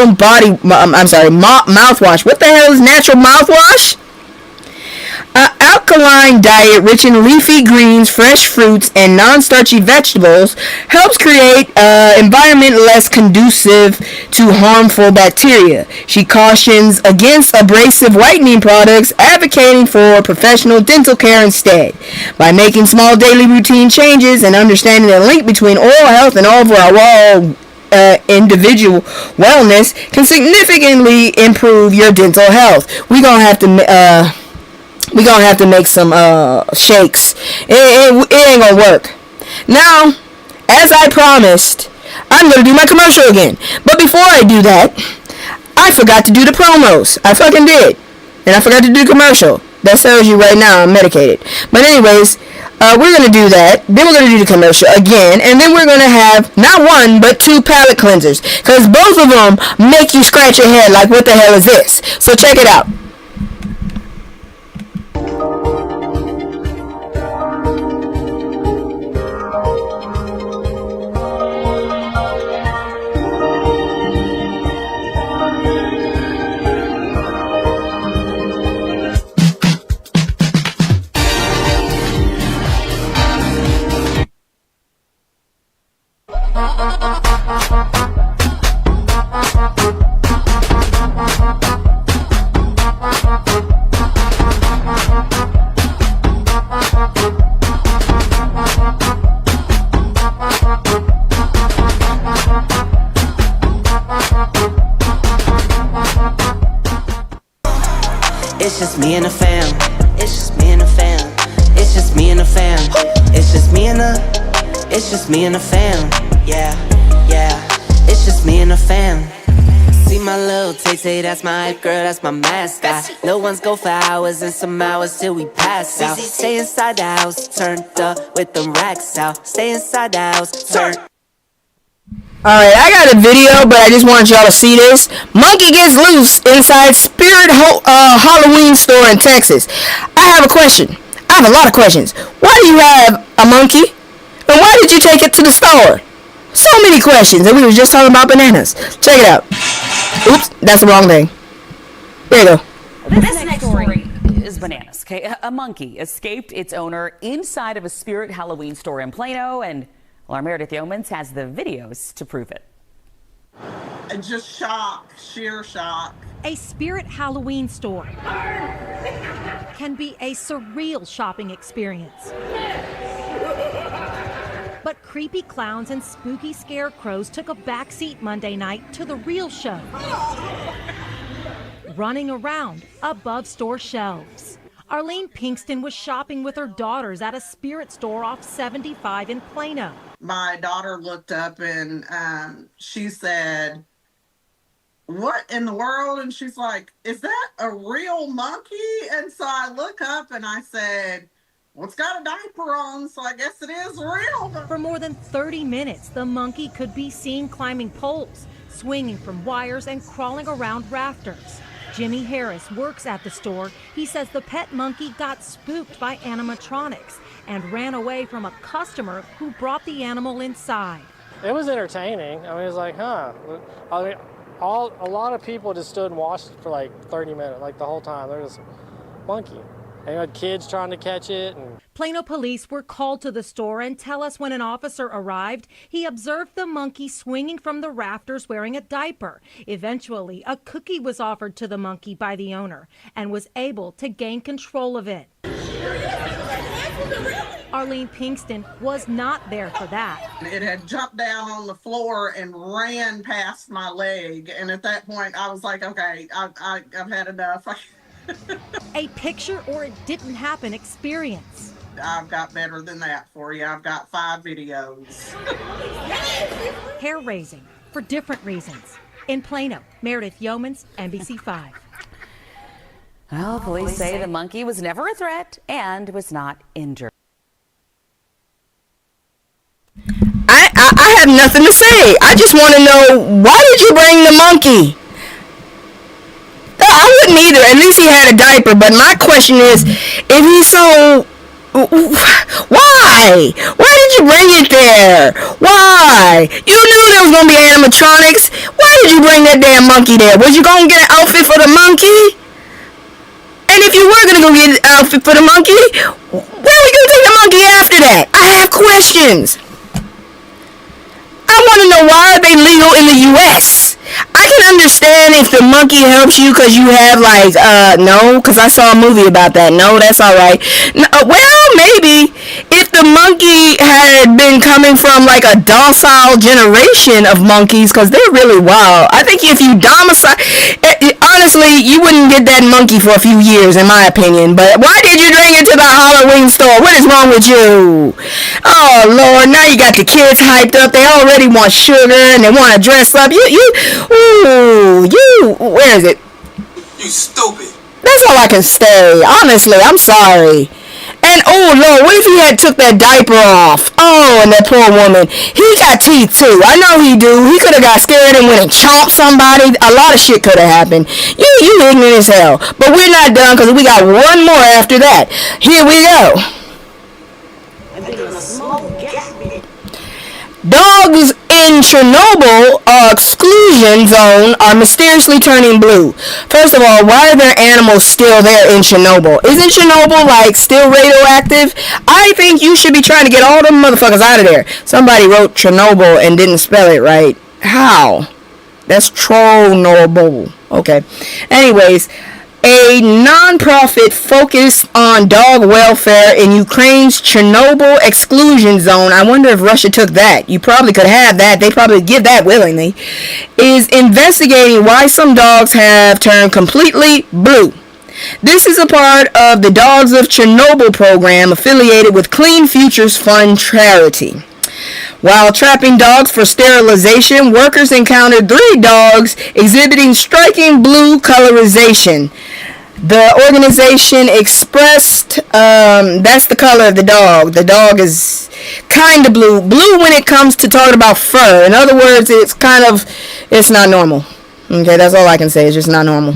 What the hell is natural mouthwash? Alkaline diet rich in leafy greens, fresh fruits, and non-starchy vegetables helps create an environment less conducive to harmful bacteria. She cautions against abrasive whitening products, advocating for professional dental care instead. By making small daily routine changes and understanding the link between oral health and overall individual wellness can significantly improve your dental health. We're gonna have to make some shakes. It ain't gonna work. Now, as I promised, I'm gonna do my commercial again. But before I do that, I forgot to do the promos. I fucking did. And I forgot to do the commercial. That tells you right now I'm medicated. But anyways, we're gonna do that. Then we're gonna do the commercial again. And then we're gonna have not one, but 2 palate cleansers. Because both of them make you scratch your head like, what the hell is this? So check it out. It's just me and the fam. It's just me and the fam. It's just me and the fam. It's just me and the fam. Yeah, yeah. It's just me and the fam. See my little Tay-Tay, that's my hype girl, that's my mascot. Little ones go for hours and some hours till we pass out. Stay inside the house, turned up with them racks out. Stay inside the house, turned. Alright, I got a video, but I just want y'all to see this. Monkey gets loose inside Spirit Halloween store in Texas. I have a question. I have a lot of questions. Why do you have a monkey? And why did you take it to the store? So many questions, and we were just talking about bananas. Check it out. Oops, that's the wrong thing. There you go. This next story is bananas. Okay, a monkey escaped its owner inside of a Spirit Halloween store in Plano, and well, our Meredith Yeomans has the videos to prove it. And just shock, sheer shock. A Spirit Halloween store can be a surreal shopping experience. But creepy clowns and spooky scarecrows took a backseat Monday night to the real show, running around above store shelves. Arlene Pinkston was shopping with her daughters at a Spirit store off 75 in Plano. My daughter looked up and she said, "What in the world?" And she's like, "Is that a real monkey?" And so I look up and I said, "Well, it's got a diaper on, so I guess it is real." For more than 30 minutes, the monkey could be seen climbing poles, swinging from wires, and crawling around rafters. Jimmy Harris works at the store. He says the pet monkey got spooked by animatronics and ran away from a customer who brought the animal inside. It was entertaining. I mean, it was like, huh. I mean, a lot of people just stood and watched for like 30 minutes, like the whole time. There was a monkey. And you had kids trying to catch it. And Plano police were called to the store and tell us when an officer arrived, he observed the monkey swinging from the rafters wearing a diaper. Eventually, a cookie was offered to the monkey by the owner and was able to gain control of it. Arlene Pinkston was not there for that. It had jumped down on the floor and ran past my leg. And at that point, I was like, okay, I've had enough. A picture or it didn't happen experience. I've got better than that for you. I've got 5 videos. Hair raising for different reasons. In Plano, Meredith Yeomans, NBC5. Well, police say the monkey was never a threat and was not injured. I have nothing to say. I just want to know, why did you bring the monkey? I wouldn't either. At least he had a diaper. But my question is, if he's so... Why? Why did you bring it there? Why? You knew there was going to be animatronics. Why did you bring that damn monkey there? Was you going to get an outfit for the monkey? And if you were going to go get an outfit for the monkey, where were you going to take the monkey after that? I have questions. I want to know, why are they legal in the U.S.? I can understand if the monkey helps you because you have no, because I saw a movie about that. No, that's all right. No, well, maybe if the monkey had been coming from like a docile generation of monkeys, because they're really wild. I think if you domicile, honestly, you wouldn't get that monkey for a few years, in my opinion. But why did you bring it to the Halloween store? What is wrong with you? Oh Lord, now you got the kids hyped up. They already want sugar and they want to dress up. Where is it? You stupid. That's all I can say. Honestly, I'm sorry. And oh Lord, what if he had took that diaper off? Oh, and that poor woman. He got teeth too. I know he do. He could have got scared and went and chomped somebody. A lot of shit could have happened. You ignorant as hell. But we're not done because we got one more after that. Here we go. Dogs in Chernobyl exclusion zone are mysteriously turning blue. First of all, why are there animals still there in Chernobyl? Isn't Chernobyl still radioactive? I think you should be trying to get all them motherfuckers out of there. Somebody wrote Chernobyl and didn't spell it right. How? That's Chernobyl. Okay. Anyways, a non-profit focused on dog welfare in Ukraine's Chernobyl exclusion zone. I wonder if Russia took that. You probably could have that. They probably give that willingly. Is investigating why some dogs have turned completely blue. This is a part of the Dogs of Chernobyl program affiliated with Clean Futures Fund charity. While trapping dogs for sterilization, workers encountered 3 dogs exhibiting striking blue colorization. The organization expressed, that's the color of the dog. The dog is kind of blue. Blue when it comes to talking about fur. In other words, it's not normal. Okay, that's all I can say. It's just not normal.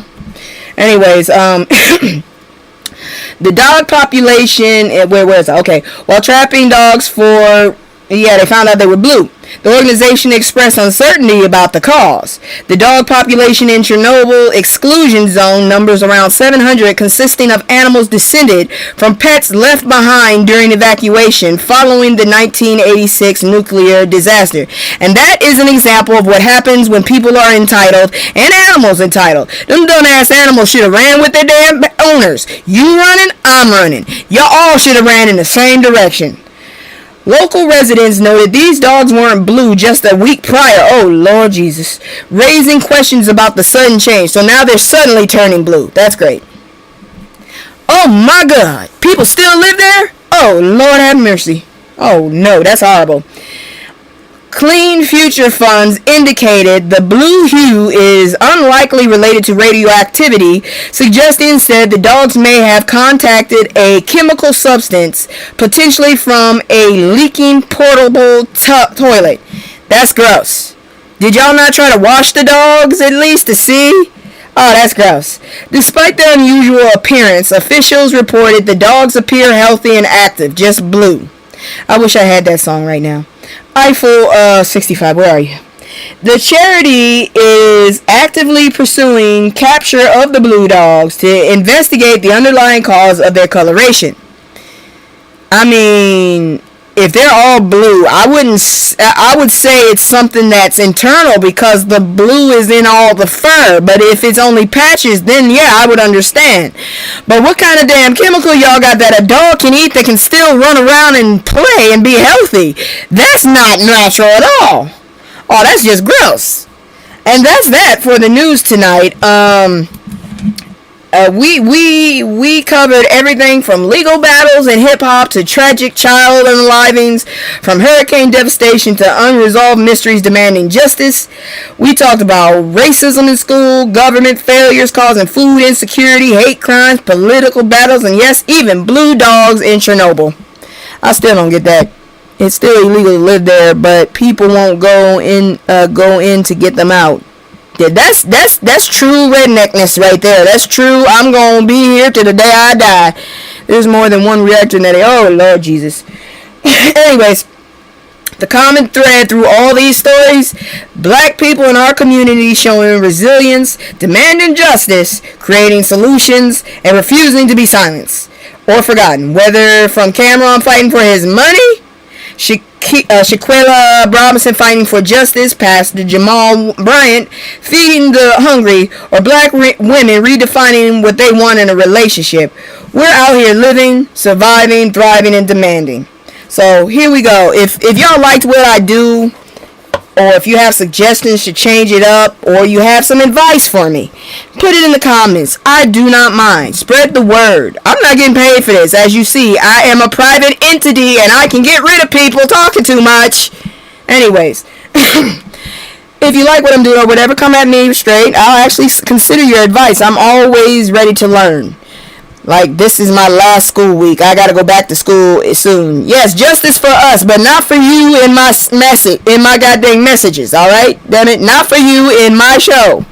Anyways, the dog population, where is it? Okay, while trapping dogs they found out they were blue. The organization expressed uncertainty about the cause. The dog population in Chernobyl exclusion zone numbers around 700, consisting of animals descended from pets left behind during evacuation following the 1986 nuclear disaster. And that is an example of what happens when people are entitled and animals entitled. Them dumbass animals should have ran with their damn owners. You running, I'm running. Y'all all should have ran in the same direction. Local residents noted these dogs weren't blue just a week prior. Oh, Lord Jesus. Raising questions about the sudden change. So now they're suddenly turning blue. That's great. Oh, my God. People still live there? Oh, Lord have mercy. Oh, no. That's horrible. Clean Future Funds indicated the blue hue is unlikely related to radioactivity, suggesting instead the dogs may have contacted a chemical substance, potentially from a leaking portable toilet. That's gross. Did y'all not try to wash the dogs at least to see? Oh, that's gross. Despite their unusual appearance, officials reported the dogs appear healthy and active, just blue. I wish I had that song right now. Eiffel 65, where are you? The charity is actively pursuing capture of the blue dogs to investigate the underlying cause of their coloration. I mean, if they're all blue, I would say it's something that's internal because the blue is in all the fur. But if it's only patches, then yeah, I would understand. But what kind of damn chemical y'all got that a dog can eat that can still run around and play and be healthy? That's not natural at all. Oh, that's just gross. And that's that for the news tonight. We covered everything from legal battles in hip hop to tragic child unalivings, from hurricane devastation to unresolved mysteries demanding justice. We talked about racism in school, government failures causing food insecurity, hate crimes, political battles, and yes, even blue dogs in Chernobyl. I still don't get that. It's still illegal to live there, but people won't go in to get them out. Yeah, that's true redneckness right there. That's true. I'm gonna be here till the day I die. There's more than one reactor in that. Oh Lord Jesus. Anyways, the common thread through all these stories: black people in our community showing resilience, demanding justice, creating solutions, and refusing to be silenced or forgotten. Whether from Cameron fighting for his money, Shaquilla Robinson fighting for justice, Pastor Jamal Bryant feeding the hungry, or black women redefining what they want in a relationship. We're out here living, surviving, thriving, and demanding. So here we go. If y'all liked what I do, or if you have suggestions to change it up, or you have some advice for me, put it in the comments. I do not mind. Spread the word. I'm not getting paid for this. As you see, I am a private entity and I can get rid of people talking too much. Anyways, if you like what I'm doing or whatever, come at me straight. I'll actually consider your advice. I'm always ready to learn. Like, this is my last school week. I gotta go back to school soon. Yes, justice for us, but not for you in my goddamn messages, alright? Damn it, not for you in my show.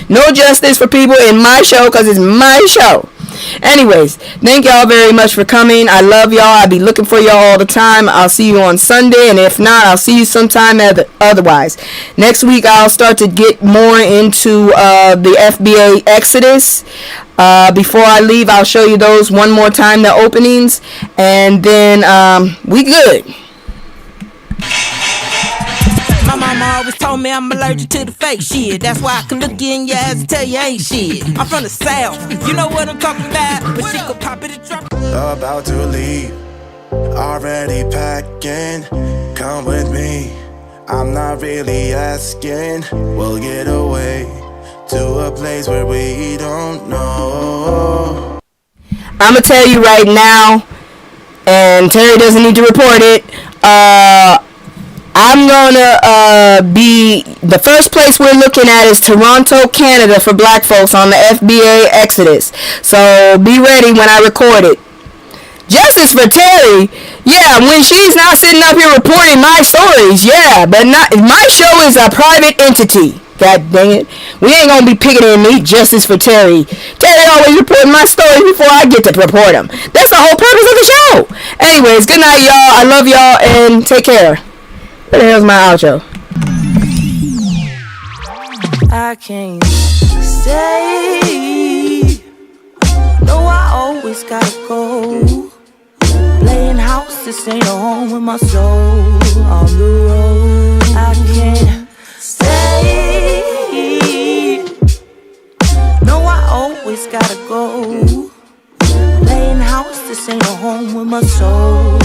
No justice for people in my show, because it's my show. Anyways, thank y'all very much for coming. I love y'all. I'll be looking for y'all all the time. I'll see you on Sunday, and if not, I'll see you sometime otherwise. Next week, I'll start to get more into the FBA Exodus. Before I leave, I'll show you those one more time, the openings, and then we good. My mama always told me I'm allergic to the fake shit. That's why I can look you in your ass and tell you ain't shit. I'm from the South, you know what I'm talking about. But she could pop it and drop it. About to leave, already packing. Come with me, I'm not really asking. We'll get away to a place where we don't know. I'ma tell you right now, and Terry doesn't need to report it. I'm gonna be the first place we're looking at is Toronto, Canada, for black folks on the FBA Exodus. So be ready when I record it. Justice for Terry, yeah, when she's not sitting up here reporting my stories, yeah, but not my show is a private entity. God dang it. We ain't gonna be picketing me. Justice for Terry. Terry always reporting my stories before I get to report them. That's the whole purpose of the show. Anyways, good night, y'all. I love y'all, and take care. Where the hell's my outro? I can't stay. No, I always gotta go. Playing house, this ain't a home with my soul. On the road, I can't stay. No, I always gotta go. Playing house, this ain't a home with my soul.